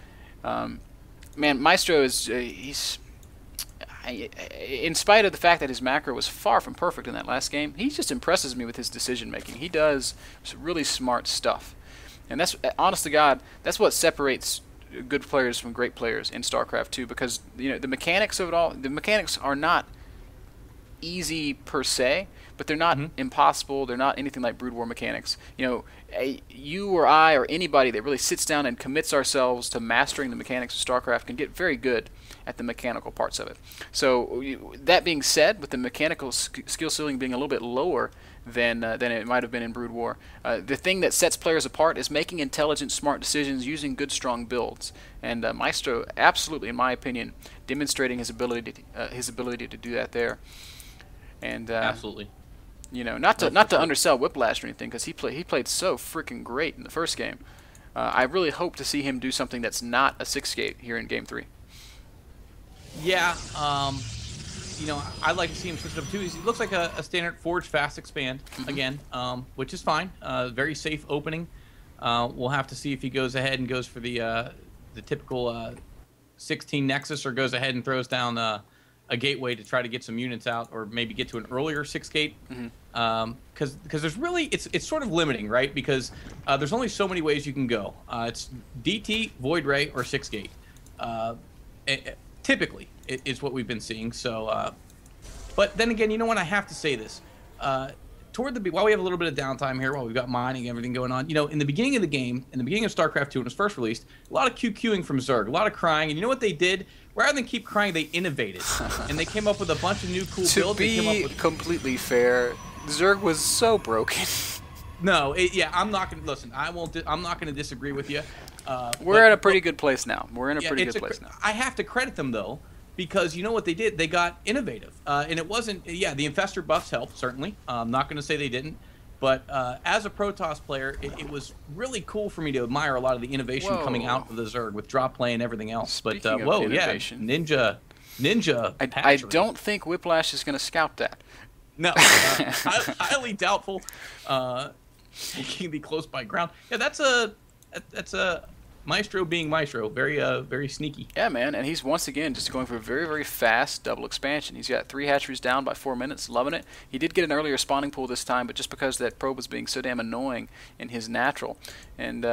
Speaker 1: Man, Maestro is in spite of the fact that his macro was far from perfect in that last game, he just impresses me with his decision making. He does some really smart stuff. And that's, honest to God, that's what separates good players from great players in StarCraft 2, because the mechanics of it all, the mechanics are not easy per se, but they're not impossible. They're not anything like Brood War mechanics. You or I or anybody that really sits down and commits ourselves to mastering the mechanics of StarCraft can get very good at the mechanical parts of it. So that being said, with the mechanical skill ceiling being a little bit lower than it might have been in Brood War, the thing that sets players apart is making intelligent, smart decisions using good, strong builds. And Maestro, absolutely, in my opinion, demonstrating his ability to do that there. And
Speaker 3: absolutely.
Speaker 1: Not to undersell Whiplash or anything, because he played so freaking great in the first game. I really hope to see him do something that's not a 6-gate here in Game 3.
Speaker 3: Yeah, I'd like to see him switch it up too. He looks like a standard Forge Fast Expand again, which is fine. Very safe opening. We'll have to see if he goes ahead and goes for the typical 16 Nexus, or goes ahead and throws down a gateway to try to get some units out, or maybe get to an earlier 6-gate. Because there's really, it's sort of limiting, right? Because there's only so many ways you can go. It's DT, Void Ray, or 6-gate. Typically, is what we've been seeing. So, but then again, I have to say this. While we have a little bit of downtime here, while we've got mining and everything going on, in the beginning of the game, in the beginning of StarCraft 2 when it was first released, a lot of QQing from Zerg, a lot of crying, and you know what they did? Rather than keep crying, they innovated, and they came up with a bunch of new cool builds.
Speaker 1: To be completely fair, Zerg was so broken.
Speaker 3: No, I'm not gonna listen. I'm not gonna disagree with you.
Speaker 1: We're at a pretty good place now. We're in a pretty good place now.
Speaker 3: I have to credit them though, because you know what they did? They got innovative, and it wasn't. Yeah, the Infestor buffs helped certainly. I'm not going to say they didn't, but as a Protoss player, it was really cool for me to admire a lot of the innovation coming out of the Zerg with drop play and everything else.
Speaker 1: Speaking of innovation,
Speaker 3: Ninja.
Speaker 1: I don't think Whiplash is going to scout that.
Speaker 3: No, highly doubtful. Taking the close by ground. Yeah, that's a Maestro being Maestro. Very sneaky.
Speaker 1: Yeah, man, and he's once again just going for a very, very fast double expansion. He's got 3 hatcheries down by 4 minutes, loving it. He did get an earlier spawning pool this time, but just because that probe was being so damn annoying in his natural. And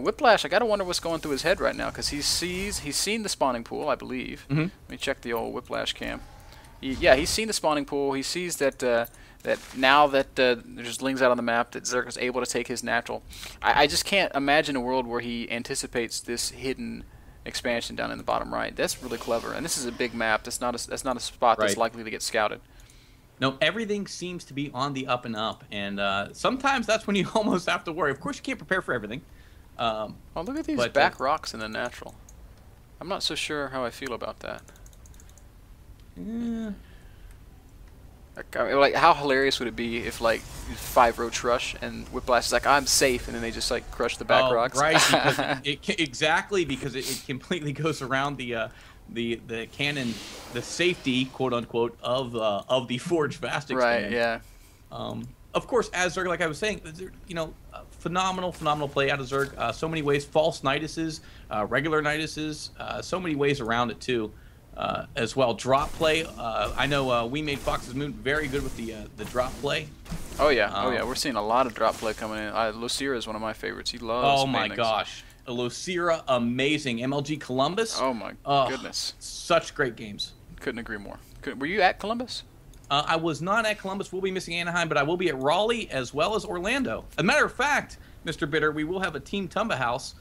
Speaker 1: Whiplash, I gotta wonder what's going through his head right now, because he's seen the spawning pool, I believe. Let me check the old Whiplash cam. He's seen the spawning pool. He sees that that now that there's lings out on the map, that Zerg is able to take his natural. I just can't imagine a world where he anticipates this hidden expansion down in the bottom right. That's really clever, and this is a big map. That's not a spot that's likely to get scouted.
Speaker 3: No, everything seems to be on the up and up, and sometimes that's when you almost have to worry. Of course, you can't prepare for everything.
Speaker 1: Oh, look at these back rocks in the natural. I'm not so sure how I feel about that.
Speaker 3: Yeah.
Speaker 1: Like, how hilarious would it be if, like, 5 Roach rush and Whiplash is like, I'm safe, and then they just, like, crush the back rocks?
Speaker 3: Right, because exactly, because it completely goes around the cannon, the safety, quote unquote, of the Forge Fast Expand.
Speaker 1: Right, yeah.
Speaker 3: Of course, as Zerg, like I was saying, phenomenal play out of Zerg. So many ways, false Niduses, regular Niduses, so many ways around it too, as well. Drop play. I know we made Fox's Moon very good with the drop play.
Speaker 1: Oh yeah, we're seeing a lot of drop play coming in. Lucira is one of my favorites. He loves.
Speaker 3: Oh my
Speaker 1: Manix.
Speaker 3: gosh, Lucira, amazing. MLG Columbus.
Speaker 1: Oh my goodness,
Speaker 3: such great games.
Speaker 1: Couldn't agree more. Were you at Columbus?
Speaker 3: I was not at Columbus. We'll be missing Anaheim, but I will be at Raleigh as well as Orlando. As a matter of fact, Mr. Bitter, we will have a Team Tumba House,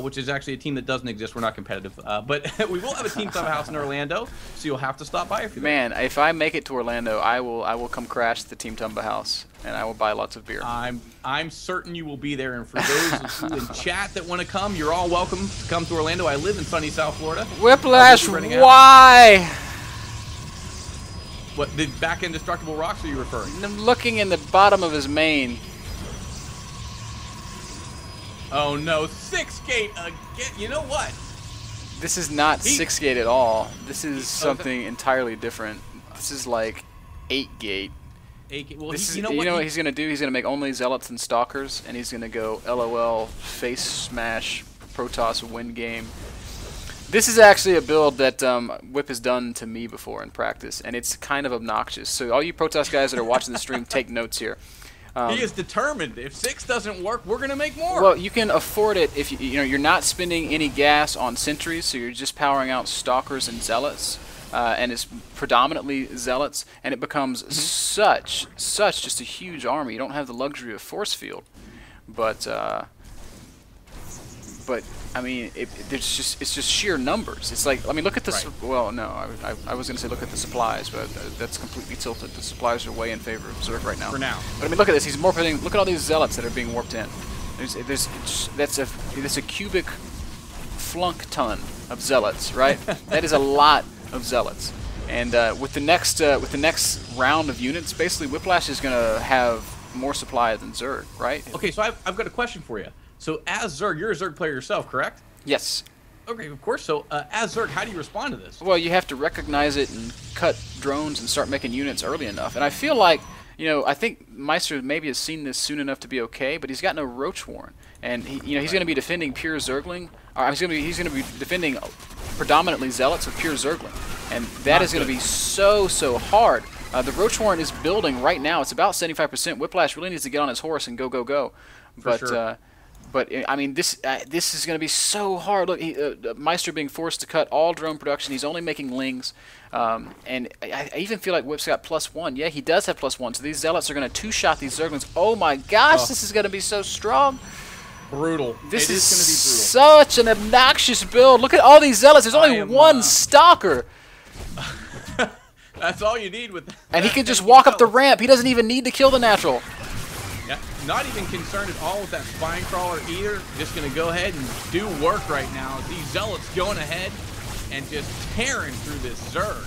Speaker 3: which is actually a team that doesn't exist. We're not competitive. But we will have a Team Tumba House in Orlando, so you'll have to stop by if you're
Speaker 1: Man, if I make it to Orlando, I will come crash the Team Tumba House, and I will buy lots of beer.
Speaker 3: I'm certain you will be there, and for those of you in chat that want to come, you're all welcome to come to Orlando. I live in sunny South Florida.
Speaker 1: Whiplash, why?
Speaker 3: What, the back indestructible rocks are you referring?
Speaker 1: I'm looking in the bottom of his main.
Speaker 3: Oh no, 6 gate again. You know what?
Speaker 1: This is not 6 gate at all. This is something entirely different. This is like 8 gate.
Speaker 3: 8 gate. Well,
Speaker 1: you know what he's gonna do? He's gonna make only zealots and stalkers, and he's gonna go LOL face smash Protoss win game. This is actually a build that Whip has done to me before in practice, and it's kind of obnoxious. So all you Protoss guys that are watching the stream, take notes here.
Speaker 3: He is determined. If 6 doesn't work, we're gonna make more.
Speaker 1: Well, you can afford it if you're not spending any gas on sentries, so you're just powering out stalkers and zealots, and it's predominantly zealots, and it becomes such just a huge army. You don't have the luxury of force field, but I mean, it's just sheer numbers. It's like, I mean, look at the well, no, I was gonna say look at the supplies, but that's completely tilted. The supplies are way in favor of Zerg right now.
Speaker 3: For now.
Speaker 1: But I mean, look at this. He's morphing. Look at all these zealots that are being warped in. That's a cubic flunk ton of zealots, right? That is a lot of zealots. And with the next round of units, basically Whiplash is gonna have more supply than Zerg, right?
Speaker 3: Okay, so I've got a question for you. So as Zerg, you're a Zerg player yourself, correct?
Speaker 1: Yes.
Speaker 3: Okay, of course. So as Zerg, how do you respond to this?
Speaker 1: Well, you have to recognize it and cut drones and start making units early enough. And I feel like, I think Meister maybe has seen this soon enough to be okay, but he's got no Roach Warren, and he's going to be defending pure Zergling. Or he's going to be defending predominantly Zealots with pure Zergling, and that is going to be so hard. The Roach Warren is building right now. It's about 75%. Whiplash really needs to get on his horse and go. But I mean, this is going to be so hard. Look, Meister being forced to cut all drone production. He's only making lings, and I even feel like Whip's got +1. Yeah, he does have +1. So these zealots are going to two-shot these Zerglings. Oh my gosh, this is going to be so strong.
Speaker 3: Brutal.
Speaker 1: This is going to be brutal. Such an obnoxious build. Look at all these zealots. There's only one stalker.
Speaker 3: That's all you need with.
Speaker 1: And he can just walk up the ramp. He doesn't even need to kill the natural.
Speaker 3: Yeah, not even concerned at all with that spine crawler either. Just going to go ahead and do work right now. These zealots going ahead and just tearing through this Zerg.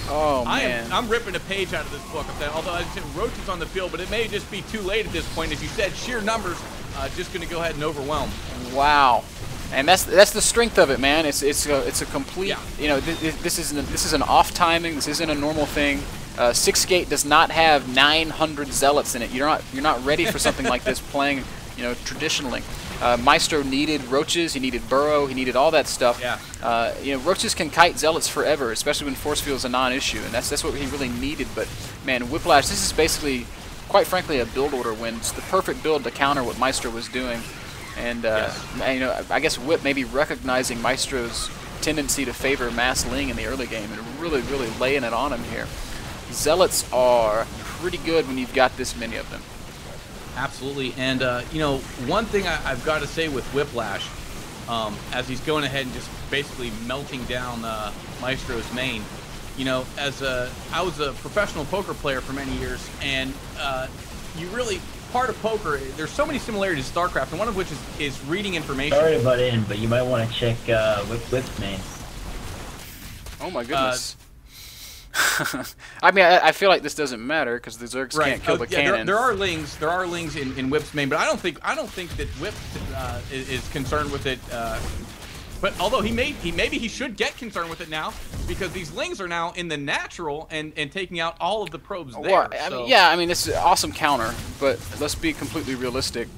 Speaker 1: Oh, man.
Speaker 3: I'm ripping a page out of this book. Although I said Roach is on the field, but it may just be too late at this point. As you said, sheer numbers just going to go ahead and overwhelm.
Speaker 1: Wow. And that's the strength of it, man. It's a complete, this is an off timing. This isn't a normal thing. 6 gate does not have 900 zealots in it. You're not ready for something like this playing, traditionally. Maestro needed roaches, he needed burrow, he needed all that stuff.
Speaker 3: Yeah.
Speaker 1: Roaches can kite zealots forever, especially when force field is a non-issue, and that's what he really needed. But man, Whiplash, this is basically, quite frankly, a build order win. It's the perfect build to counter what Maestro was doing. And I guess Whip maybe recognizing Maestro's tendency to favor mass ling in the early game and really laying it on him here. Zealots are pretty good when you've got this many of them.
Speaker 3: Absolutely, and one thing I've got to say with Whiplash, as he's going ahead and just basically melting down Maestro's main. I was a professional poker player for many years, and part of poker, there's so many similarities to StarCraft, and one of which is reading information.
Speaker 2: Sorry to butt in, but you might want to check Whip's main.
Speaker 1: Oh my goodness. I mean, I feel like this doesn't matter because the Zergs can't kill the cannon.
Speaker 3: There are lings in Whip's main, but I don't think that Whip is concerned with it. But although maybe he should get concerned with it now because these lings are now in the natural and taking out all of the probes there.
Speaker 1: Well, I mean, this is an awesome counter, but let's be completely realistic.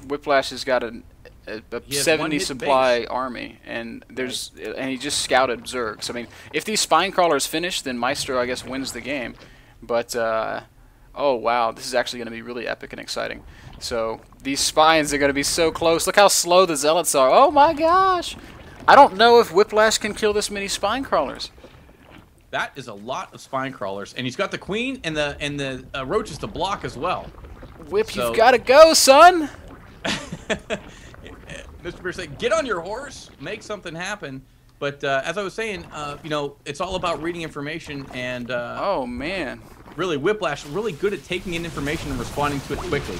Speaker 1: Whiplash has got a
Speaker 3: He has
Speaker 1: 70
Speaker 3: one hidden
Speaker 1: supply
Speaker 3: base.
Speaker 1: army, and he just scouted Zerg. So I mean, if these spine crawlers finish, then Maestro, I guess, wins the game. But oh wow, this is actually going to be really epic and exciting. So these spines are going to be so close. Look how slow the zealots are. Oh my gosh! I don't know if Whiplash can kill this many spine crawlers.
Speaker 3: That is a lot of spine crawlers, and he's got the queen and the roaches to block as well.
Speaker 1: Whip,
Speaker 3: So-
Speaker 1: you've got to go, son.
Speaker 3: Mr. Bear said, "Get on your horse, make something happen." But as I was saying, you know, it's all about reading information, and
Speaker 1: Oh man.
Speaker 3: really, Whiplash really good at taking in information and responding to it quickly.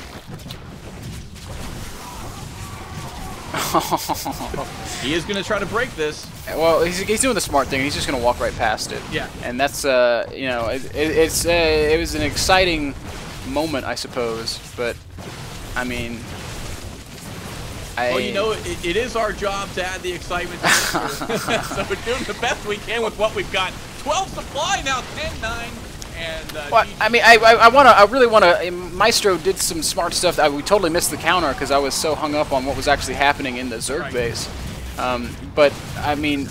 Speaker 3: He is going to try to break this.
Speaker 1: Well, he's doing the smart thing. He's just going to walk right past it.
Speaker 3: Yeah.
Speaker 1: And that's, you know, it was an exciting moment, I suppose. But, I mean,
Speaker 3: Well, you know, it is our job to add the excitement to this. So we're doing the best we can with what we've got. 12 supply now, 10-9. And,
Speaker 1: Well, I mean, I really want to. Maestro did some smart stuff. We totally missed the counter because I was so hung up on what was actually happening in the Zerg
Speaker 3: Right.
Speaker 1: base. But I mean,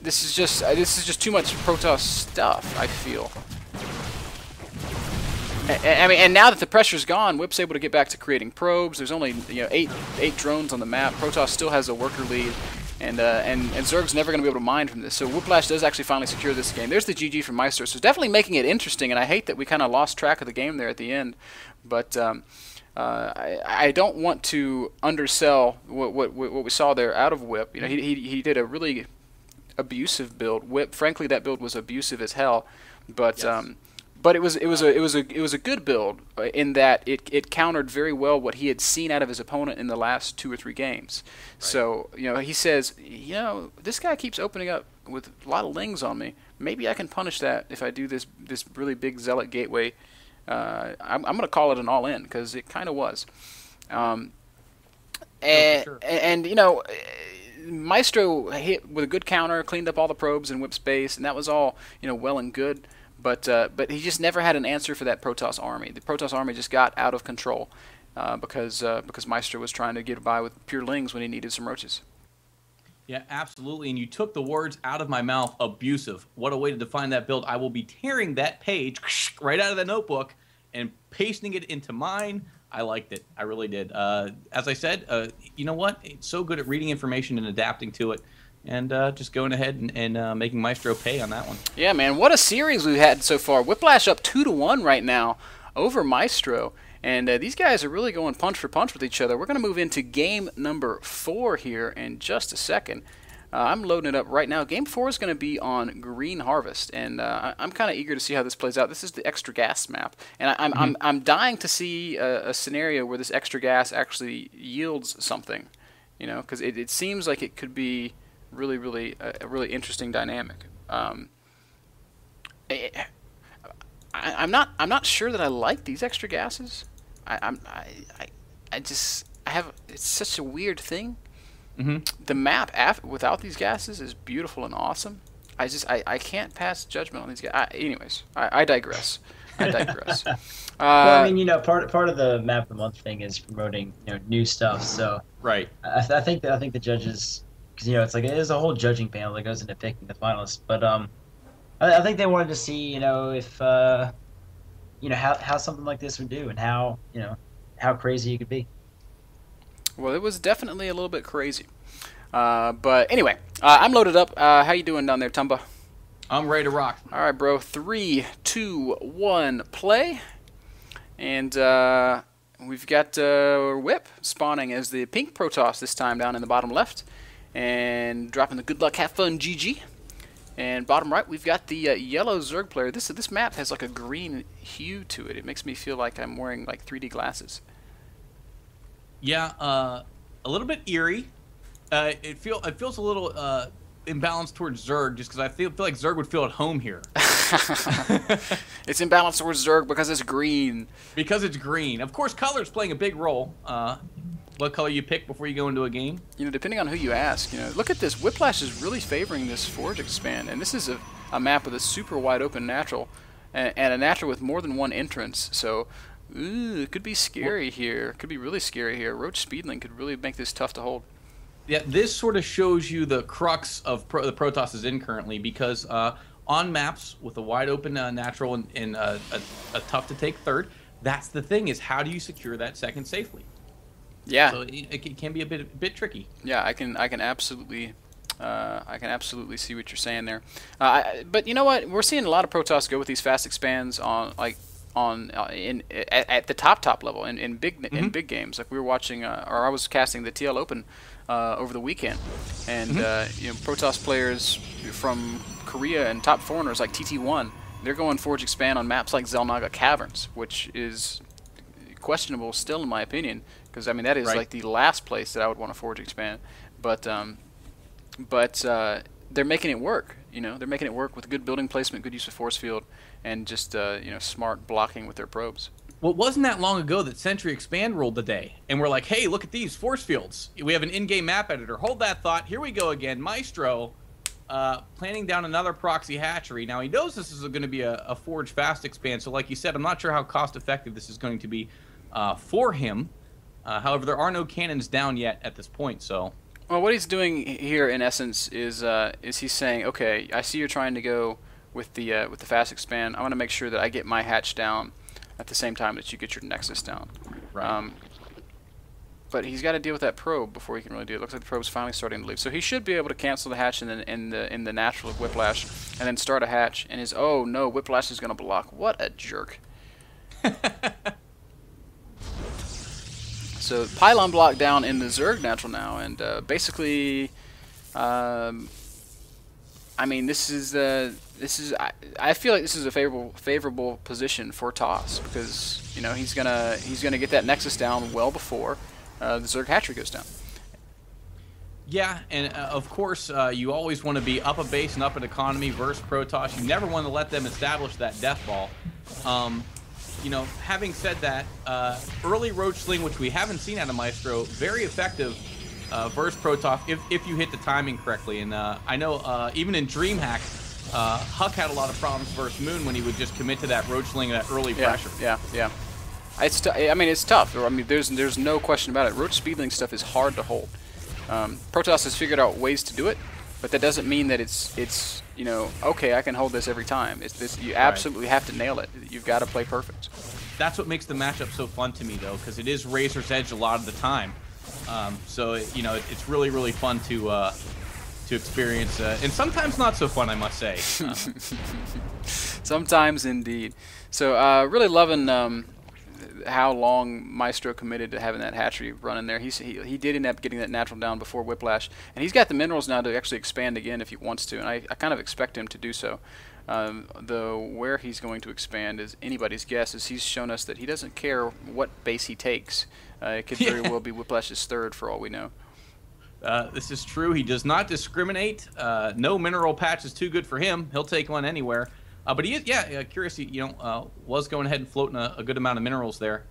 Speaker 1: this is just too much Protoss stuff, I feel. I mean, and now that the pressure's gone, Whip's able to get back to creating probes. There's only eight drones on the map. Protoss still has a worker lead. And Zerg's never going to be able to mine from this. So Whiplash does actually finally secure this game. There's the GG from Maestro. So definitely making it interesting, and I hate that we kind of lost track of the game there at the end. But I don't want to undersell what we saw there out of Whip. You know, he did a really abusive build. Whip, frankly, that build was abusive as hell. But
Speaker 3: Yes.
Speaker 1: but it was a good build in that it countered very well what he had seen out of his opponent in the last 2 or 3 games. Right. So he says, this guy keeps opening up with a lot of lings on me. Maybe I can punish that if I do this really big zealot gateway. I'm going to call it an all-in because it kind of was.
Speaker 3: Sure.
Speaker 1: Maestro hit with a good counter, cleaned up all the probes in Whip space, and that was all well and good. But he just never had an answer for that Protoss army. The Protoss army just got out of control because Maestro was trying to get by with pure lings when he needed some roaches.
Speaker 3: Yeah, absolutely. And you took the words out of my mouth. Abusive. What a way to define that build. I will be tearing that page right out of the notebook and pasting it into mine. I liked it. I really did. As I said, you know what? It's so good at reading information and adapting to it. And just going ahead and making Maestro pay on that one.
Speaker 1: Yeah, man. What a series we've had so far. Whiplash up 2-1 right now over Maestro. And these guys are really going punch for punch with each other. We're going to move into game number 4 here in just a second. I'm loading it up right now. Game 4 is going to be on Green Harvest, and I'm kind of eager to see how this plays out. This is the extra gas map, and I'm dying to see a scenario where this extra gas actually yields something, because it seems like it could be really a really interesting dynamic. I'm not sure that I like these extra gases. It's such a weird thing.
Speaker 3: Mm-hmm.
Speaker 1: The map without these gases is beautiful and awesome. I can't pass judgment on these guys. Anyways, I digress.
Speaker 2: Well, I mean, part of the map of the month thing is promoting new stuff. So
Speaker 3: right.
Speaker 2: I think the judges, because it's like it is a whole judging panel that goes into picking the finalists. But I think they wanted to see if how something like this would do and how crazy it could be.
Speaker 1: Well, it was definitely a little bit crazy. But anyway, I'm loaded up. How you doing down there, Tumba?
Speaker 3: I'm ready to rock.
Speaker 1: All right, bro. 3, 2, 1, play. And we've got Whip spawning as the pink Protoss this time down in the bottom left. And dropping the good luck, have fun, GG. And bottom right, we've got the yellow Zerg player. This map has like a green hue to it. It makes me feel like I'm wearing like 3D glasses.
Speaker 3: Yeah, a little bit eerie. It feels a little imbalanced towards Zerg, just because I feel like Zerg would feel at home here.
Speaker 1: It's imbalanced towards Zerg because it's green.
Speaker 3: Because it's green. Of course, color's playing a big role. What color you pick before you go into a game?
Speaker 1: Depending on who you ask. Look at this. Whiplash is really favoring this Forge expand, and this is a map with a super wide open natural, and a natural with more than one entrance. So Ooh, it could be scary here. Could be really scary here. Roach Speedling could really make this tough to hold.
Speaker 3: Yeah, this sort of shows you the crux of the Protoss is in currently, because on maps with a wide open natural and a tough to take third, that's the thing, is how do you secure that second safely?
Speaker 1: Yeah.
Speaker 3: So it can be a bit tricky.
Speaker 1: Yeah, I can absolutely see what you're saying there. But you know what? We're seeing a lot of Protoss go with these fast expands on at the top level in big games. Like we were watching, or I was casting the TL Open over the weekend, and you know, Protoss players from Korea and top foreigners like TT1, they're going Forge Expand on maps like Xel'Naga Caverns, which is questionable still in my opinion, because I mean that is like the last place that I would want to Forge Expand, but they're making it work. You know, they're making it work with good building placement, good use of force field, and just you know, smart blocking with their probes.
Speaker 3: Well, it wasn't that long ago that Sentry Expand ruled the day, and we're like, hey, look at these force fields. We have an in-game map editor. Hold that thought. Here we go again. Maestro planning down another proxy hatchery. Now, he knows this is going to be a Forge fast expand, so like you said, I'm not sure how cost-effective this is going to be for him. However, there are no cannons down yet at this point, so...
Speaker 1: Well, what he's doing here, in essence, is he's saying, okay, I see you're trying to go with the fast expand. I want to make sure that I get my hatch down at the same time that you get your Nexus down.
Speaker 3: Right.
Speaker 1: But he's got to deal with that probe before he can really do it. Looks like the probe's finally starting to leave, so he should be able to cancel the hatch in the natural of Whiplash, and then start a hatch. And his no, Whiplash is going to block. What a jerk! So pylon block down in the Zerg natural now, and basically, I mean, this is I feel like this is a favorable position for Toss, because you know he's gonna get that Nexus down well before the Zerg hatchery goes down.
Speaker 3: Yeah, and of course you always want to be up a base and up an economy versus Protoss. You never want to let them establish that death ball. You know, having said that, early Roach Sling, which we haven't seen out of Maestro, very effective versus Protoss if you hit the timing correctly. And I know even in DreamHack, Huck had a lot of problems versus Moon when he would just commit to that Roach Sling, that early pressure.
Speaker 1: Yeah. I mean, it's tough. I mean, there's no question about it. Roach Speedling stuff is hard to hold. Protoss has figured out ways to do it, but that doesn't mean that it's you know, okay, I can hold this every time. It's this, you absolutely have to nail it. You've got to play perfect.
Speaker 3: That's what makes the matchup so fun to me, though, because it is Razor's Edge a lot of the time. So you know, it's really fun to experience, and sometimes not so fun, I must say.
Speaker 1: Sometimes indeed. So really loving how long Maestro committed to having that hatchery run in there. He did end up getting that natural down before Whiplash, and he's got the minerals now to actually expand again if he wants to, and I kind of expect him to do so. Though where he's going to expand is anybody's guess, as he's shown us that he doesn't care what base he takes. It could very well be Whiplash's third for all we know.
Speaker 3: This is true. He does not discriminate. No mineral patch is too good for him. He'll take one anywhere. But he is, curious. You know, was going ahead and floating a good amount of minerals there.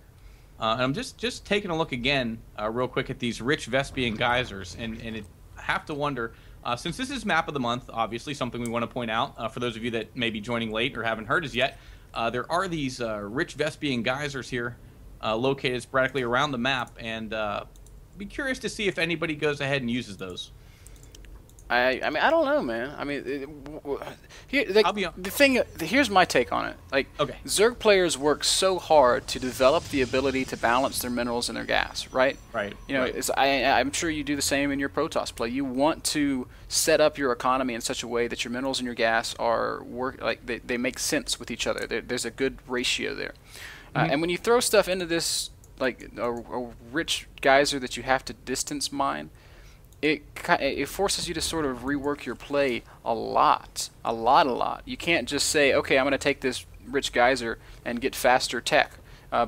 Speaker 3: And I'm just taking a look again, real quick, at these rich Vespian geysers, and I have to wonder, since this is map of the month, obviously something we want to point out for those of you that may be joining late or haven't heard as yet. There are these rich Vespian geysers here, located sporadically around the map, and be curious to see if anybody goes ahead and uses those.
Speaker 1: I mean, I don't know, man. I mean, here's my take on it. Like,
Speaker 3: okay,
Speaker 1: Zerg players work so hard to develop the ability to balance their minerals and their gas, right?
Speaker 3: Right.
Speaker 1: You know,
Speaker 3: right.
Speaker 1: I'm sure you do the same in your Protoss play. You want to set up your economy in such a way that your minerals and your gas are they make sense with each other. There's a good ratio there. And when you throw stuff into this, like a rich geyser that you have to distance mine, it forces you to sort of rework your play a lot. You can't just say, okay, I'm going to take this rich geyser and get faster tech,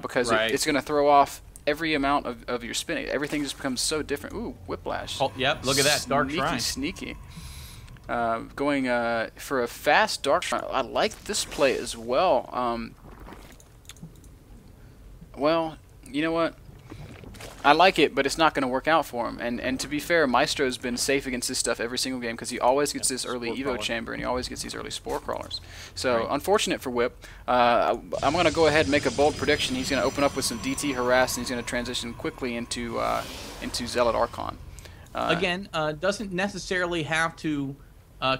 Speaker 1: because it's going to throw off every amount of your spinning. Everything just becomes so different. Ooh, Whiplash.
Speaker 3: Oh, yep, look at that, Dark Shrine.
Speaker 1: Sneaky. Going for a fast Dark Shrine. I like this play as well. Well, you know what? I like it, but it's not going to work out for him. And to be fair, Maestro's been safe against this stuff every single game because he always gets this early
Speaker 3: Spore
Speaker 1: Evo
Speaker 3: crawler.
Speaker 1: chamber and he always gets these early spore crawlers. So
Speaker 3: Right.
Speaker 1: unfortunate for Whip. I'm going to go ahead and make a bold prediction. He's going to open up with some DT harass and he's going to transition quickly into Zealot Archon.
Speaker 3: Again, doesn't necessarily have to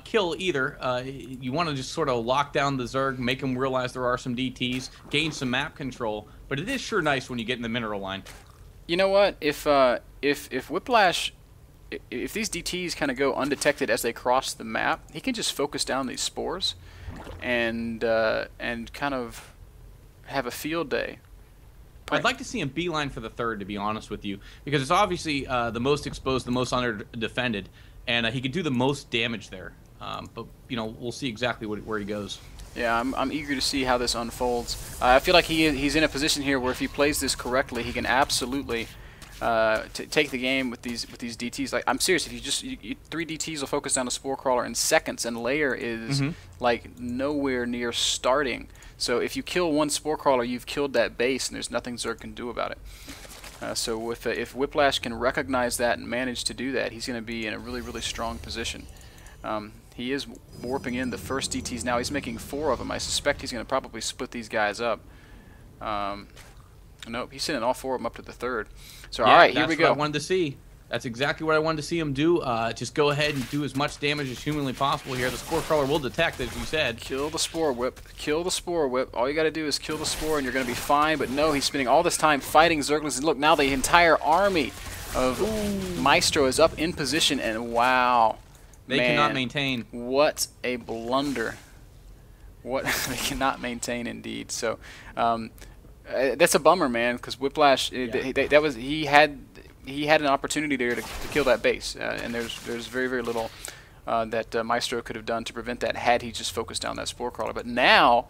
Speaker 3: kill either. You want to just sort of lock down the Zerg, make them realize there are some DTs, gain some map control. But it is sure nice when you get in the mineral line.
Speaker 1: You know what? If Whiplash, if these DTs kind of go undetected as they cross the map, he can just focus down these spores, and kind of have a field day.
Speaker 3: I'd like to see him beeline for the third, to be honest with you, because it's obviously the most exposed, the most under-defended, and he could do the most damage there. But we'll see exactly where he goes.
Speaker 1: Yeah, I'm eager to see how this unfolds. I feel like he's in a position here where if he plays this correctly, he can absolutely take the game with these DTs. Like, I'm serious. If you 3 DTs will focus down a spore crawler in seconds, and layer is like nowhere near starting. So if you kill one spore crawler, you've killed that base, and there's nothing Zerg can do about it. So if Whiplash can recognize that and manage to do that, he's going to be in a really, really strong position. He is warping in the first DTs now. He's making 4 of them. I suspect he's going to probably split these guys up. Nope, he's sending all 4 of them up to the third. So
Speaker 3: Yeah,
Speaker 1: all right, here we
Speaker 3: that's
Speaker 1: go.
Speaker 3: what I wanted to see. That's exactly what I wanted to see him do. Just go ahead and do as much damage as humanly possible here. The spore crawler will detect, as you said.
Speaker 1: Kill the Spore Whip. Kill the Spore Whip. All you got to do is kill the Spore and you're going to be fine. But no, he's spending all this time fighting Zerglings. And look, now the entire army of Maestro is up in position. And wow.
Speaker 3: They
Speaker 1: man,
Speaker 3: cannot maintain.
Speaker 1: What a blunder. What they cannot maintain indeed. So that's a bummer, man, because Whiplash, he had an opportunity there to kill that base. And there's very, very little that Maestro could have done to prevent that had he just focused down that spore crawler. But now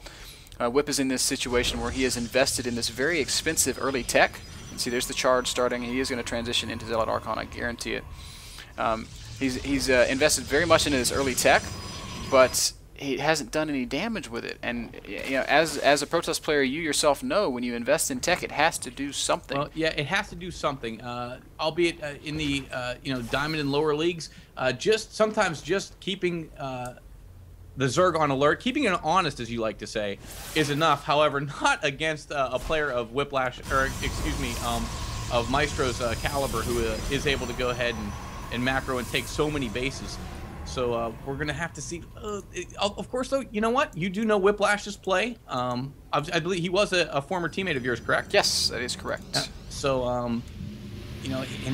Speaker 1: Whip is in this situation where he has invested in this very expensive early tech. And see, there's the charge starting. He is going to transition into Zealot Archon, I guarantee it. He's invested very much into this early tech, but he hasn't done any damage with it. And as a Protoss player, you yourself know when you invest in tech, it has to do something.
Speaker 3: Well, yeah, it has to do something. Albeit in the diamond and lower leagues, sometimes just keeping the Zerg on alert, keeping it honest, as you like to say, is enough. However, not against a player of Whiplash, or excuse me, of Maestro's caliber, who is able to go ahead and macro and take so many bases. So we're going to have to see. Of course, though, you know what? You do know Whiplash's play. I believe he was a former teammate of yours, correct?
Speaker 1: Yes, that is correct.
Speaker 3: So, and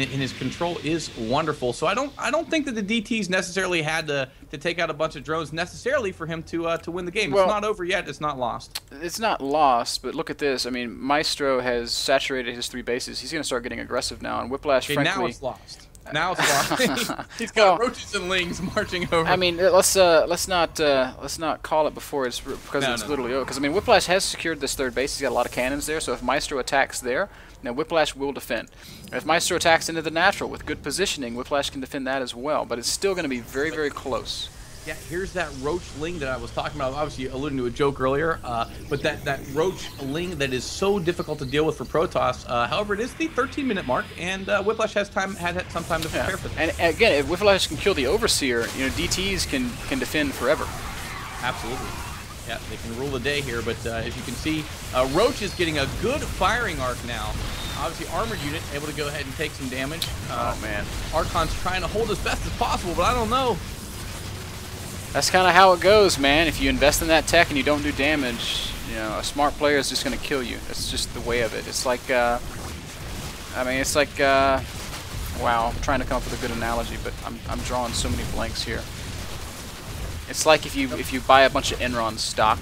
Speaker 3: his control is wonderful. So I don't think that the DTs necessarily had to take out a bunch of drones necessarily for him to win the game.
Speaker 1: Well,
Speaker 3: it's not over yet. It's not lost.
Speaker 1: It's not lost, but look at this. I mean, Maestro has saturated his 3 bases. He's going to start getting aggressive now, and Whiplash,
Speaker 3: Okay,
Speaker 1: frankly...
Speaker 3: now it's lost. Now it's lost. He's got roaches and lings marching over.
Speaker 1: I mean, let's not call it before it's literally over. Because I mean, Whiplash has secured this third base. He's got a lot of cannons there. So if Maestro attacks there, now Whiplash will defend. If Maestro attacks into the natural with good positioning, Whiplash can defend that as well. But it's still going to be very, very close.
Speaker 3: Yeah, here's that roach ling that I was talking about. Obviously, alluding to a joke earlier, but that roach ling that is so difficult to deal with for Protoss. However, it is the 13-minute mark, and Whiplash has had some time to prepare for that.
Speaker 1: And again, if Whiplash can kill the Overseer, DTs can defend forever.
Speaker 3: Absolutely. Yeah, they can rule the day here, but as you can see, Roach is getting a good firing arc now. Obviously, armored unit able to go ahead and take some damage.
Speaker 1: Oh, man.
Speaker 3: Archon's trying to hold as best as possible, but I don't know.
Speaker 1: That's kind of how it goes, man. If you invest in that tech and you don't do damage, a smart player is just going to kill you. That's just the way of it. It's like, wow, I'm trying to come up with a good analogy, but I'm drawing so many blanks here. It's like if you buy a bunch of Enron stock.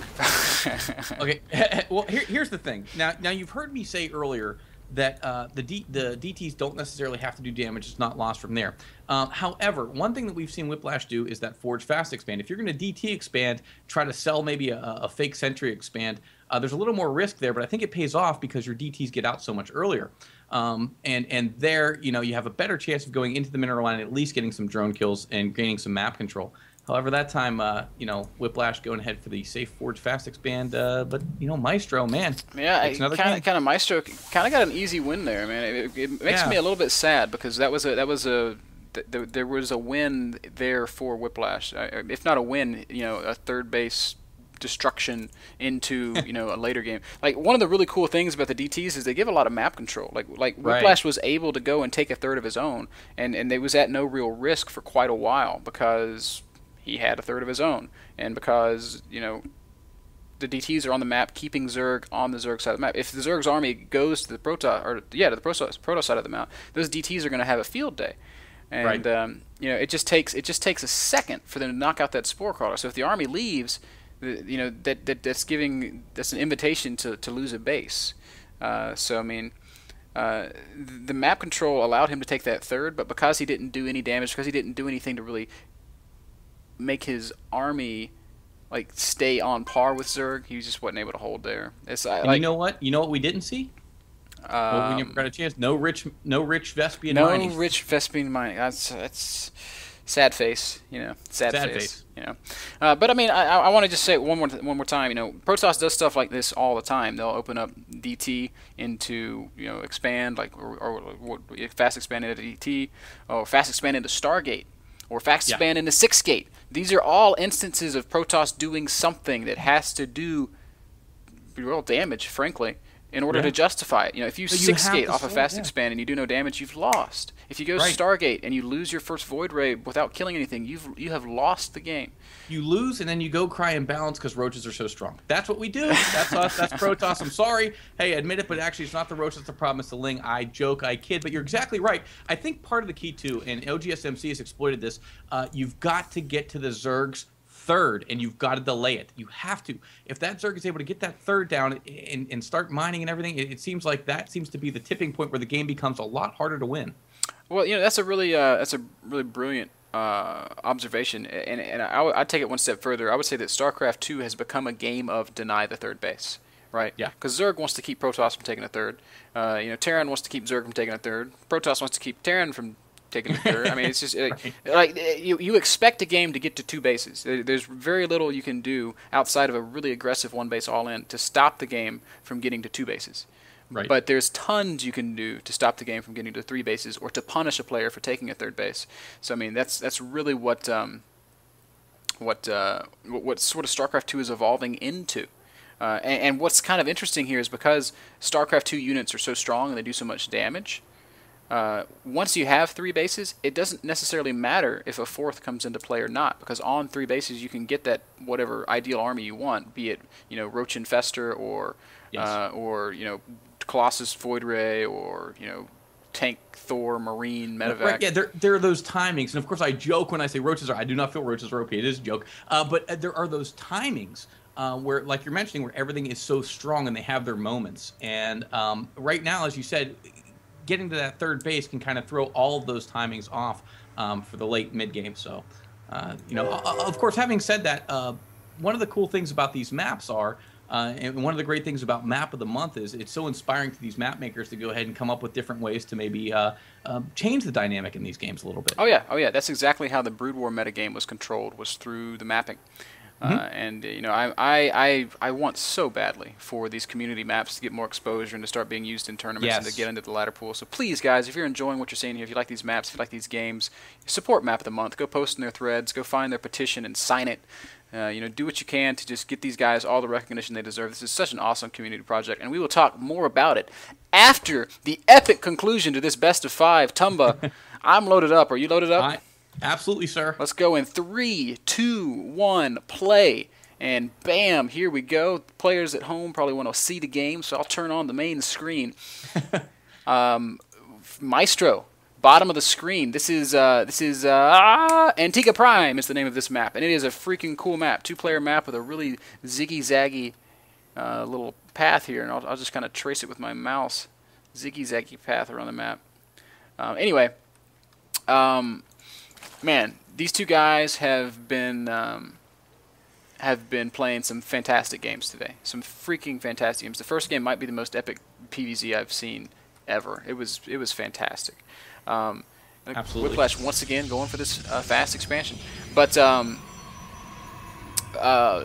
Speaker 3: Okay, well, here's the thing. Now you've heard me say earlier that the DTs don't necessarily have to do damage. It's not lost from there. However, one thing that we've seen Whiplash do is that Forge Fast expand. If you're going to DT expand, try to sell maybe a fake Sentry expand, there's a little more risk there, but I think it pays off because your DTs get out so much earlier. And there, you have a better chance of going into the mineral line and at least getting some drone kills and gaining some map control. However, that time, Whiplash going ahead for the safe forge fast expand, but Maestro, man,
Speaker 1: Yeah,
Speaker 3: it's another
Speaker 1: kind
Speaker 3: game.
Speaker 1: of Maestro kind of got an easy win there, man. It makes me a little bit sad because there was a win there for Whiplash. If not a win, a third base destruction into a later game. Like one of the really cool things about the DTs is they give a lot of map control. Like Whiplash was able to go and take a third of his own, and they was at no real risk for quite a while because he had a third of his own, and because the DTs are on the map, keeping Zerg on the Zerg side of the map. If the Zerg's army goes to the Protoss side of the map, those DTs are going to have a field day. And it just takes a second for them to knock out that spore crawler. So if the army leaves, that's an invitation to lose a base. The map control allowed him to take that third, but because he didn't do any damage, because he didn't do anything to really make his army stay on par with Zerg, he just wasn't able to hold there.
Speaker 3: You know what? You know what we didn't see? Well, we never got a chance. No rich Vespian mining.
Speaker 1: No rich Vespian mining. That's sad face. Sad face. But I want to just say one more time. Protoss does stuff like this all the time. They'll open up DT into expand or fast expand into DT, or fast expand into Stargate, or fast expand into Six Gate. These are all instances of Protoss doing something that has to do real damage, frankly, in order to justify it. If you Six Gate off a fast expand and you do no damage, you've lost. If you go Stargate and you lose your first Void Ray without killing anything, you have lost the game.
Speaker 3: You lose and then you go cry and balance because roaches are so strong. That's what we do. That's us. That's Protoss. I'm sorry. Hey, admit it, but actually it's not the roach that's the problem. It's the Ling. I joke. I kid. But you're exactly right. I think part of the key too, and OGSMC has exploited this, you've got to get to the Zergs third, and you've got to delay it. You have to. If that Zerg is able to get that third down and start mining and everything, it seems like that seems to be the tipping point where the game becomes a lot harder to win.
Speaker 1: Well, that's a really brilliant observation, and I'd take it one step further. I would say that StarCraft 2 has become a game of deny the third base. Right? Yeah. Because Zerg wants to keep Protoss from taking a third. Terran wants to keep Zerg from taking a third. Protoss wants to keep Terran from taking a third. It's just you expect a game to get to two bases. There's very little you can do outside of a really aggressive one base all in to stop the game from getting to two bases. Right. But there's tons you can do to stop the game from getting to three bases or to punish a player for taking a third base. So that's really what sort of StarCraft 2 is evolving into. And what's kind of interesting here is because StarCraft 2 units are so strong and they do so much damage, once you have three bases, it doesn't necessarily matter if a fourth comes into play or not, because on three bases you can get that whatever ideal army you want, be it Roach Infestor or Colossus Void Ray or Tank Thor Marine Medevac.
Speaker 3: Right, yeah, there are those timings, and of course I joke when I say roaches are. I do not feel roaches are OP. It is a joke, but there are those timings. Where, like you're mentioning, where everything is so strong and they have their moments. And right now, as you said, getting to that third base can kind of throw all of those timings off for the late mid-game. So, of course, having said that, one of the cool things about these maps are, and one of the great things about Map of the Month is it's so inspiring to these map makers to go ahead and come up with different ways to maybe change the dynamic in these games a little bit.
Speaker 1: Oh yeah, that's exactly how the Brood War metagame was controlled, was through the mapping. I want so badly for these community maps to get more exposure and to start being used in tournaments and to get into the ladder pool. So please, guys, if you're enjoying what you're seeing here, if you like these maps, if you like these games, support Map of the Month. Go post in their threads, go find their petition and sign it. Do what you can to just get these guys all the recognition they deserve. This is such an awesome community project, and we will talk more about it after the epic conclusion to this best of 5. Tumba, I'm loaded up. Are you loaded up?
Speaker 3: Absolutely, sir.
Speaker 1: Let's go in 3, 2, 1, play. And bam, here we go. Players at home probably want to see the game, so I'll turn on the main screen. Maestro, bottom of the screen. This is Antigua Prime is the name of this map, and it is a freaking cool map. 2-player map with a really ziggy-zaggy little path here, and I'll just kind of trace it with my mouse. Ziggy-zaggy path around the map. Man, these two guys have been playing some fantastic games today. Some freaking fantastic games. The first game might be the most epic PvZ I've seen ever. It was fantastic.
Speaker 3: Absolutely.
Speaker 1: Whiplash once again going for this fast expansion. But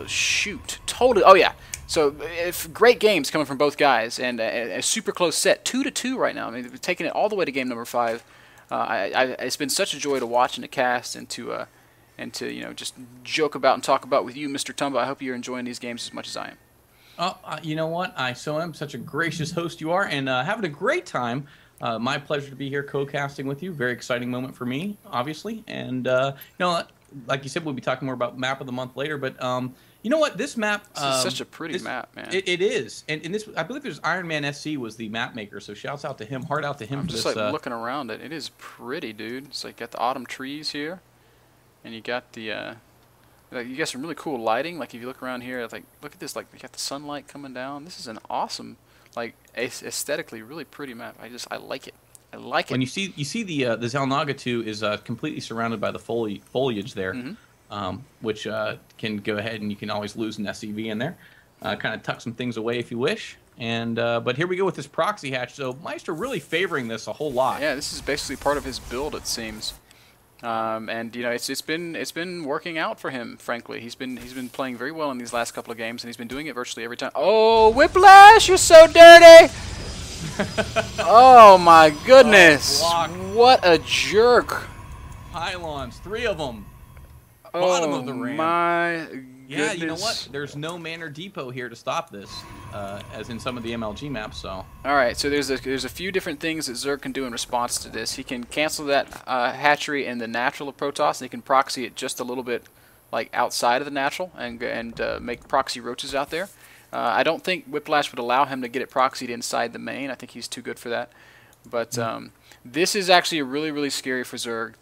Speaker 1: Shoot. Totally. Oh, yeah. So, great games coming from both guys, and a super close set. 2-2 right now. I mean, they've taken it all the way to game number 5. It's been such a joy to watch and to cast and to just joke about and talk about with you, Mr. Tumba. I hope you're enjoying these games as much as I am.
Speaker 3: Oh, you know what? I so am. Such a gracious host you are, and having a great time. My pleasure to be here co-casting with you. Very exciting moment for me, obviously. And, like you said, we'll be talking more about Map of the Month later, but you know what? This map...
Speaker 1: This is such a pretty map, man.
Speaker 3: It is. And this, I believe there's Iron Man SC was the map maker, so shouts out to him. Heart out to him
Speaker 1: I'm
Speaker 3: for
Speaker 1: just
Speaker 3: this.
Speaker 1: like looking around it. It is pretty, dude. It's like got the autumn trees here, and you got the... you got some really cool lighting. Like if you look around here, like look at this. Like you got the sunlight coming down. This is an awesome, like aesthetically really pretty map. I like it. I like it.
Speaker 3: When you see the Xel'Naga 2 is completely surrounded by the foliage there, which can go ahead and you can always lose an SCV in there. Kind of tuck some things away if you wish. And but here we go with this proxy hatch. So Meister really favoring this a whole lot.
Speaker 1: Yeah, this is basically part of his build, it seems. And you know it's been working out for him. Frankly, he's been playing very well in these last couple of games, and he's been doing it virtually every time. Oh, Whiplash, you're so dirty! Oh my goodness! What a jerk!
Speaker 3: Pylons, 3 of them.
Speaker 1: Oh
Speaker 3: Bottom of the ramp.
Speaker 1: My goodness!
Speaker 3: Yeah, you know what? There's no Manor Depot here to stop this, as in some of the MLG maps. So.
Speaker 1: All right, so there's a few different things that Zerg can do in response to this. He can cancel that hatchery in the natural of Protoss, and he can proxy it just a little bit, like outside of the natural, and make proxy roaches out there. I don't think Whiplash would allow him to get it proxied inside the main. I think he's too good for that. But this is actually really scary for Zerg.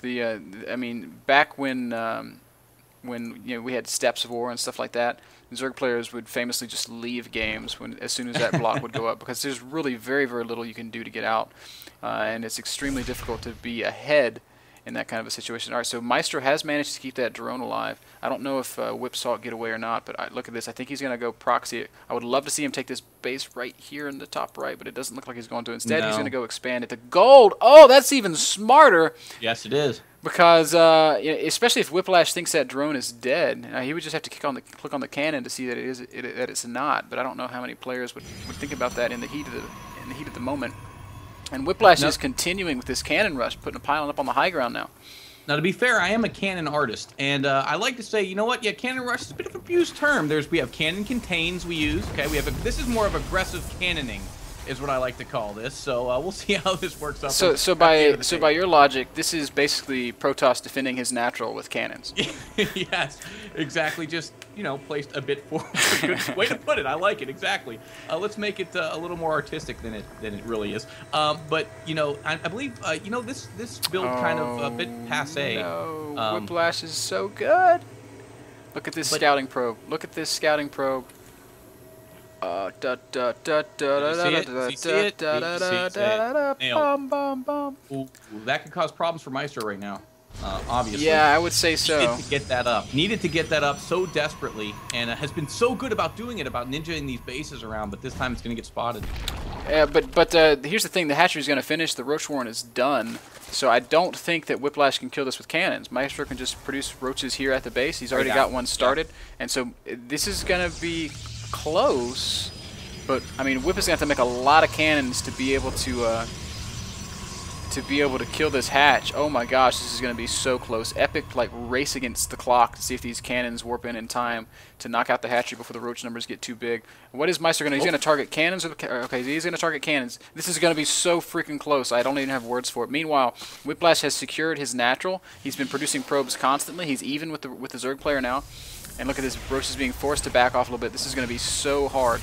Speaker 1: I mean, back when we had Steps of War and stuff like that, Zerg players would famously just leave games as soon as that block would go up, because there's really very little you can do to get out, and it's extremely difficult to be ahead in that kind of a situation. All right, so Meister has managed to keep that drone alive. I don't know if Whip saw it get away or not, but look at this. I think he's going to go proxy it. I would love to see him take this base right here in the top right, but it doesn't look like he's going to. Instead, he's going to go expand it to gold. Oh, that's even smarter.
Speaker 3: Yes, it is.
Speaker 1: Because especially if Whiplash thinks that drone is dead, he would just have to click on the cannon to see that that it's not. But I don't know how many players would think about that in the heat of the moment. And Whiplash is continuing with this cannon rush, putting a pylon up on the high ground now.
Speaker 3: Now, to be fair, I am a cannon artist, and I like to say, you know what? Yeah, cannon rush is a bit of an abused term. We have cannon contains we use. Okay, this is more of aggressive cannoning, is what I like to call this. So we'll see how this works out.
Speaker 1: So by your logic, this is basically Protoss defending his natural with cannons.
Speaker 3: Yes, exactly. Just placed a bit forward. Good way to put it. I like it exactly. Let's make it a little more artistic than it really is. But I believe this build kind of a bit passe.
Speaker 1: No, Whiplash is so good. Look at this scouting probe. Look at this scouting probe. That
Speaker 3: could cause problems for Meister right now. Obviously.
Speaker 1: Yeah, I would say so.
Speaker 3: Needed to get that up so desperately, and has been so good about doing it, about ninjaing these bases around, but this time it's going to get spotted.
Speaker 1: Yeah, but here's the thing. The hatchery's going to finish. The Roach Warren is done. So I don't think that Whiplash can kill this with cannons. Maestro can just produce roaches here at the base. He's already got one started. And so this is going to be close. But, I mean, Whip is going to have to make a lot of cannons to be able to kill this hatch. Oh my gosh, this is going to be so close. Epic, like, race against the clock to see if these cannons warp in time to knock out the hatchery before the roach numbers get too big. What is Meister going to do? He's going to target cannons? Okay, he's going to target cannons. This is going to be so freaking close. I don't even have words for it. Meanwhile, Whiplash has secured his natural. He's been producing probes constantly. He's even with the Zerg player now. And look at this, Roach is being forced to back off a little bit. This is going to be so hard.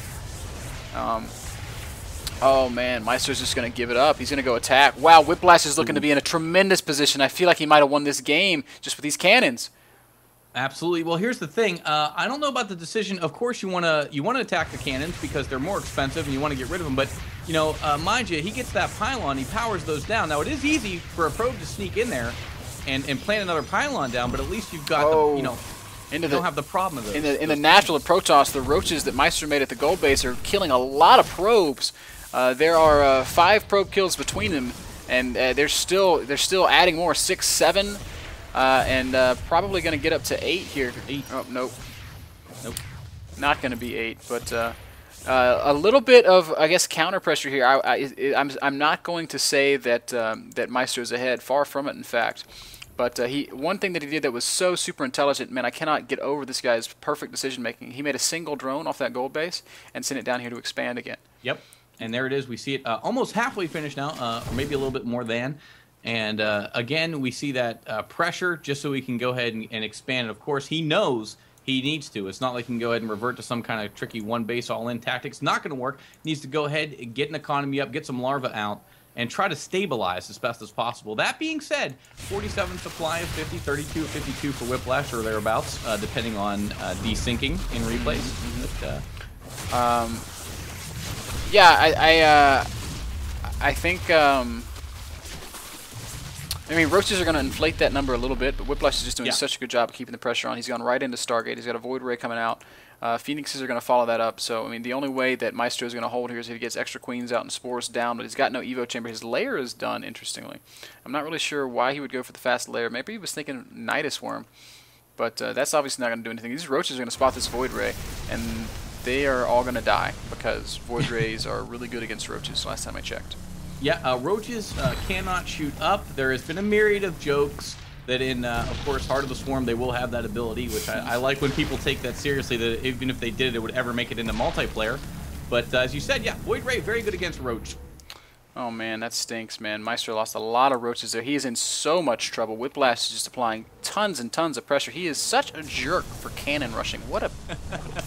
Speaker 1: Oh man, Meister's just going to give it up. He's going to go attack. Wow, Whiplash is looking to be in a tremendous position. I feel like he might have won this game just with these cannons.
Speaker 3: Absolutely. Well, here's the thing. I don't know about the decision. Of course, you want to attack the cannons because they're more expensive and you want to get rid of them. But mind you, he gets that pylon. He powers those down. Now, it is easy for a probe to sneak in there and plant another pylon down. But at least you've got you don't have the problem of those.
Speaker 1: In the natural of Protoss, the roaches that Meister made at the gold base are killing a lot of probes. There are 5 probe kills between them, and they're still adding more, 6, 7, and probably going to get up to 8 here.
Speaker 3: 8.
Speaker 1: Oh nope.
Speaker 3: Nope.
Speaker 1: Not going to be 8, but a little bit of, I guess, counter pressure here. I'm not going to say that that Maestro's ahead. Far from it, in fact. But one thing that he did that was so super intelligent, man, I cannot get over this guy's perfect decision making. He made a single drone off that gold base and sent it down here to expand again.
Speaker 3: Yep. And there it is. We see it almost halfway finished now, or maybe a little bit more than. And again, we see that pressure just so he can go ahead and expand. And of course, he knows he needs to. It's not like he can go ahead and revert to some kind of tricky one base all-in tactics. Not going to work. He needs to go ahead and get an economy up, get some larvae out, and try to stabilize as best as possible. That being said, 47 supply of 50, 32 of 52 for Whiplash or thereabouts, depending on desyncing in replays. But,
Speaker 1: yeah, I think. I mean, Roaches are going to inflate that number a little bit, but Whiplash is just doing such a good job of keeping the pressure on. He's gone right into Stargate. He's got a Void Ray coming out. Phoenixes are going to follow that up. So, I mean, the only way that Maestro is going to hold here is if he gets extra queens out and spores down, but he's got no Evo chamber. His lair is done, interestingly. I'm not really sure why he would go for the fast lair. Maybe he was thinking Nidus Worm, but that's obviously not going to do anything. These Roaches are going to spot this Void Ray, and they are all going to die because Void Rays are really good against Roaches last time I checked.
Speaker 3: Yeah, Roaches cannot shoot up. There has been a myriad of jokes that in, of course, Heart of the Swarm, they will have that ability, which I like when people take that seriously, that even if they did it, it would ever make it into multiplayer. But as you said, yeah, Void Ray, very good against Roach.
Speaker 1: Oh, man, that stinks, man. Maestro lost a lot of Roaches there. He is in so much trouble. Whiplash is just applying tons and tons of pressure. He is such a jerk for cannon rushing. What a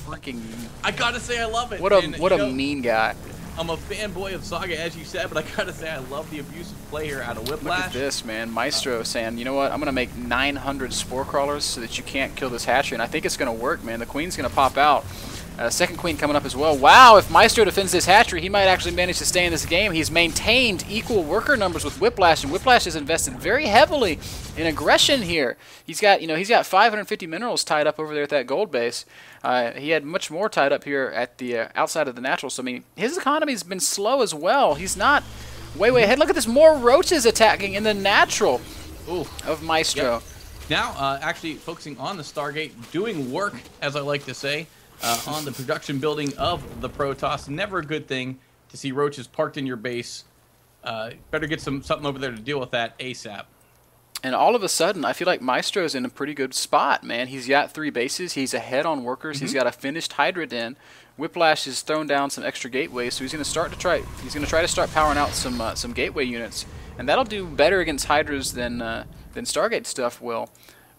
Speaker 1: freaking...
Speaker 3: I gotta say, I love it.
Speaker 1: What a mean guy.
Speaker 3: I'm a fanboy of Saga, as you said, but I gotta say I love the abusive play here out of Whiplash.
Speaker 1: Look at this, man. Maestro saying, you know what, I'm going to make 900 Spore Crawlers so that you can't kill this hatchery, and I think it's going to work, man. The queen's going to pop out. Second queen coming up as well. Wow, if Maestro defends this hatchery, he might actually manage to stay in this game. He's maintained equal worker numbers with Whiplash, and Whiplash has invested very heavily in aggression here. He's got 550 minerals tied up over there at that gold base. He had much more tied up here at the outside of the natural. So I mean, his economy's been slow as well. He's not way ahead. Look at this, more Roaches attacking in the natural of Maestro.
Speaker 3: Yep. Now, actually focusing on the Stargate, doing work, as I like to say. On the production building of the Protoss. Never a good thing to see Roaches parked in your base. Better get something over there to deal with that ASAP.
Speaker 1: And all of a sudden, I feel like Maestro's in a pretty good spot, man. He's got 3 bases. He's ahead on workers. He's got a finished Hydra Den. Whiplash has thrown down some extra gateways, so he's going to try to start powering out some gateway units, and that'll do better against Hydras than Stargate stuff will.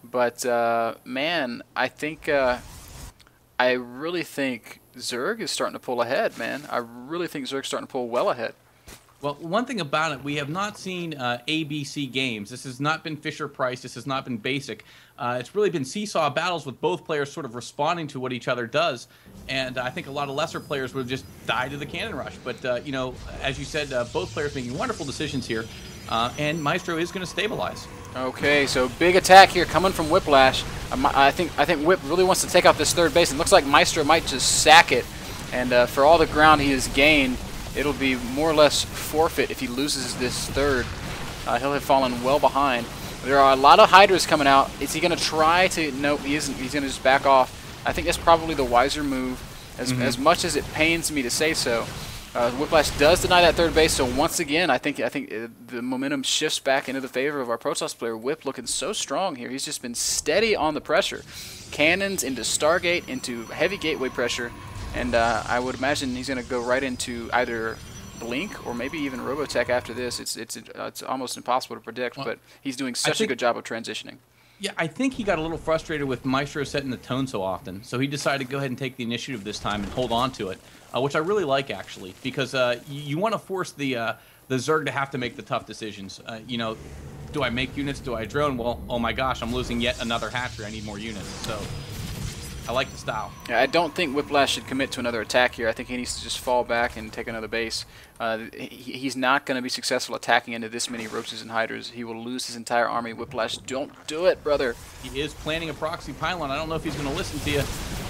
Speaker 1: But man, I really think Zerg is starting to pull ahead, man. I really think Zerg's starting to pull well ahead.
Speaker 3: Well, one thing about it, we have not seen ABC games. This has not been Fisher-Price. This has not been basic. It's really been seesaw battles with both players sort of responding to what each other does. And I think a lot of lesser players would have just died to the cannon rush. But, you know, as you said, both players making wonderful decisions here. And Maestro is going to stabilize.
Speaker 1: Okay, so big attack here coming from Whiplash. I think Whip really wants to take out this third base. It looks like Maestro might just sack it. And for all the ground he has gained, it'll be more or less forfeit if he loses this third. He'll have fallen well behind. There are a lot of Hydras coming out. Is he going to try to... Nope, he isn't. He's going to just back off. I think that's probably the wiser move, as much as it pains me to say so. Whiplash does deny that third base, so once again, I think the momentum shifts back into the favor of our Protoss player. Whip looking so strong here. He's just been steady on the pressure. Cannons into Stargate, into heavy gateway pressure, and I would imagine he's going to go right into either Blink or maybe even Robotech after this. It's almost impossible to predict, but he's doing such a good job of transitioning.
Speaker 3: Yeah, I think he got a little frustrated with Maestro setting the tone so often, so he decided to go ahead and take the initiative this time and hold on to it, which I really like, actually, because you want to force the Zerg to have to make the tough decisions. You know, do I make units? Do I drone? Well, oh my gosh, I'm losing yet another hatchery. I need more units. So I like the style. Yeah,
Speaker 1: I don't think Whiplash should commit to another attack here. I think he needs to just fall back and take another base. He's not going to be successful attacking into this many Roaches and Hydras. He will lose his entire army. Whiplash, don't do it, brother.
Speaker 3: He is planning a proxy pylon. I don't know if he's going to listen to you.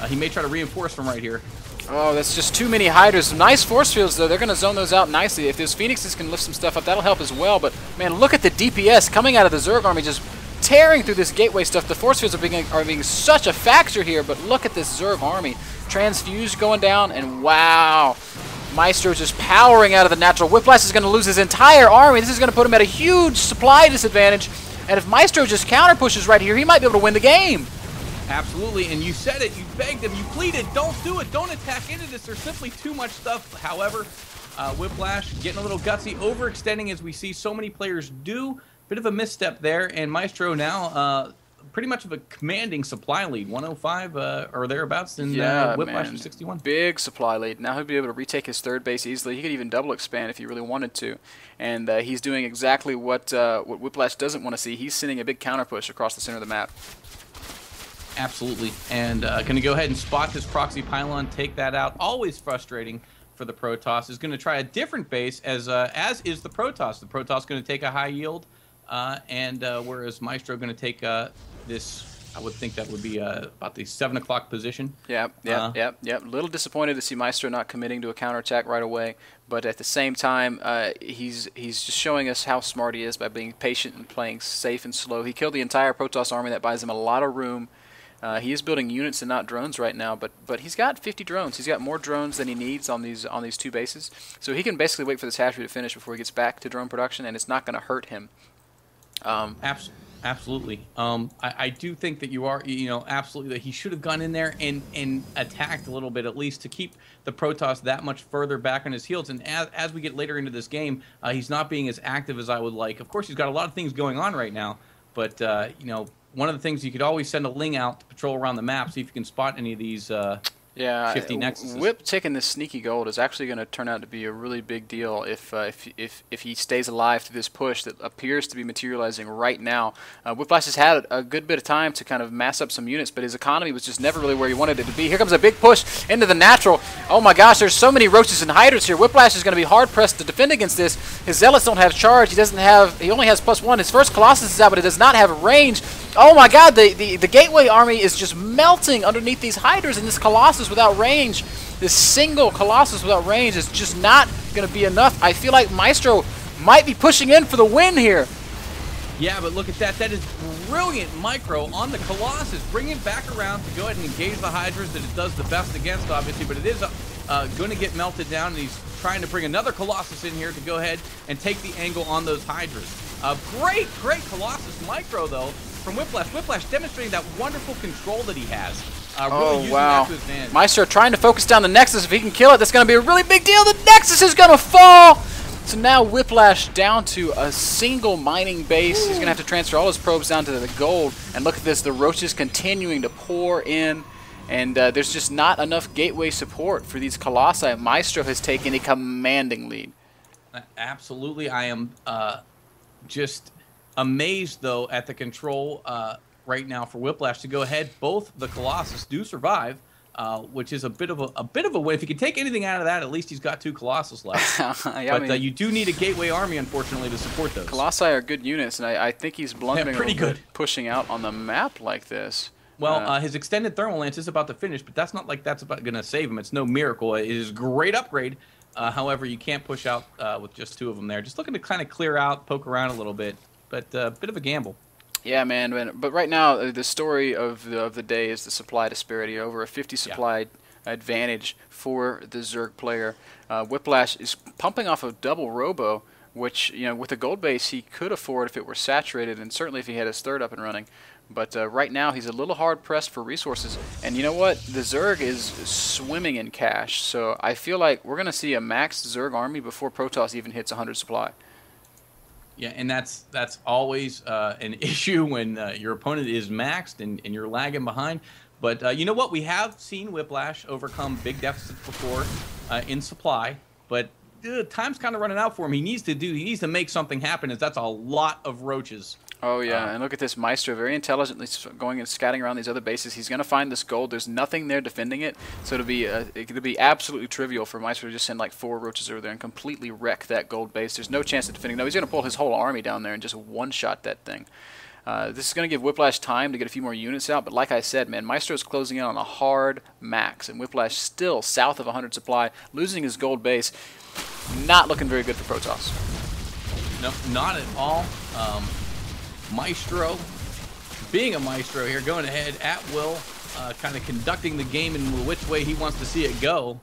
Speaker 3: He may try to reinforce from right here.
Speaker 1: Oh, that's just too many Hydras. Nice force fields, though. They're going to zone those out nicely. If those Phoenixes can lift some stuff up, that'll help as well. But, man, look at the DPS coming out of the Zerg army, just tearing through this gateway stuff. The force fields are being such a factor here, but look at this Zerg army. Transfuse going down, and wow. Maestro just powering out of the natural. Whiplash is going to lose his entire army. This is going to put him at a huge supply disadvantage. And if Maestro just counter pushes right here, he might be able to win the game.
Speaker 3: Absolutely, and you said it, you begged him, you pleaded, don't do it, don't attack into this, there's simply too much stuff. However, Whiplash getting a little gutsy, overextending as we see so many players do. Bit of a misstep there, and Maestro now pretty much of a commanding supply lead, 105 or thereabouts, and Whiplash is 61.
Speaker 1: Big supply lead. Now he'll be able to retake his third base easily. He could even double expand if he really wanted to, and he's doing exactly what Whiplash doesn't want to see. He's sending a big counter push across the center of the map.
Speaker 3: Absolutely, and going to go ahead and spot this proxy pylon, take that out. Always frustrating for the Protoss. Is going to try a different base, as is the Protoss. The Protoss going to take a high yield, and whereas Maestro going to take this, I would think that would be about the 7 o'clock position.
Speaker 1: Yep. A little disappointed to see Maestro not committing to a counterattack right away, but at the same time, he's just showing us how smart he is by being patient and playing safe and slow. He killed the entire Protoss army. That buys him a lot of room. He is building units and not drones right now, but he's got 50 drones. He's got more drones than he needs on these two bases, so he can basically wait for this hatchery to finish before he gets back to drone production, and it's not going to hurt him.
Speaker 3: Absolutely. I do think that you are, absolutely that he should have gone in there and attacked a little bit, at least to keep the Protoss that much further back on his heels. And as we get later into this game, he's not being as active as I would like. Of course, he's got a lot of things going on right now, but one of the things, you could always send a Ling out to patrol around the map, see if you can spot any of these shifty nexuses.
Speaker 1: Whip taking this sneaky gold is actually going to turn out to be a really big deal if he stays alive through this push that appears to be materializing right now. Whiplash has had a good bit of time to kind of mass up some units, but his economy was just never really where he wanted it to be. Here comes a big push into the natural. Oh my gosh, there's so many roaches and hydras here. Whiplash is going to be hard pressed to defend against this. His zealots don't have charge. He only has +1. His first Colossus is out, but it does not have range. Oh my god, the Gateway army is just melting underneath these hydras, and this Colossus without range, this single Colossus without range is just not going to be enough. I feel like Maestro might be pushing in for the win here.
Speaker 3: Yeah, but look at that. That is brilliant micro on the Colossus. Bring it back around to go ahead and engage the hydras that it does the best against, obviously, but it is going to get melted down, and he's trying to bring another Colossus in here to go ahead and take the angle on those hydras. Great Colossus micro, though, from Whiplash. Whiplash demonstrating that wonderful control that he has. Really using that to his advantage.
Speaker 1: Maestro trying to focus down the Nexus. If he can kill it, that's going to be a really big deal. The Nexus is going to fall! So now Whiplash down to a single mining base. He's going to have to transfer all his probes down to the gold. And look at this, the roaches continuing to pour in. And there's just not enough gateway support for these Colossi. Maestro has taken a commanding lead.
Speaker 3: Absolutely. I am just amazed, though, at the control right now for Whiplash to go ahead. Both the Colossus do survive, which is a bit of a win. If he can take anything out of that, at least he's got 2 Colossus left.
Speaker 1: Yeah,
Speaker 3: but you do need a Gateway army, unfortunately, to support those.
Speaker 1: Colossi are good units, and I think he's blundering
Speaker 3: pretty good
Speaker 1: pushing out on the map like this.
Speaker 3: Well, his extended thermal lance is about to finish, but that's not like that's about going to save him. It's no miracle. It is a great upgrade. However, you can't push out with just 2 of them there. Just looking to kind of clear out, poke around a little bit, but a bit of a gamble.
Speaker 1: Yeah, man. But right now, the story of the day is the supply disparity. Over a 50 supply advantage for the Zerg player. Whiplash is pumping off a double robo, which, with a gold base he could afford if it were saturated, and certainly if he had his third up and running. But right now he's a little hard pressed for resources, and you know what? The Zerg is swimming in cash, so I feel like we're going to see a max Zerg army before Protoss even hits 100 supply.
Speaker 3: Yeah, and that's always an issue when your opponent is maxed and you're lagging behind. But you know what? We have seen Whiplash overcome big deficits before in supply, but time's kind of running out for him. He needs to make something happen, as that's a lot of roaches.
Speaker 1: Oh yeah, and look at this Maestro very intelligently going and scouting around these other bases. He's going to find this gold. There's nothing there defending it, so it'll be absolutely trivial for Maestro to just send like 4 roaches over there and completely wreck that gold base. There's no chance of defending. No, he's going to pull his whole army down there and just one-shot that thing. This is going to give Whiplash time to get a few more units out, but like I said, man, Maestro's closing in on a hard max, and Whiplash still south of 100 supply, losing his gold base. Not looking very good for Protoss.
Speaker 3: No, not at all. Maestro being a maestro here, going ahead at will, kind of conducting the game in which way he wants to see it go.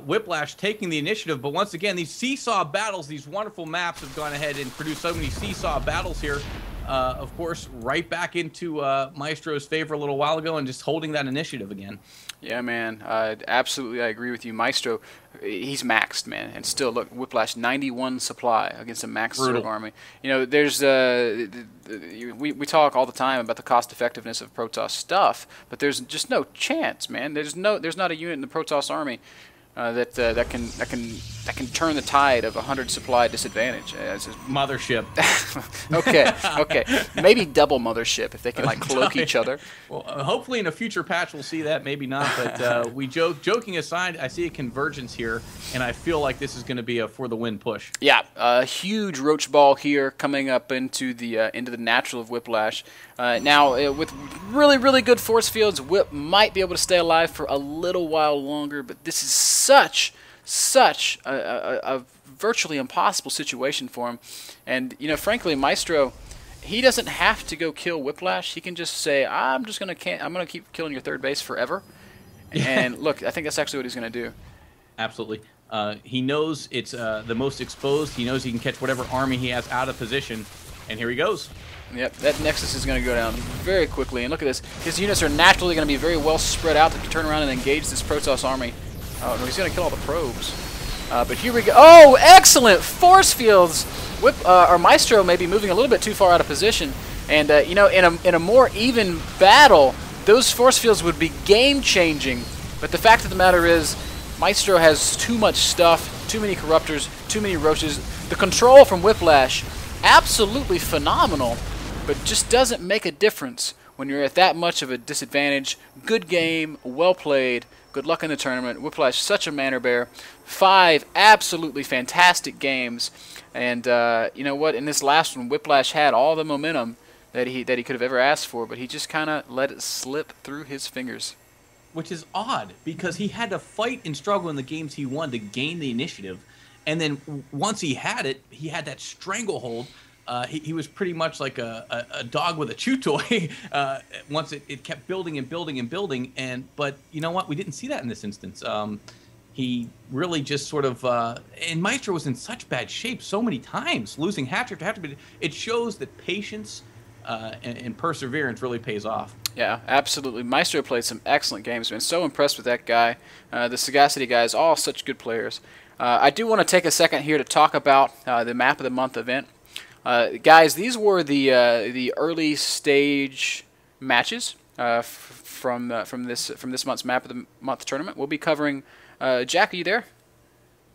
Speaker 3: Whiplash taking the initiative, but once again, these seesaw battles, these wonderful maps have gone ahead and produced so many seesaw battles here. Of course, right back into Maestro's favor a little while ago and just holding that initiative again.
Speaker 1: Yeah, man. Absolutely, I agree with you. Maestro, he's maxed, man. And still, look, Whiplash, 91 supply against a maxed Zerg army. You know, there's we talk all the time about the cost effectiveness of Protoss stuff, but there's just no chance, man. There's not a unit in the Protoss army that can turn the tide of 100 supply disadvantage.
Speaker 3: Mothership.
Speaker 1: okay. Maybe double mothership if they can like cloak each other.
Speaker 3: Well, hopefully in a future patch we'll see that. Maybe not. But joking aside, I see a convergence here, and I feel like this is going to be a for the win push.
Speaker 1: Yeah, a huge roach ball here coming up into the natural of Whiplash. Now with really good force fields, Whip might be able to stay alive for a little while longer, but this is such a virtually impossible situation for him. And, you know, frankly, Maestro, he doesn't have to go kill Whiplash. He can just say, I'm going to keep killing your third base forever. And look, I think that's actually what he's going to do.
Speaker 3: Absolutely. He knows it's the most exposed. He knows he can catch whatever army he has out of position. And here he goes.
Speaker 1: Yep, that Nexus is going to go down very quickly. And look at this. His units are naturally going to be very well spread out to turn around and engage this Protoss army. Oh, no, he's going to kill all the probes. But here we go. Oh, excellent! Force fields! Our Maestro may be moving a little bit too far out of position. And, you know, in a more even battle, those force fields would be game-changing. But the fact of the matter is, Maestro has too much stuff, too many Corruptors, too many Roaches. The control from Whiplash, absolutely phenomenal, but just doesn't make a difference when you're at that much of a disadvantage. Good game, well played. Good luck in the tournament. Whiplash, such a manner bear. 5 absolutely fantastic games. And you know what? In this last one, Whiplash had all the momentum that he could have ever asked for, but he just kind of let it slip through his fingers.
Speaker 3: Which is odd, because he had to fight and struggle in the games he won to gain the initiative. And then once he had it, he had that stranglehold. He was pretty much like a dog with a chew toy. Once it kept building and building and building. But you know what? We didn't see that in this instance. He really just sort of... and Maestro was in such bad shape so many times, losing hatch after hatch. But it shows that patience and perseverance really pays off.
Speaker 1: Yeah, absolutely. Maestro played some excellent games. Been so impressed with that guy. The Sagacity guys, all such good players. I do want to take a second here to talk about the Map of the Month event. Guys, these were the early stage matches from this month's Map of the Month tournament. We'll be covering. Jack, are you there?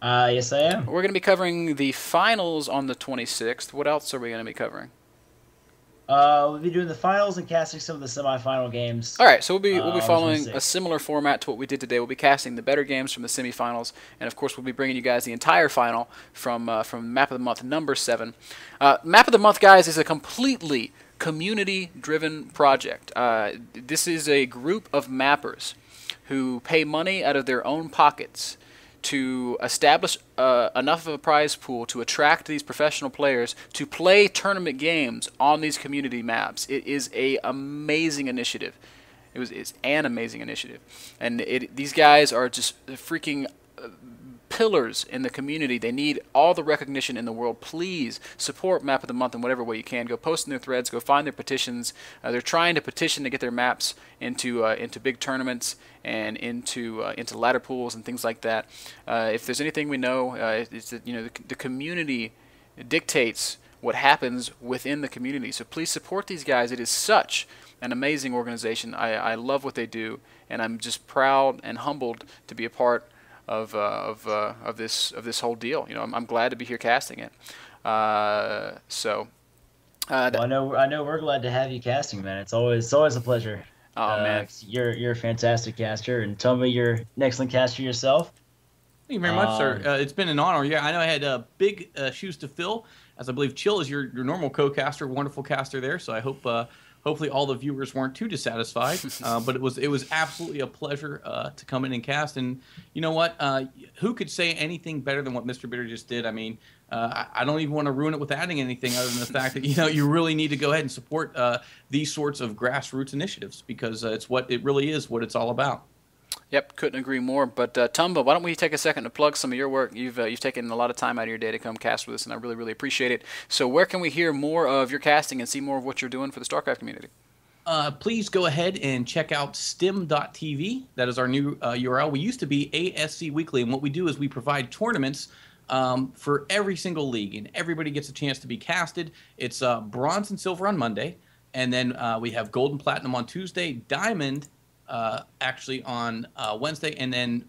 Speaker 2: Yes, I am.
Speaker 1: We're going to be covering the finals on the 26th. What else are we going to be covering?
Speaker 2: We'll be doing the finals and casting some of the semifinal games.
Speaker 1: All right, so we'll be following a similar format to what we did today. We'll be casting the better games from the semifinals, and of course we'll be bringing you guys the entire final from Map of the Month number 7. Map of the Month, guys, is a completely community-driven project. This is a group of mappers who pay money out of their own pockets to establish enough of a prize pool to attract these professional players to play tournament games on these community maps. It is an amazing initiative. It's an amazing initiative. And these guys are just freaking pillars in the community. They need all the recognition in the world. Please support Map of the Month in whatever way you can. Go post in their threads. Go find their petitions. They're trying to petition to get their maps into big tournaments and into ladder pools and things like that. If there's anything we know, it's that the community dictates what happens within the community. So please support these guys. It is such an amazing organization. I love what they do, and I'm just proud and humbled to be a part of this whole deal. I'm glad to be here casting it.
Speaker 2: Well, I know we're glad to have you casting, man. It's always a pleasure.
Speaker 1: Oh man,
Speaker 2: you're a fantastic caster, and tell me you're an excellent caster yourself.
Speaker 3: Thank you very much, sir. It's been an honor. Yeah, I know I had big shoes to fill, as I believe Chill is your normal co-caster, wonderful caster there. So I hope hopefully all the viewers weren't too dissatisfied. But it was absolutely a pleasure to come in and cast. And you know what? Who could say anything better than what Mr. Bitter just did? I mean, I don't even want to ruin it with adding anything other than the fact that you really need to go ahead and support these sorts of grassroots initiatives, because it's what it really is, what it's all about.
Speaker 1: Yep, couldn't agree more. But Tumba, why don't we take a second to plug some of your work? You've taken a lot of time out of your day to come cast with us, and I really, really appreciate it. So where can we hear more of your casting and see more of what you're doing for the StarCraft community?
Speaker 3: Please go ahead and check out stim.tv. That is our new URL. We used to be ASC Weekly, and what we do is we provide tournaments for every single league, and everybody gets a chance to be casted. It's bronze and silver on Monday, and then we have gold and platinum on Tuesday, diamond actually on Wednesday, and then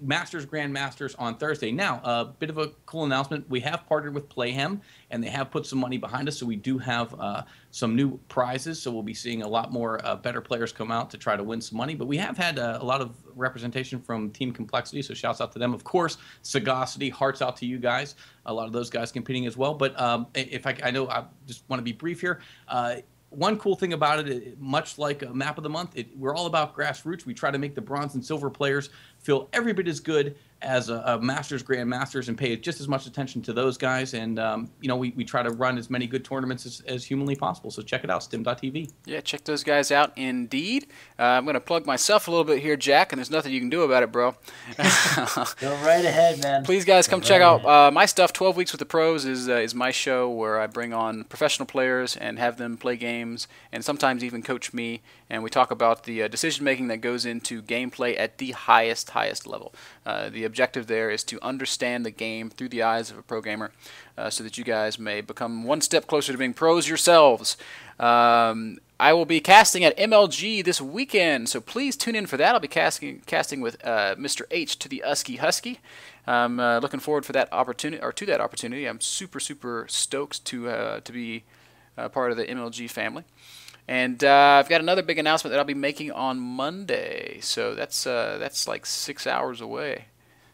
Speaker 3: Masters, Grandmasters on Thursday. Now, a bit of a cool announcement. We have partnered with Playhem, and they have put some money behind us, so we do have some new prizes. So we'll be seeing a lot more better players come out to try to win some money. But we have had a lot of representation from Team Complexity, so shouts out to them. Of course, Sagacity, hearts out to you guys. A lot of those guys competing as well. But if I know, I just want to be brief here. One cool thing about it, much like a Map of the Month, we're all about grassroots. We try to make the bronze and silver players feel every bit as good as a Masters, Grandmasters, and pay just as much attention to those guys. And, we try to run as many good tournaments as humanly possible. So check it out, stim.tv.
Speaker 1: Yeah, check those guys out indeed. I'm going to plug myself a little bit here, Jack, and there's nothing you can do about it, bro.
Speaker 2: Go right ahead, man.
Speaker 1: Please, guys, come check out my stuff. 12 Weeks with the Pros is my show where I bring on professional players and have them play games and sometimes even coach me. And we talk about the decision-making that goes into gameplay at the highest level. The objective there is to understand the game through the eyes of a pro gamer so that you guys may become one step closer to being pros yourselves. I will be casting at MLG this weekend, so please tune in for that. I'll be casting with Mr. H to the Usky Husky. I'm looking forward for that opportunity, or to that opportunity. I'm super stoked to be part of the MLG family. And I've got another big announcement that I'll be making on Monday. So that's like 6 hours away.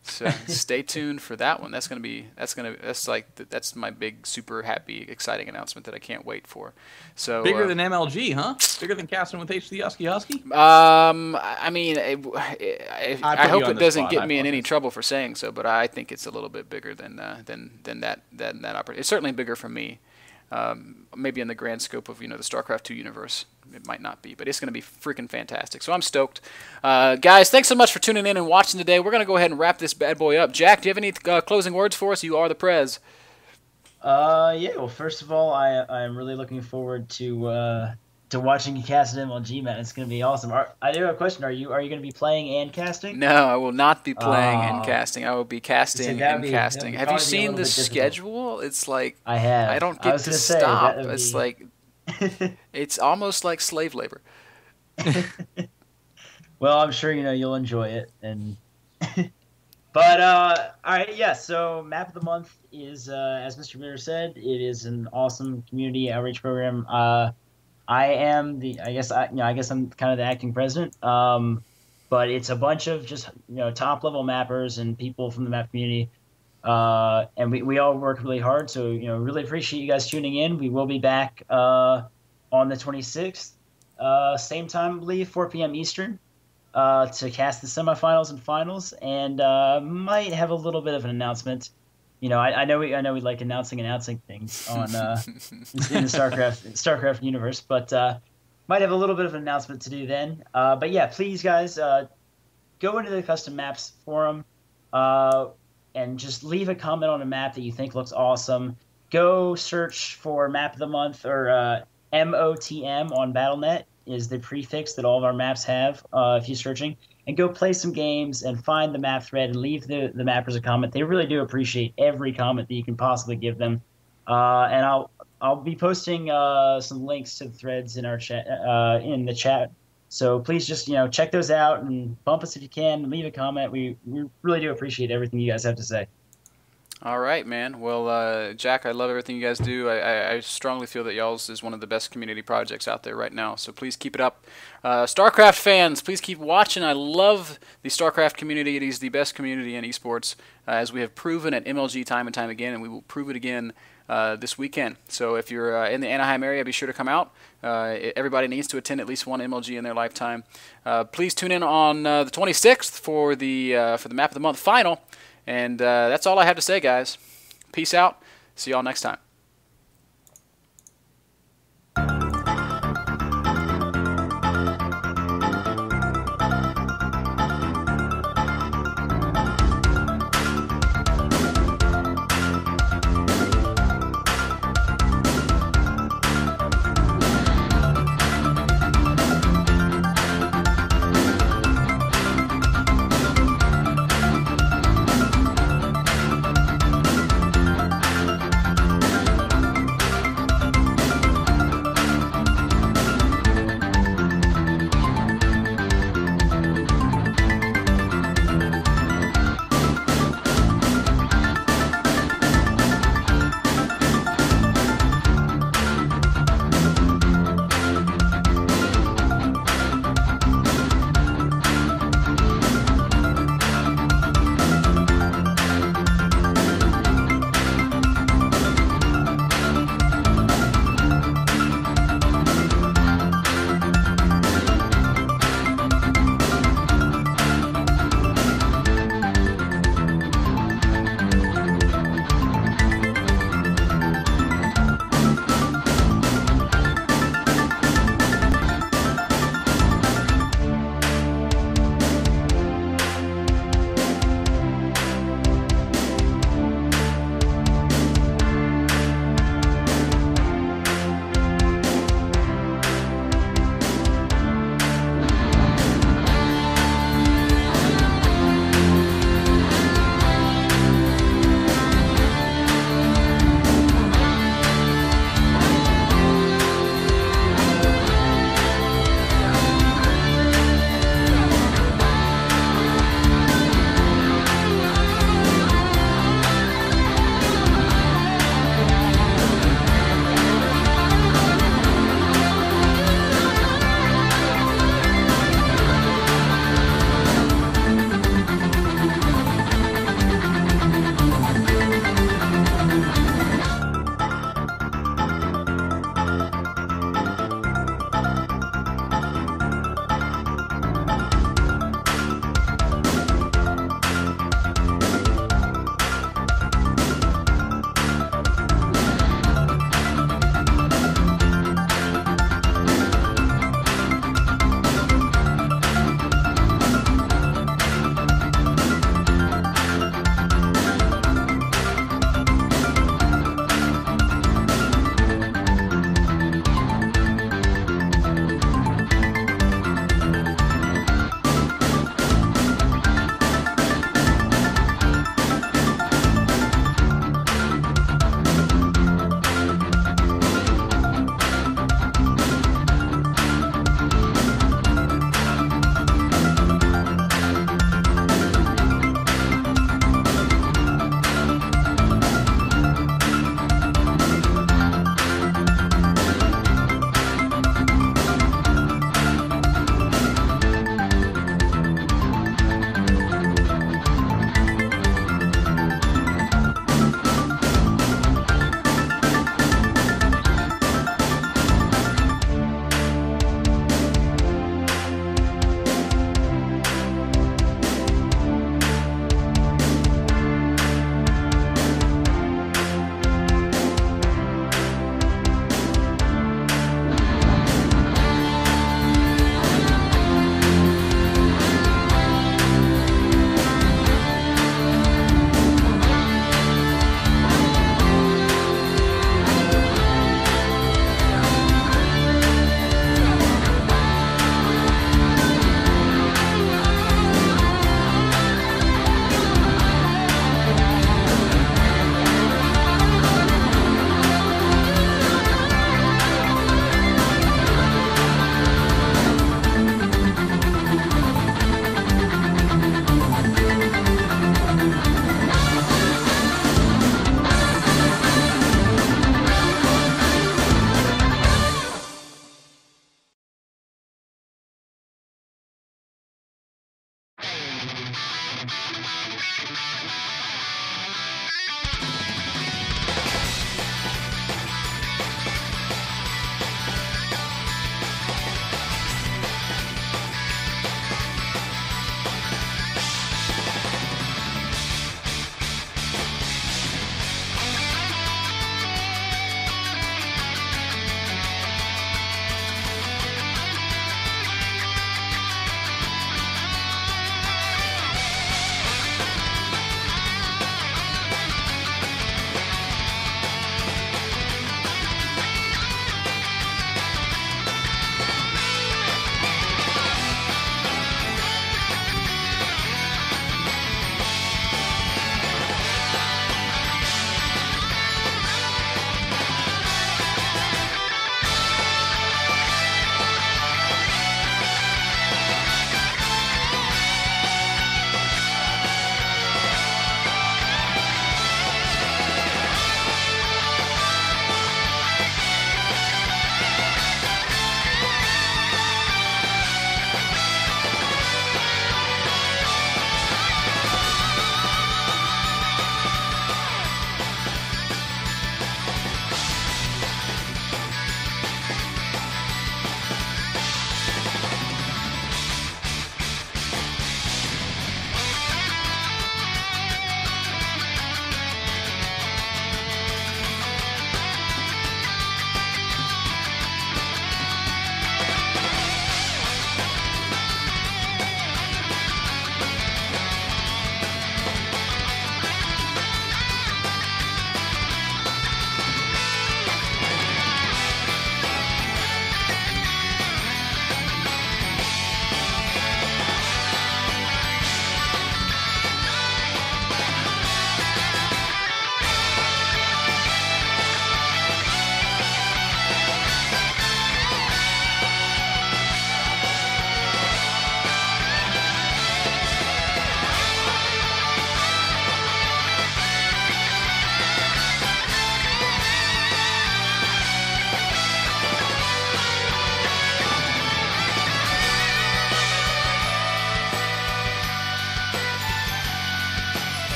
Speaker 1: So stay tuned for that one. That's my big, super happy, exciting announcement that I can't wait for. So
Speaker 3: bigger than MLG, huh? Bigger than casting with H the Husky Husky?
Speaker 1: I mean, I hope it doesn't get me in any trouble for saying so, but I think it's a little bit bigger than that opportunity. It's certainly bigger for me. Maybe in the grand scope of the StarCraft 2 universe, it might not be, but it's going to be freaking fantastic. So I'm stoked. Guys, thanks so much for tuning in and watching today. We're going to go ahead and wrap this bad boy up. Jack, do you have any closing words for us? You are the prez.
Speaker 2: Yeah. Well, first of all, I'm really looking forward to watching you cast at MLG, man. It's going to be awesome. I do have a question. Are you going to be playing and casting?
Speaker 1: No, I will not be playing and casting. I will be casting and casting. Have you seen the schedule? It's like
Speaker 2: I have.
Speaker 1: I don't get to stop. It's like it's almost like slave labor.
Speaker 2: Well, I'm sure you'll enjoy it. And but all right, yeah. So Map of the Month is, as Mr. Miller said, it is an awesome community outreach program. I guess I'm kind of the acting president. But it's a bunch of just top level mappers and people from the map community. And we all work really hard. So really appreciate you guys tuning in. We will be back on the 26th, same time, I believe, 4 p.m. Eastern, to cast the semifinals and finals, and might have a little bit of an announcement. I know we like announcing things on in the StarCraft universe, but might have a little bit of an announcement to do then. But yeah, please guys, go into the custom maps forum and just leave a comment on a map that you think looks awesome. Go search for Map of the Month, or MOTM on Battle.net is the prefix that all of our maps have if you're searching. And go play some games and find the map thread and leave the mappers a comment. They really do appreciate every comment that you can possibly give them. And I'll be posting some links to the threads in our chat in the chat. So please just check those out and bump us if you can. Leave a comment. We really do appreciate everything you guys have to say.
Speaker 1: All right, man. Well, Jack, I love everything you guys do. I strongly feel that y'all's is one of the best community projects out there right now, so please keep it up. StarCraft fans, please keep watching. I love the StarCraft community. It is the best community in esports, as we have proven at MLG time and time again, and we will prove it again this weekend. So if you're in the Anaheim area, be sure to come out. Everybody needs to attend at least one MLG in their lifetime. Please tune in on the 26th for the Map of the Month final. And that's all I have to say, guys. Peace out. See y'all next time.